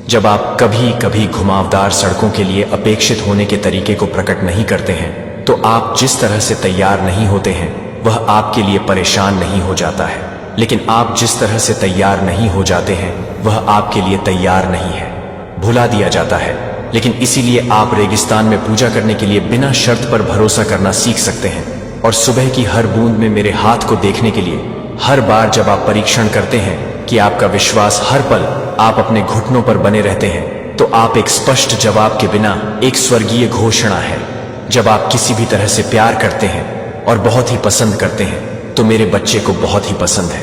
[SPEAKER 1] जब आप कभी कभी घुमावदार सड़कों के लिए अपेक्षित होने के तरीके को प्रकट नहीं करते हैं, तो आप जिस तरह से तैयार नहीं होते हैं वह आपके लिए परेशान नहीं हो जाता है, लेकिन आप जिस तरह से तैयार नहीं हो जाते हैं वह आपके लिए तैयार नहीं है, भुला दिया जाता है। लेकिन इसीलिए आप रेगिस्तान में पूजा करने के लिए बिना शर्त पर भरोसा करना सीख सकते हैं, और सुबह की हर बूंद में मेरे हाथ को देखने के लिए, हर बार जब आप परीक्षण करते हैं कि आपका विश्वास हर पल आप अपने घुटनों पर बने रहते हैं तो आप एक स्पष्ट जवाब के बिना एक स्वर्गीय घोषणा है। जब आप किसी भी तरह से प्यार करते हैं और बहुत ही पसंद करते हैं तो मेरे बच्चे को बहुत ही पसंद है।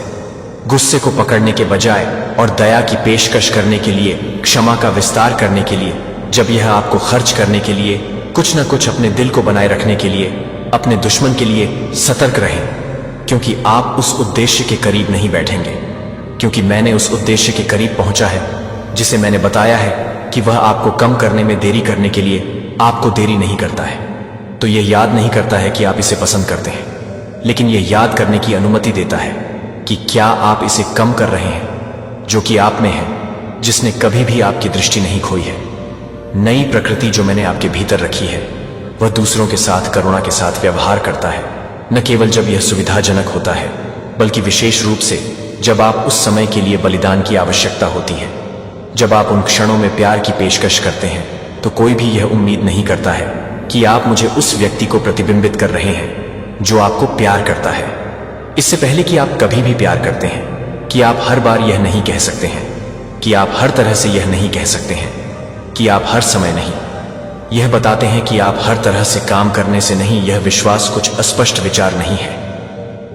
[SPEAKER 1] गुस्से को पकड़ने के बजाय और दया की पेशकश करने के लिए, क्षमा का विस्तार करने के लिए, जब यह आपको खर्च करने के लिए, कुछ न कुछ अपने दिल को बनाए रखने के लिए, अपने दुश्मन के लिए सतर्क रहें, क्योंकि आप उस उद्देश्य के करीब नहीं बैठेंगे। क्योंकि मैंने उस उद्देश्य के करीब पहुंचा है जिसे मैंने बताया है कि वह आपको कम करने में देरी करने के लिए आपको देरी नहीं करता है। तो यह याद नहीं करता है कि आप इसे पसंद करते हैं, लेकिन यह याद करने की अनुमति देता है कि क्या आप इसे कम कर रहे हैं, जो कि आप में है, जिसने कभी भी आपकी दृष्टि नहीं खोई है। नई प्रकृति जो मैंने आपके भीतर रखी है वह दूसरों के साथ करुणा के साथ व्यवहार करता है, न केवल जब यह सुविधाजनक होता है, बल्कि विशेष रूप से जब आप उस समय के लिए बलिदान की आवश्यकता होती है। जब आप उन क्षणों में प्यार की पेशकश करते हैं तो कोई भी यह उम्मीद नहीं करता है कि आप मुझे उस व्यक्ति को प्रतिबिंबित कर रहे हैं जो आपको प्यार करता है। इससे पहले कि आप कभी भी प्यार करते हैं कि आप हर बार यह नहीं कह सकते हैं, कि आप हर तरह से यह नहीं कह सकते हैं, कि आप हर समय नहीं। यह बताते हैं कि आप हर तरह से काम करने से नहीं। यह विश्वास कुछ अस्पष्ट विचार नहीं है,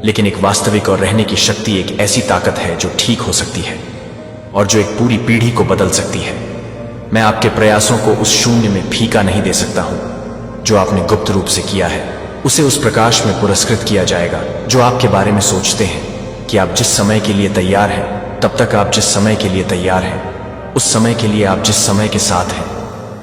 [SPEAKER 1] लेकिन एक वास्तविक और रहने की शक्ति, एक ऐसी ताकत है जो ठीक हो सकती है और जो एक पूरी पीढ़ी को बदल सकती है। मैं आपके प्रयासों को उस शून्य में फीका नहीं दे सकता हूं जो आपने गुप्त रूप से किया है। उसे उस प्रकाश में पुरस्कृत किया जाएगा जो आपके बारे में सोचते हैं कि आप जिस समय के लिए तैयार हैं, तब तक आप जिस समय के लिए तैयार हैं, उस समय के लिए आप जिस समय के साथ हैं,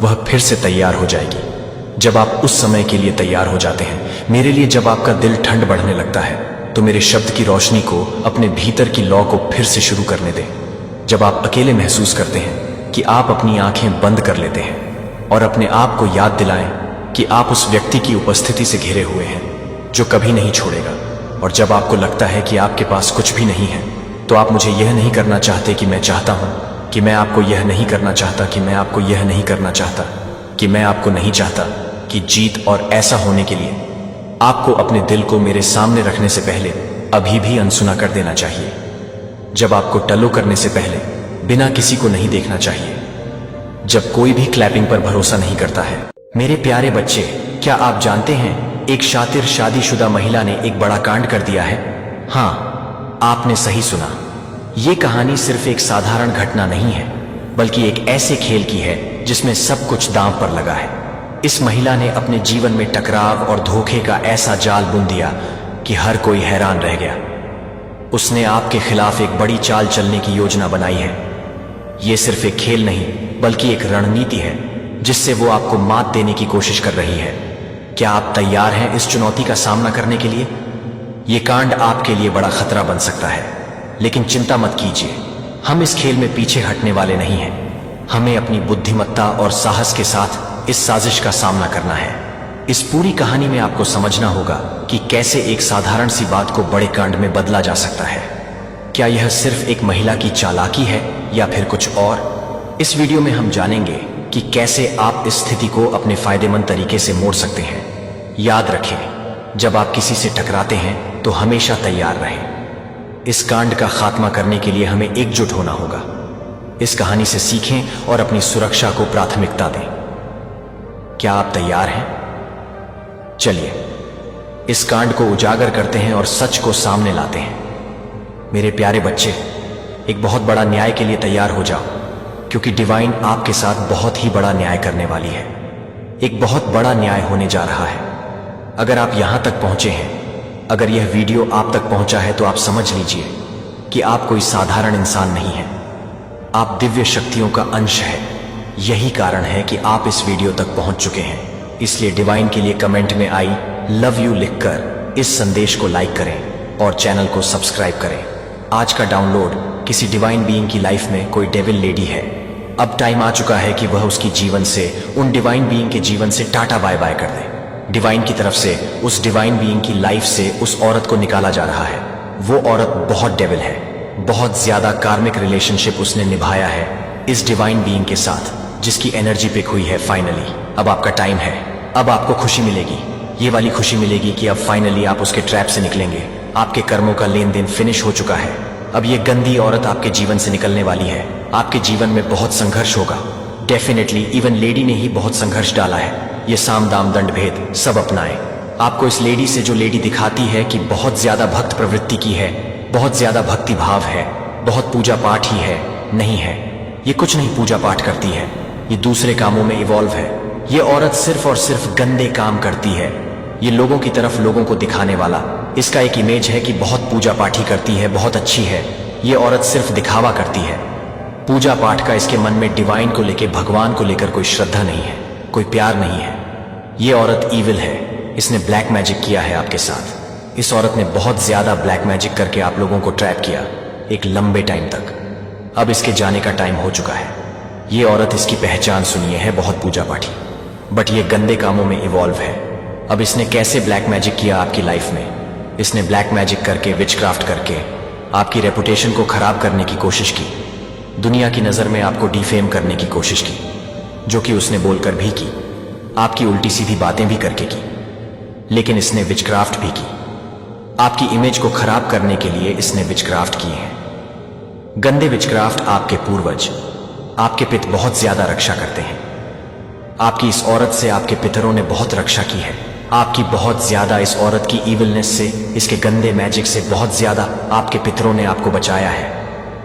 [SPEAKER 1] वह फिर से तैयार हो जाएगी। जब आप उस समय के लिए तैयार हो जाते हैं, मेरे लिए जब आपका दिल ठंड बढ़ने लगता है, तो मेरे शब्द की रोशनी को, अपने भीतर की लौ को फिर से शुरू करने दें। जब आप अकेले महसूस करते हैं कि आप अपनी आंखें बंद कर लेते हैं और अपने आप को याद दिलाएं कि आप उस व्यक्ति की उपस्थिति से घिरे हुए हैं जो कभी नहीं छोड़ेगा। और जब आपको लगता है कि आपके पास कुछ भी नहीं है, तो आप मुझे यह नहीं करना चाहते कि मैं चाहता हूं, कि मैं आपको यह नहीं करना चाहता, कि मैं आपको यह नहीं करना चाहता, कि मैं आपको नहीं चाहता कि जीत। और ऐसा होने के लिए आपको अपने दिल को मेरे सामने रखने से पहले अभी भी अनसुना कर देना चाहिए। जब आपको टलो करने से पहले बिना किसी को नहीं देखना चाहिए। जब कोई भी क्लैपिंग पर भरोसा नहीं करता है। मेरे प्यारे बच्चे, क्या आप जानते हैं एक शातिर शादीशुदा महिला ने एक बड़ा कांड कर दिया है? हाँ, आपने सही सुना। ये कहानी सिर्फ एक साधारण घटना नहीं है, बल्कि एक ऐसे खेल की है जिसमें सब कुछ दांव पर लगा है। इस महिला ने अपने जीवन में टकराव और धोखे का ऐसा जाल बुन दिया कि हर कोई हैरान रह गया। उसने आपके खिलाफ एक बड़ी चाल चलने की योजना बनाई है। ये सिर्फ एक खेल नहीं, बल्कि एक रणनीति है जिससे वो आपको मात देने की कोशिश कर रही है। क्या आप तैयार हैं इस चुनौती का सामना करने के लिए? ये कांड आपके लिए बड़ा खतरा बन सकता है, लेकिन चिंता मत कीजिए, हम इस खेल में पीछे हटने वाले नहीं हैं। हमें अपनी बुद्धिमत्ता और साहस के साथ इस साजिश का सामना करना है। इस पूरी कहानी में आपको समझना होगा कि कैसे एक साधारण सी बात को बड़े कांड में बदला जा सकता है। क्या यह सिर्फ एक महिला की चालाकी है या फिर कुछ और? इस वीडियो में हम जानेंगे कि कैसे आप इस स्थिति को अपने फायदेमंद तरीके से मोड़ सकते हैं। याद रखें, जब आप किसी से टकराते हैं तो हमेशा तैयार रहें। इस कांड का खात्मा करने के लिए हमें एकजुट होना होगा। इस कहानी से सीखें और अपनी सुरक्षा को प्राथमिकता दें। क्या आप तैयार हैं? चलिए इस कांड को उजागर करते हैं और सच को सामने लाते हैं। मेरे प्यारे बच्चे, एक बहुत बड़ा न्याय के लिए तैयार हो जाओ, क्योंकि डिवाइन आपके साथ बहुत ही बड़ा न्याय करने वाली है। एक बहुत बड़ा न्याय होने जा रहा है। अगर आप यहां तक पहुंचे हैं, अगर यह वीडियो आप तक पहुंचा है, तो आप समझ लीजिए कि आप कोई साधारण इंसान नहीं हैं। आप दिव्य शक्तियों का अंश है। यही कारण है कि आप इस वीडियो तक पहुंच चुके हैं। इसलिए डिवाइन के लिए कमेंट में आई लव यू लिखकर इस संदेश को लाइक करें और चैनल को सब्सक्राइब करें। आज का डाउनलोड किसी डिवाइन बीइंग की लाइफ में कोई डेविल लेडी है। अब टाइम आ चुका है कि वह उसकी जीवन से, उन डिवाइन बीइंग के जीवन से टाटा बाय बाय कर दे। डिवाइन की तरफ से उस डिवाइन बीइंग की लाइफ से उस औरत को निकाला जा रहा है। वो औरत बहुत डेविल है। बहुत ज्यादा कार्मिक रिलेशनशिप उसने निभाया है इस डिवाइन बीइंग के साथ, जिसकी एनर्जी पिक हुई है। फाइनली अब आपका टाइम है। अब आपको खुशी मिलेगी, ये वाली खुशी मिलेगी कि अब फाइनली आप उसके ट्रैप से निकलेंगे। आपके कर्मों का लेन देन फिनिश हो चुका है। अब ये गंदी औरत आपके जीवन से निकलने वाली है। आपके जीवन में बहुत संघर्ष होगा। डेफिनेटली इवन लेडी ने ही बहुत संघर्ष डाला है। ये साम दाम दंड भेद सब अपनाए। आपको इस लेडी से, जो लेडी दिखाती है कि बहुत ज्यादा भक्त प्रवृत्ति की है, बहुत ज्यादा भक्ति भाव है, बहुत पूजा पाठ ही है, नहीं है। ये कुछ नहीं पूजा पाठ करती है, ये दूसरे कामों में इवॉल्व है। ये औरत सिर्फ और सिर्फ गंदे काम करती है। ये लोगों की तरफ लोगों को दिखाने वाला, इसका एक इमेज है कि बहुत पूजा पाठी करती है, बहुत अच्छी है। ये औरत सिर्फ दिखावा करती है। पूजा पाठ का इसके मन में डिवाइन को लेकर, भगवान को लेकर कोई श्रद्धा नहीं है, कोई प्यार नहीं है। ये औरत ईविल है। इसने ब्लैक मैजिक किया है आपके साथ। इस औरत ने बहुत ज्यादा ब्लैक मैजिक करके आप लोगों को ट्रैप किया एक लंबे टाइम तक। अब इसके जाने का टाइम हो चुका है। ये औरत, इसकी पहचान सुनिए, है बहुत पूजा पाठी, बट ये गंदे कामों में इवॉल्व है। अब इसने कैसे ब्लैक मैजिक किया आपकी लाइफ में? इसने ब्लैक मैजिक करके, विचक्राफ्ट करके आपकी रेपुटेशन को खराब करने की कोशिश की। दुनिया की नजर में आपको डिफेम करने की कोशिश की, जो कि उसने बोलकर भी की, आपकी उल्टी सीधी बातें भी करके की। लेकिन इसने विचक्राफ्ट भी की। आपकी इमेज को खराब करने के लिए इसने विचक्राफ्ट किए हैं। गंदे विचक्राफ्ट आपके पूर्वज, आपके पिता बहुत ज्यादा रक्षा करते हैं। आपकी इस औरत से आपके पितरों ने बहुत रक्षा की है। आपकी बहुत ज्यादा इस औरत की इविलनेस से, इसके गंदे मैजिक से बहुत ज्यादा आपके पितरों ने आपको बचाया है।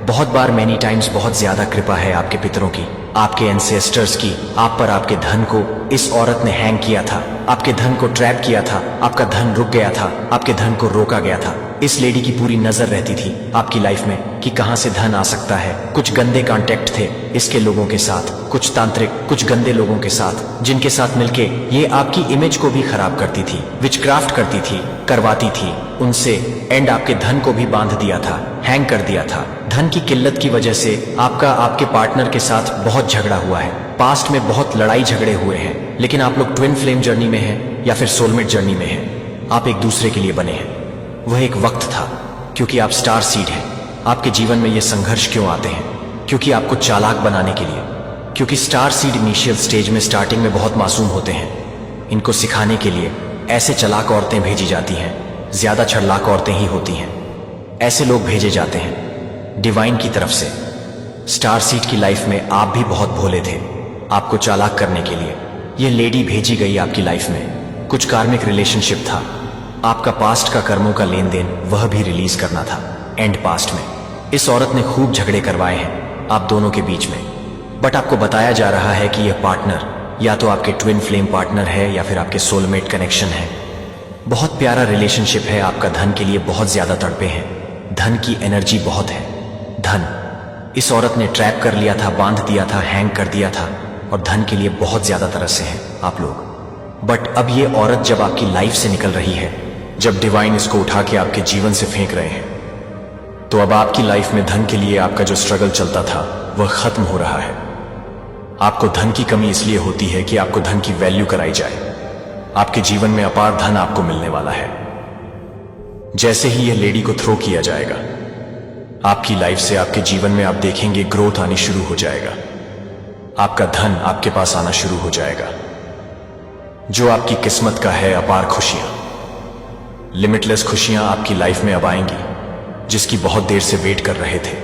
[SPEAKER 1] बहुत बार, मैनी टाइम्स, बहुत ज्यादा कृपा है आपके पितरों की, आपके एंसेस्टर्स की आप पर। आपके धन को इस औरत ने हैंग किया था, आपके धन को ट्रैप किया था, आपका धन रुक गया था, आपके धन को रोका गया था। इस लेडी की पूरी नजर रहती थी आपकी लाइफ में कि कहां से धन आ सकता है। कुछ गंदे कॉन्टेक्ट थे इसके लोगों के साथ, कुछ तांत्रिक, कुछ गंदे लोगों के साथ, जिनके साथ मिलके ये आपकी इमेज को भी खराब करती थी, विचक्राफ्ट करती थी, करवाती थी उनसे। एंड आपके धन को भी बांध दिया था, हैंग कर दिया था। धन की किल्लत की वजह से आपके पार्टनर के साथ बहुत झगड़ा हुआ है। पास्ट में बहुत लड़ाई झगड़े हुए हैं, लेकिन आप लोग ट्विन फ्लेम जर्नी में हैं या फिर सोलमेट जर्नी में हैं। आप एक दूसरे के लिए बने हैं। वह एक वक्त था, क्योंकि आप स्टार सीड हैं। आपके जीवन में ये संघर्ष क्यों आते हैं? क्योंकि आपको चालाक बनाने के लिए। क्योंकि स्टार सीड इनिशियल स्टेज में, स्टार्टिंग में बहुत मासूम होते हैं। इनको सिखाने के लिए ऐसे चालाक औरतें भेजी जाती हैं। ज्यादा छड़लाक औरतें ही होती हैं। ऐसे लोग भेजे जाते हैं डिवाइन की तरफ से। स्टार सीड की लाइफ में आप भी बहुत भोले थे, आपको चालाक करने के लिए ये लेडी भेजी गई आपकी लाइफ में। कुछ कार्मिक रिलेशनशिप था, आपका पास्ट का कर्मों का लेन देन, वह भी रिलीज करना था एंड पास्ट में। इस औरत ने खूब झगड़े करवाए हैं आप दोनों के बीच में, बट आपको बताया जा रहा है कि यह पार्टनर या तो आपके ट्विन फ्लेम पार्टनर है या फिर आपके सोलमेट कनेक्शन है। बहुत प्यारा रिलेशनशिप है आपका। धन के लिए बहुत ज्यादा तड़पे हैं, धन की एनर्जी बहुत है। धन इस औरत ने ट्रैप कर लिया था, बांध दिया था, हैंग कर दिया था, और धन के लिए बहुत ज्यादा तरसे हैं आप लोग। बट अब ये औरत जब आपकी लाइफ से निकल रही है, जब डिवाइन इसको उठा के आपके जीवन से फेंक रहे हैं, तो अब आपकी लाइफ में धन के लिए आपका जो स्ट्रगल चलता था वह खत्म हो रहा है। आपको धन की कमी इसलिए होती है कि आपको धन की वैल्यू कराई जाए। आपके जीवन में अपार धन आपको मिलने वाला है। जैसे ही यह लेडी को थ्रो किया जाएगा, आपकी लाइफ से, आपके जीवन में आप देखेंगे ग्रोथ आनी शुरू हो जाएगा। आपका धन आपके पास आना शुरू हो जाएगा। जो आपकी किस्मत का है, अपार खुशियां, लिमिटलेस खुशियां आपकी लाइफ में अब आएंगी, जिसकी बहुत देर से वेट कर रहे थे।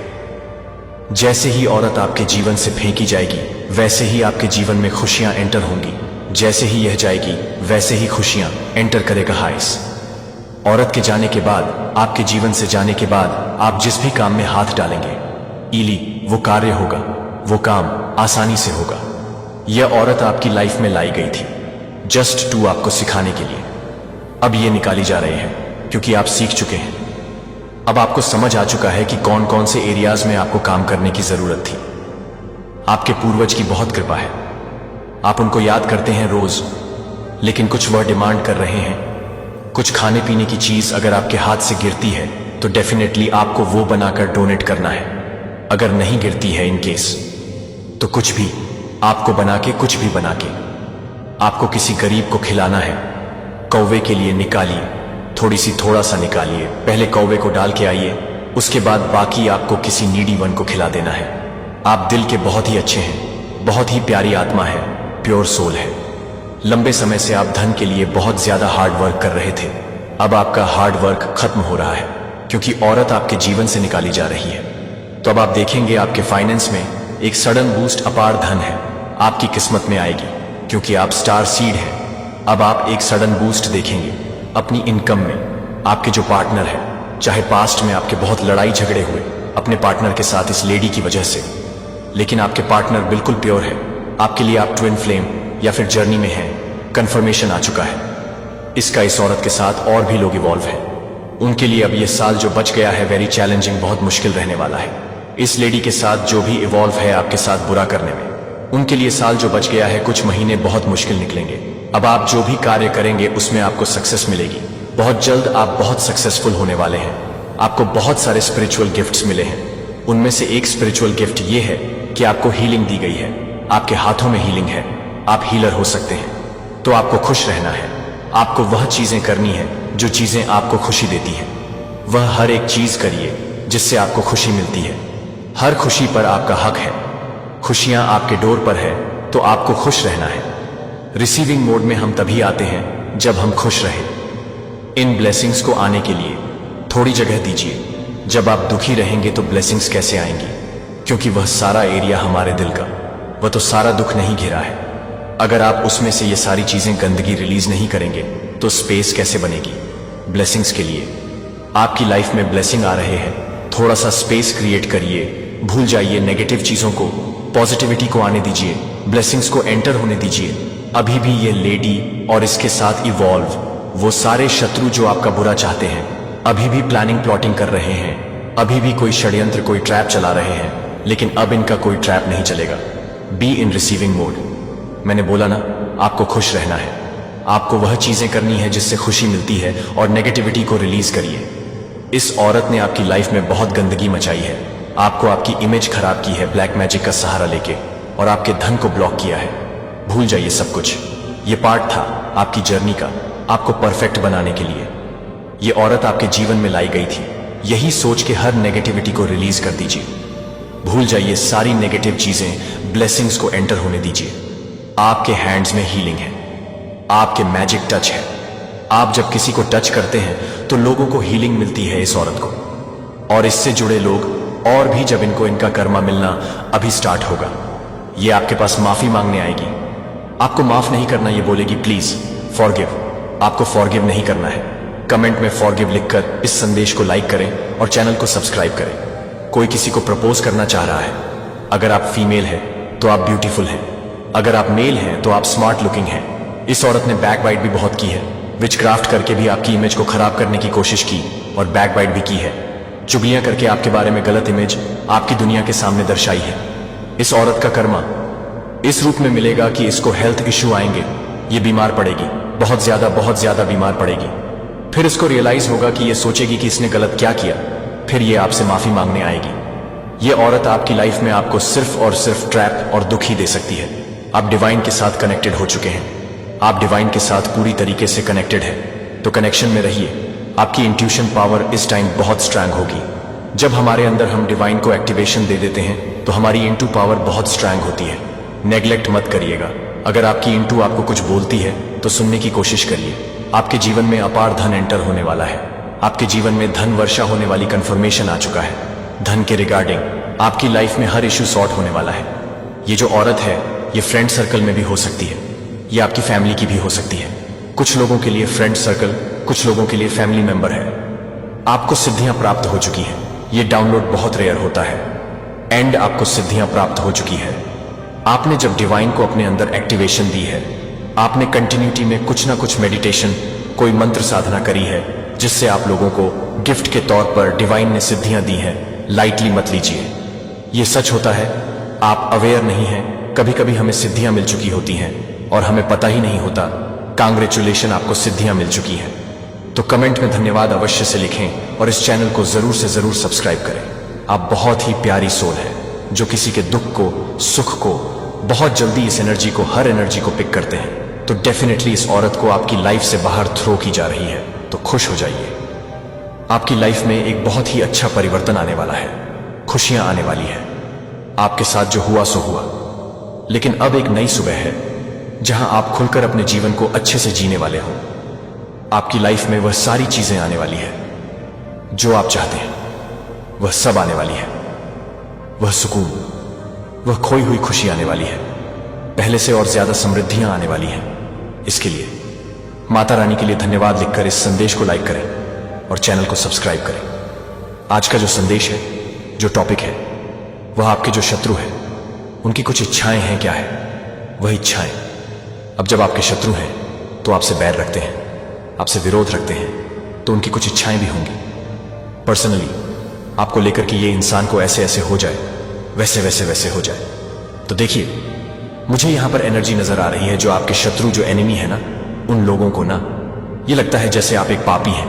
[SPEAKER 1] जैसे ही औरत आपके जीवन से फेंकी जाएगी, वैसे ही आपके जीवन में खुशियां एंटर होंगी। जैसे ही यह जाएगी, वैसे ही खुशियां एंटर करेगा हाइस। औरत के जाने के बाद, आपके जीवन से जाने के बाद, आप जिस भी काम में हाथ डालेंगे, इली वो कार्य होगा, वो काम आसानी से होगा। यह औरत आपकी लाइफ में लाई गई थी जस्ट टू आपको सिखाने के लिए। अब ये निकाली जा रहे हैं क्योंकि आप सीख चुके हैं। अब आपको समझ आ चुका है कि कौन कौन से एरियाज में आपको काम करने की जरूरत थी। आपके पूर्वज की बहुत कृपा है, आप उनको याद करते हैं रोज, लेकिन कुछ वह डिमांड कर रहे हैं। कुछ खाने पीने की चीज अगर आपके हाथ से गिरती है तो डेफिनेटली आपको वो बनाकर डोनेट करना है। अगर नहीं गिरती है इन केस, तो कुछ भी आपको बना के, कुछ भी बना के आपको किसी गरीब को खिलाना है। कौवे के लिए निकालिए, थोड़ा सा निकालिए, पहले कौवे को डाल के आइए, उसके बाद बाकी आपको किसी नीडी वन को खिला देना है। आप दिल के बहुत ही अच्छे हैं, बहुत ही प्यारी आत्मा है, प्योर सोल है। लंबे समय से आप धन के लिए बहुत ज्यादा हार्ड वर्क कर रहे थे। अब आपका हार्ड वर्क खत्म हो रहा है। क्योंकि औरत आपके जीवन से निकाली जा रही है। तो अब आप देखेंगे आपके फाइनेंस में एक सडन बूस्ट, अपार धन है आपकी किस्मत में आएगी, क्योंकि आप स्टार सीड हैं। अब आप एक सडन बूस्ट देखेंगे अपनी इनकम में। आपके जो पार्टनर है, चाहे पास्ट में आपके बहुत लड़ाई झगड़े हुए अपने पार्टनर के साथ इस लेडी की वजह से, लेकिन आपके पार्टनर बिल्कुल प्योर है आपके लिए। आप ट्विन फ्लेम या फिर जर्नी में हैं, कंफर्मेशन आ चुका है इसका। इस औरत के साथ और भी लोग इवॉल्व हैं। उनके लिए अब ये साल जो बच गया है वेरी चैलेंजिंग, बहुत मुश्किल रहने वाला है। इस लेडी के साथ जो भी इवॉल्व है आपके साथ बुरा करने में, उनके लिए साल जो बच गया है, कुछ महीने बहुत मुश्किल निकलेंगे। अब आप जो भी कार्य करेंगे उसमें आपको सक्सेस मिलेगी। बहुत जल्द आप बहुत सक्सेसफुल होने वाले हैं। आपको बहुत सारे स्पिरिचुअल गिफ्ट्स मिले हैं। उनमें से एक स्पिरिचुअल गिफ्ट ये है कि आपको हीलिंग दी गई है। आपके हाथों में हीलिंग है, आप हीलर हो सकते हैं। तो आपको खुश रहना है। आपको वह चीजें करनी है जो चीजें आपको खुशी देती हैं। वह हर एक चीज करिए जिससे आपको खुशी मिलती है। हर खुशी पर आपका हक है। खुशियां आपके डोर पर है, तो आपको खुश रहना है। रिसीविंग मोड में हम तभी आते हैं जब हम खुश रहे। इन ब्लेसिंग्स को आने के लिए थोड़ी जगह दीजिए। जब आप दुखी रहेंगे तो ब्लेसिंग्स कैसे आएंगी, क्योंकि वह सारा एरिया हमारे दिल का, वह तो सारा दुख नहीं घिरा है। अगर आप उसमें से ये सारी चीजें गंदगी रिलीज नहीं करेंगे तो स्पेस कैसे बनेगी ब्लेसिंग्स के लिए। आपकी लाइफ में ब्लेसिंग आ रहे हैं, थोड़ा सा स्पेस क्रिएट करिए। भूल जाइए नेगेटिव चीजों को, पॉजिटिविटी को आने दीजिए, ब्लेसिंग्स को एंटर होने दीजिए। अभी भी ये लेडी और इसके साथ इवॉल्व वो सारे शत्रु जो आपका बुरा चाहते हैं, अभी भी प्लानिंग प्लॉटिंग कर रहे हैं। अभी भी कोई षड्यंत्र, कोई ट्रैप चला रहे हैं, लेकिन अब इनका कोई ट्रैप नहीं चलेगा। Be in receiving mode. मैंने बोला ना, आपको खुश रहना है। आपको वह चीजें करनी है जिससे खुशी मिलती है, और नेगेटिविटी को रिलीज करिए। इस औरत ने आपकी लाइफ में बहुत गंदगी मचाई है। आपको आपकी इमेज खराब की है ब्लैक मैजिक का सहारा लेके, और आपके धन को ब्लॉक किया है। भूल जाइए सब कुछ। ये पार्ट था आपकी जर्नी का, आपको परफेक्ट बनाने के लिए। ये औरत आपके जीवन में लाई गई थी। यही सोच के हर नेगेटिविटी को रिलीज कर दीजिए। भूल जाइए सारी नेगेटिव चीजें, ब्लेसिंग्स को एंटर होने दीजिए। आपके हैंड्स में हीलिंग है, आपके मैजिक टच है। आप जब किसी को टच करते हैं तो लोगों को हीलिंग मिलती है इस औरत को, और इससे जुड़े लोग और भी जब इनको इनका कर्मा मिलना अभी स्टार्ट होगा। ये आपके पास माफी मांगने आएगी। आपको माफ नहीं करना, ये बोलेगी प्लीज फॉरगिव। आपको फॉरगिव नहीं करना है। कमेंट में फॉरगिव लिखकर इस संदेश को लाइक करें और चैनल को सब्सक्राइब करें। कोई किसी को प्रपोज करना चाह रहा है। अगर आप फीमेल हैं तो आप ब्यूटीफुल हैं। अगर आप मेल हैं तो आप स्मार्ट लुकिंग हैं। इस औरत ने बैकबाइट भी बहुत की है। विचक्राफ्ट करके भी आपकी इमेज को खराब करने की कोशिश की, और बैकबाइट भी की है। चुगलियां करके आपके बारे में गलत इमेज आपकी दुनिया के सामने दर्शाई है। इस औरत का कर्मा इस रूप में मिलेगा कि इसको हेल्थ इश्यू आएंगे। ये बीमार पड़ेगी, बहुत ज्यादा बीमार पड़ेगी। फिर इसको रियलाइज होगा कि ये सोचेगी कि इसने गलत क्या किया। फिर ये आपसे माफी मांगने आएगी। ये औरत आपकी लाइफ में आपको सिर्फ और सिर्फ ट्रैप और दुख ही दे सकती है। आप डिवाइन के साथ कनेक्टेड हो चुके हैं। आप डिवाइन के साथ पूरी तरीके से कनेक्टेड है, तो कनेक्शन में रहिए। आपकी इंट्यूशन पावर इस टाइम बहुत स्ट्रांग होगी। जब हमारे अंदर हम डिवाइन को एक्टिवेशन दे देते हैं तो हमारी इंटू पावर बहुत स्ट्रांग होती है। नेग्लेक्ट मत करिएगा। अगर आपकी इंटू आपको कुछ बोलती है तो सुनने की कोशिश करिए। आपके जीवन में अपार धन एंटर होने वाला है। आपके जीवन में धन वर्षा होने वाली कंफर्मेशन आ चुका है। धन के रिगार्डिंग आपकी लाइफ में हर इश्यू सॉर्ट होने वाला है। ये जो औरत है ये फ्रेंड सर्कल में भी हो सकती है, ये आपकी फैमिली की भी हो सकती है। कुछ लोगों के लिए फ्रेंड सर्कल, कुछ लोगों के लिए फैमिली मेंबर है। आपको सिद्धियां प्राप्त हो चुकी हैं। ये डाउनलोड बहुत रेयर होता है। एंड आपको सिद्धियां प्राप्त हो चुकी है। आपने जब डिवाइन को अपने अंदर एक्टिवेशन दी है, आपने कंटिन्यूटी में कुछ ना कुछ मेडिटेशन, कोई मंत्र साधना करी है, जिससे आप लोगों को गिफ्ट के तौर पर डिवाइन ने सिद्धियां दी हैं। लाइटली मत लीजिए। ये सच होता है, आप अवेयर नहीं हैं। कभी कभी हमें सिद्धियां मिल चुकी होती हैं और हमें पता ही नहीं होता। कांग्रेचुलेशन, आपको सिद्धियां मिल चुकी हैं। तो कमेंट में धन्यवाद अवश्य से लिखें, और इस चैनल को जरूर से जरूर सब्सक्राइब करें। आप बहुत ही प्यारी सोल है जो किसी के दुख को, सुख को, बहुत जल्दी इस एनर्जी को, हर एनर्जी को पिक करते हैं। तो डेफिनेटली इस औरत को आपकी लाइफ से बाहर थ्रो की जा रही है, तो खुश हो जाइए। आपकी लाइफ में एक बहुत ही अच्छा परिवर्तन आने वाला है। खुशियां आने वाली है। आपके साथ जो हुआ सो हुआ, लेकिन अब एक नई सुबह है जहां आप खुलकर अपने जीवन को अच्छे से जीने वाले हो। आपकी लाइफ में वह सारी चीजें आने वाली है जो आप चाहते हैं वह सब आने वाली है। वह सुकून, वह खोई हुई खुशी आने वाली है। पहले से और ज्यादा समृद्धियां आने वाली हैं। इसके लिए माता रानी के लिए धन्यवाद लिखकर इस संदेश को लाइक करें और चैनल को सब्सक्राइब करें। आज का जो संदेश है, जो टॉपिक है, वह आपके जो शत्रु है उनकी कुछ इच्छाएं हैं। क्या है वह इच्छाएं? अब जब आपके शत्रु हैं तो आपसे बैर रखते हैं, आपसे विरोध रखते हैं, तो उनकी कुछ इच्छाएं भी होंगी। पर्सनली आपको लेकर कि ये इंसान को ऐसे ऐसे हो जाए, वैसे वैसे वैसे हो जाए। तो देखिए, मुझे यहां पर एनर्जी नजर आ रही है। जो आपके शत्रु, जो एनिमी है ना, उन लोगों को ना ये लगता है जैसे आप एक पापी हैं,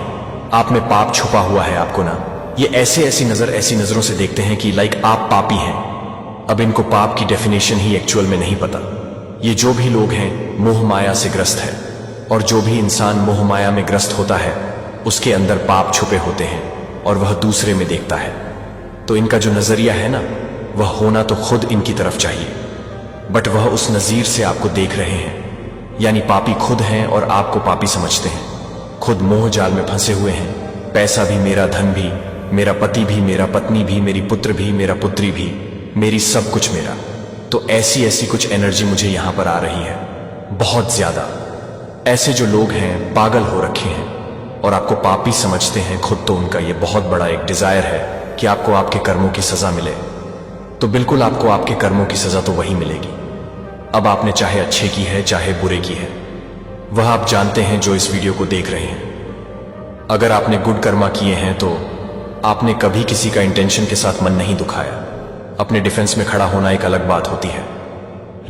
[SPEAKER 1] आप में पाप छुपा हुआ है। आपको ना ये ऐसी नजरों से देखते हैं कि लाइक आप पापी हैं। अब इनको पाप की डेफिनेशन ही एक्चुअल में नहीं पता। ये जो भी लोग हैं मोह माया से ग्रस्त है, और जो भी इंसान मोह माया में ग्रस्त होता है उसके अंदर पाप छुपे होते हैं और वह दूसरे में देखता है। तो इनका जो नजरिया है ना, वह होना तो खुद इनकी तरफ चाहिए, बट वह उस नजीर से आपको देख रहे हैं। यानी पापी खुद हैं और आपको पापी समझते हैं। खुद मोह जाल में फंसे हुए हैं। पैसा भी मेरा, धन भी मेरा, पति भी मेरा, पत्नी भी मेरी, पुत्र भी मेरा, पुत्री भी मेरी, सब कुछ मेरा। तो ऐसी कुछ एनर्जी मुझे यहां पर आ रही है, बहुत ज्यादा। ऐसे जो लोग हैं पागल हो रखे हैं और आपको पापी समझते हैं खुद, तो उनका ये बहुत बड़ा एक डिजायर है कि आपको आपके कर्मों की सजा मिले। तो बिल्कुल आपको आपके कर्मों की सजा तो वही मिलेगी। अब आपने चाहे अच्छे की है चाहे बुरे की है, वह आप जानते हैं जो इस वीडियो को देख रहे हैं। अगर आपने गुड कर्मा किए हैं तो आपने कभी किसी का इंटेंशन के साथ मन नहीं दुखाया। अपने डिफेंस में खड़ा होना एक अलग बात होती है।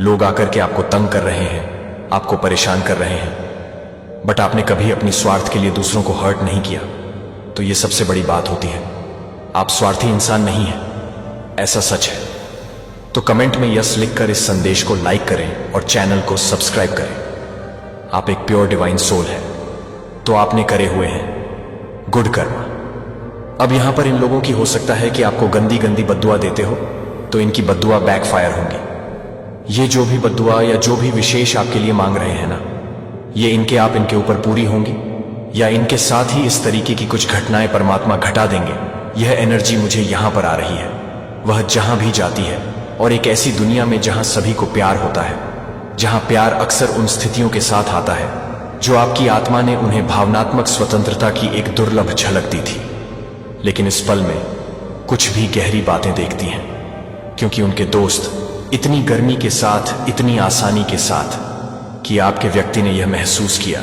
[SPEAKER 1] लोग आकर के आपको तंग कर रहे हैं, आपको परेशान कर रहे हैं, बट आपने कभी अपनी स्वार्थ के लिए दूसरों को हर्ट नहीं किया। तो ये सबसे बड़ी बात होती है। आप स्वार्थी इंसान नहीं हैं, ऐसा सच है। तो कमेंट में यस लिखकर इस संदेश को लाइक करें और चैनल को सब्सक्राइब करें। आप एक प्योर डिवाइन सोल है, तो आपने करे हुए हैं गुड कर्मा। अब यहां पर इन लोगों की हो सकता है कि आपको गंदी गंदी बद्दुआ देते हो, तो इनकी बद्दुआ बैकफायर होंगी। ये जो भी बद्दुआ या जो भी विशेष आपके लिए मांग रहे हैं ना, ये इनके ऊपर पूरी होंगी, या इनके साथ ही इस तरीके की कुछ घटनाएं परमात्मा घटा देंगे। यह एनर्जी मुझे यहां पर आ रही है। वह जहां भी जाती है, और एक ऐसी दुनिया में जहां सभी को प्यार होता है, जहां प्यार अक्सर उन स्थितियों के साथ आता है जो आपकी आत्मा ने उन्हें भावनात्मक स्वतंत्रता की एक दुर्लभ झलक दी थी। लेकिन इस पल में कुछ भी गहरी बातें देखती हैं, क्योंकि उनके दोस्त इतनी गर्मी के साथ, इतनी आसानी के साथ, कि आपके व्यक्ति ने यह महसूस किया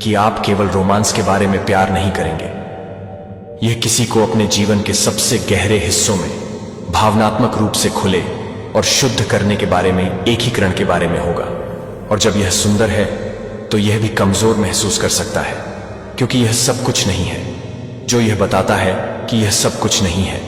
[SPEAKER 1] कि आप केवल रोमांस के बारे में प्यार नहीं करेंगे। यह किसी को अपने जीवन के सबसे गहरे हिस्सों में भावनात्मक रूप से खुले और शुद्ध करने के बारे में, एकीकरण के बारे में होगा। और जब यह सुंदर है तो यह भी कमजोर महसूस कर सकता है, क्योंकि यह सब कुछ नहीं है। जो यह बताता है कि यह सब कुछ नहीं है,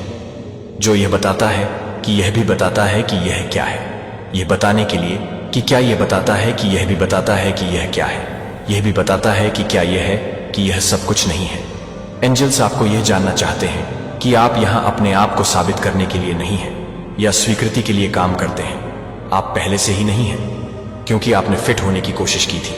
[SPEAKER 1] जो यह बताता है कि यह भी बताता है कि यह क्या है। यह बताने के लिए कि क्या यह बताता है कि यह भी बताता है कि यह क्या है। यह भी बताता है कि क्या यह है कि यह सब कुछ नहीं है। एंजल्स आपको यह जानना चाहते हैं कि आप यहां अपने आप को साबित करने के लिए नहीं हैं या स्वीकृति के लिए काम करते हैं। आप पहले से ही नहीं हैं, क्योंकि आपने फिट होने की कोशिश की थी,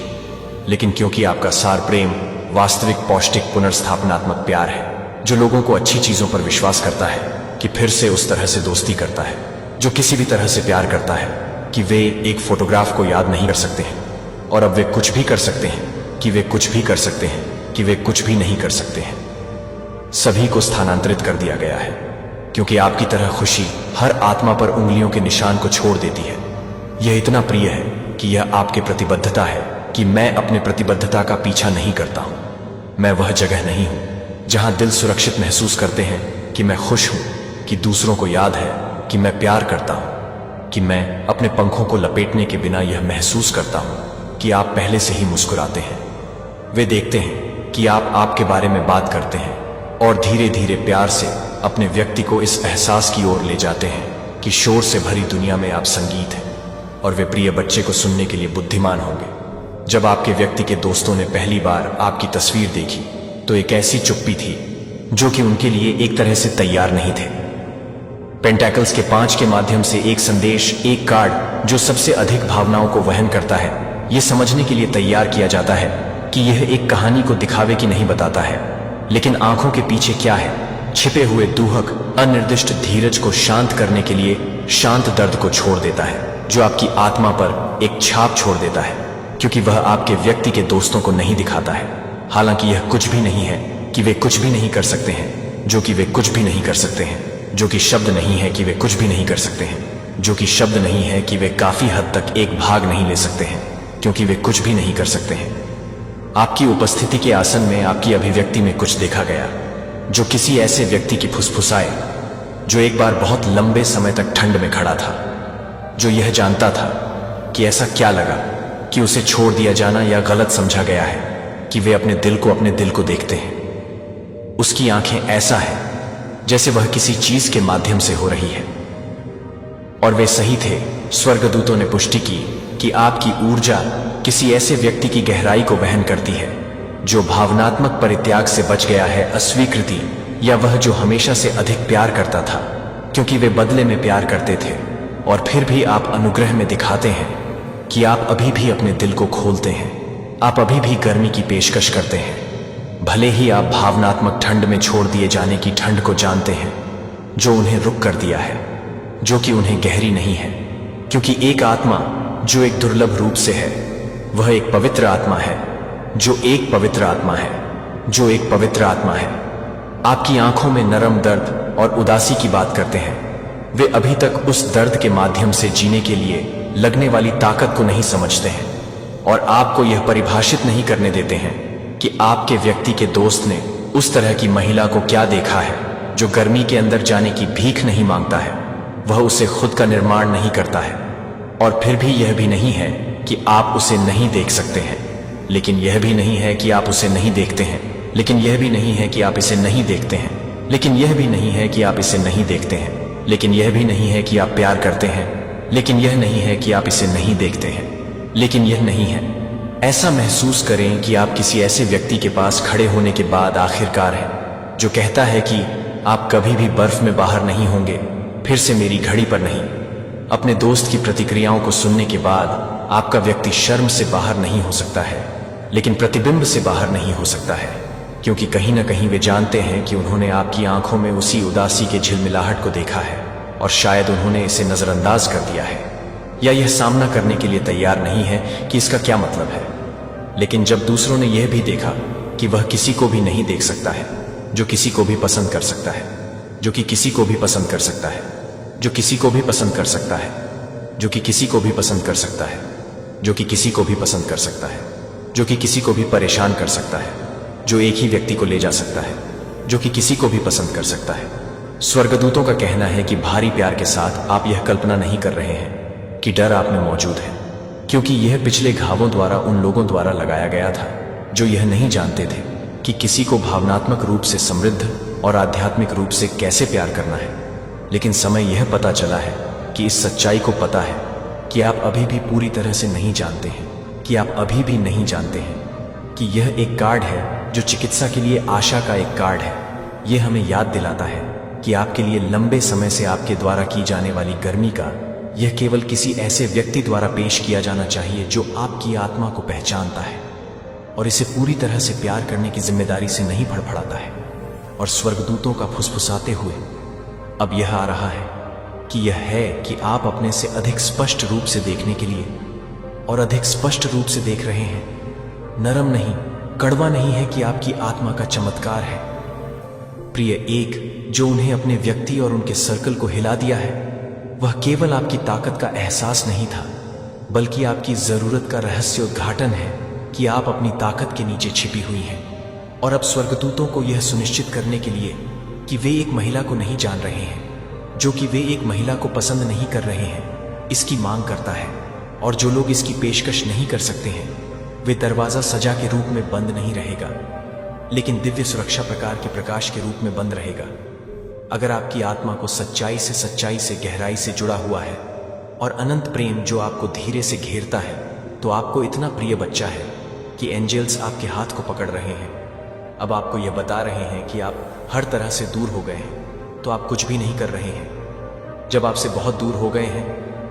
[SPEAKER 1] लेकिन क्योंकि आपका सार प्रेम, वास्तविक, पौष्टिक, पुनर्स्थापनात्मक प्यार है, जो लोगों को अच्छी चीजों पर विश्वास करता है कि फिर से उस तरह से दोस्ती करता है, जो किसी भी तरह से प्यार करता है कि वे एक फोटोग्राफ को याद नहीं कर सकते हैं, और अब वे कुछ भी कर सकते हैं कि वे कुछ भी कर सकते हैं कि वे कुछ भी नहीं कर सकते हैं। सभी को स्थानांतरित कर दिया गया है, क्योंकि आपकी तरह खुशी हर आत्मा पर उंगलियों के निशान को छोड़ देती है। यह इतना प्रिय है कि यह आपके प्रतिबद्धता है कि मैं अपने प्रतिबद्धता का पीछा नहीं करता हूं। मैं वह जगह नहीं हूं जहां दिल सुरक्षित महसूस करते हैं कि मैं खुश हूं, कि दूसरों को याद है कि मैं प्यार करता हूं, कि मैं अपने पंखों को लपेटने के बिना यह महसूस करता हूं कि आप पहले से ही मुस्कुराते हैं। वे देखते हैं कि आप आपके बारे में बात करते हैं और धीरे धीरे प्यार से अपने व्यक्ति को इस एहसास की ओर ले जाते हैं कि शोर से भरी दुनिया में आप संगीत हैं, और वे प्रिय बच्चे को सुनने के लिए बुद्धिमान होंगे। जब आपके व्यक्ति के दोस्तों ने पहली बार आपकी तस्वीर देखी तो एक ऐसी चुप्पी थी जो कि उनके लिए एक तरह से तैयार नहीं थे। पेंटैकल्स के 5 के माध्यम से एक संदेश, एक कार्ड जो सबसे अधिक भावनाओं को वहन करता है, यह समझने के लिए तैयार किया जाता है कि यह एक कहानी को दिखावे की नहीं बताता है, लेकिन आंखों के पीछे क्या है? छिपे हुए दुहक अनिर्दिष्ट धीरज को शांत करने के लिए शांत दर्द को छोड़ देता है, जो आपकी आत्मा पर एक छाप छोड़ देता है, क्योंकि वह आपके व्यक्ति के दोस्तों को नहीं दिखाता है। हालांकि यह कुछ भी नहीं है कि वे कुछ भी नहीं कर सकते हैं, जो कि वे कुछ भी नहीं कर सकते हैं, जो कि शब्द नहीं है कि वे कुछ भी नहीं कर सकते हैं, जो कि शब्द नहीं है कि वे काफी हद तक एक भाग नहीं ले सकते हैं, क्योंकि वे कुछ भी नहीं कर सकते हैं। आपकी उपस्थिति के आसन में आपकी अभिव्यक्ति में कुछ देखा गया, जो किसी ऐसे व्यक्ति की फुसफुसाए जो एक बार बहुत लंबे समय तक ठंड में खड़ा था, जो यह जानता था कि ऐसा क्या लगा कि उसे छोड़ दिया जाना या गलत समझा गया है, कि वे अपने दिल को देखते हैं। उसकी आंखें ऐसा है जैसे वह किसी चीज के माध्यम से हो रही है। और वे सही थे। स्वर्गदूतों ने पुष्टि की कि आपकी ऊर्जा किसी ऐसे व्यक्ति की गहराई को वहन करती है जो भावनात्मक परित्याग से बच गया है, अस्वीकृति, या वह जो हमेशा से अधिक प्यार करता था क्योंकि वे बदले में प्यार करते थे। और फिर भी आप अनुग्रह में दिखाते हैं कि आप अभी भी अपने दिल को खोलते हैं, आप अभी भी गर्मी की पेशकश करते हैं, भले ही आप भावनात्मक ठंड में छोड़ दिए जाने की ठंड को जानते हैं जो उन्हें रुक कर दिया है, जो कि उन्हें गहरी नहीं है। क्योंकि एक आत्मा जो एक दुर्लभ रूप से है, वह एक पवित्र आत्मा है, जो एक पवित्र आत्मा है, जो एक पवित्र आत्मा है। आपकी आंखों में नरम दर्द और उदासी की बात करते हैं। वे अभी तक उस दर्द के माध्यम से जीने के लिए लगने वाली ताकत को नहीं समझते हैं और आपको यह परिभाषित नहीं करने देते हैं कि आपके व्यक्ति के दोस्त ने उस तरह की महिला को क्या देखा है जो गर्मी के अंदर जाने की भीख नहीं मांगता है, वह उसे खुद का निर्माण नहीं करता है। और फिर भी यह भी नहीं है कि आप उसे नहीं देख सकते हैं, लेकिन यह भी नहीं है कि आप उसे नहीं देखते हैं, लेकिन यह भी नहीं है कि आप इसे नहीं देखते हैं, लेकिन यह भी नहीं है कि आप इसे नहीं देखते हैं, लेकिन यह भी नहीं है कि आप प्यार करते हैं, लेकिन यह नहीं है कि आप इसे नहीं देखते हैं, लेकिन यह नहीं है। ऐसा महसूस करें कि आप किसी ऐसे व्यक्ति के पास खड़े होने के बाद आखिरकार हैं जो कहता है कि आप कभी भी बर्फ में बाहर नहीं होंगे, फिर से मेरी घड़ी पर नहीं। अपने दोस्त की प्रतिक्रियाओं को सुनने के बाद आपका व्यक्ति शर्म से बाहर नहीं हो सकता है, लेकिन प्रतिबिंब से बाहर नहीं हो सकता है, क्योंकि कहीं ना कहीं वे जानते हैं कि उन्होंने आपकी आंखों में उसी उदासी के झिलमिलाहट को देखा है और शायद उन्होंने इसे नजरअंदाज कर दिया है या यह सामना करने के लिए तैयार नहीं है कि इसका क्या मतलब है। लेकिन जब दूसरों ने यह भी देखा कि वह किसी को भी नहीं देख सकता है जो किसी को भी पसंद कर सकता है, जो कि किसी को भी पसंद कर सकता है, जो किसी को भी पसंद कर सकता है, जो कि किसी को भी पसंद कर सकता है, जो कि किसी को भी पसंद कर सकता है, जो कि किसी को भी परेशान कर सकता है, जो एक ही व्यक्ति को ले जा सकता है, जो कि किसी को भी पसंद कर सकता है। स्वर्गदूतों का कहना है कि भारी प्यार के साथ आप यह कल्पना नहीं कर रहे हैं कि डर आप में मौजूद है, क्योंकि यह पिछले घावों द्वारा उन लोगों द्वारा लगाया गया था जो यह नहीं जानते थे कि किसी को भावनात्मक रूप से समृद्ध और आध्यात्मिक रूप से कैसे प्यार करना है। लेकिन समय यह पता चला है कि इस सच्चाई को पता है कि आप अभी भी पूरी तरह से नहीं जानते हैं, कि आप अभी भी नहीं जानते हैं कि यह एक कार्ड है जो चिकित्सा के लिए आशा का एक कार्ड है। यह हमें याद दिलाता है कि आपके लिए लंबे समय से आपके द्वारा की जाने वाली गर्मी का यह केवल किसी ऐसे व्यक्ति द्वारा पेश किया जाना चाहिए जो आपकी आत्मा को पहचानता है और इसे पूरी तरह से प्यार करने की जिम्मेदारी से नहीं फड़फड़ाता है। और स्वर्गदूतों का फुसफुसाते हुए अब यह आ रहा है कि यह है कि आप अपने से अधिक स्पष्ट रूप से देखने के लिए और अधिक स्पष्ट रूप से देख रहे हैं। नरम नहीं, कड़वा नहीं है कि आपकी आत्मा का चमत्कार है। प्रिय एक जो उन्हें अपने व्यक्ति और उनके सर्कल को हिला दिया है, वह केवल आपकी ताकत का एहसास नहीं था, बल्कि आपकी जरूरत का रहस्योद्घाटन है कि आप अपनी ताकत के नीचे छिपी हुई हैं। और अब स्वर्गदूतों को यह सुनिश्चित करने के लिए कि वे एक महिला को नहीं जान रहे हैं, जो कि वे एक महिला को पसंद नहीं कर रहे हैं, इसकी मांग करता है। और जो लोग इसकी पेशकश नहीं कर सकते हैं, वे दरवाजा सजा के रूप में बंद नहीं रहेगा, लेकिन दिव्य सुरक्षा प्रकार के प्रकाश के रूप में बंद रहेगा। अगर आपकी आत्मा को सच्चाई से गहराई से जुड़ा हुआ है और अनंत प्रेम जो आपको धीरे से घेरता है, तो आपको इतना प्रिय बच्चा है कि एंजल्स आपके हाथ को पकड़ रहे हैं। अब आपको यह बता रहे हैं कि आप हर तरह से दूर हो गए हैं, तो आप कुछ भी नहीं कर रहे हैं। जब आपसे बहुत दूर हो गए हैं,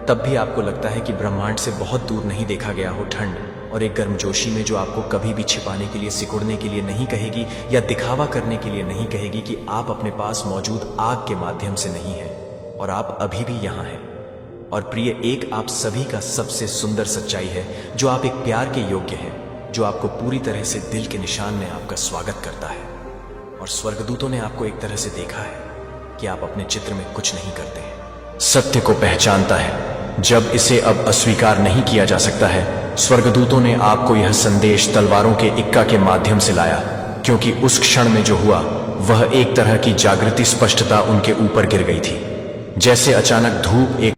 [SPEAKER 1] तब भी आपको लगता है कि ब्रह्मांड से बहुत दूर नहीं देखा गया हो ठंड, और एक गर्मजोशी में जो आपको कभी भी छिपाने के लिए, सिकुड़ने के लिए नहीं कहेगी या दिखावा करने के लिए नहीं कहेगी कि आप अपने पास मौजूद आग के माध्यम से नहीं हैं और आप अभी भी यहाँ हैं। और प्रिय, एक आप सभी का सबसे सुंदर सच्चाई है जो आप एक प्यार के योग्य हैं, जो आपको पूरी तरह से दिल के निशान में आपका स्वागत करता है। और स्वर्गदूतों ने आपको एक तरह से देखा है कि आप अपने चित्र में कुछ नहीं करते हैं, सत्य को पहचानता है। जब इसे अब अस्वीकार नहीं किया जा सकता है, स्वर्गदूतों ने आपको यह संदेश तलवारों के इक्का के माध्यम से लाया, क्योंकि उस क्षण में जो हुआ वह एक तरह की जागृति स्पष्टता उनके ऊपर गिर गई थी, जैसे अचानक धूप एक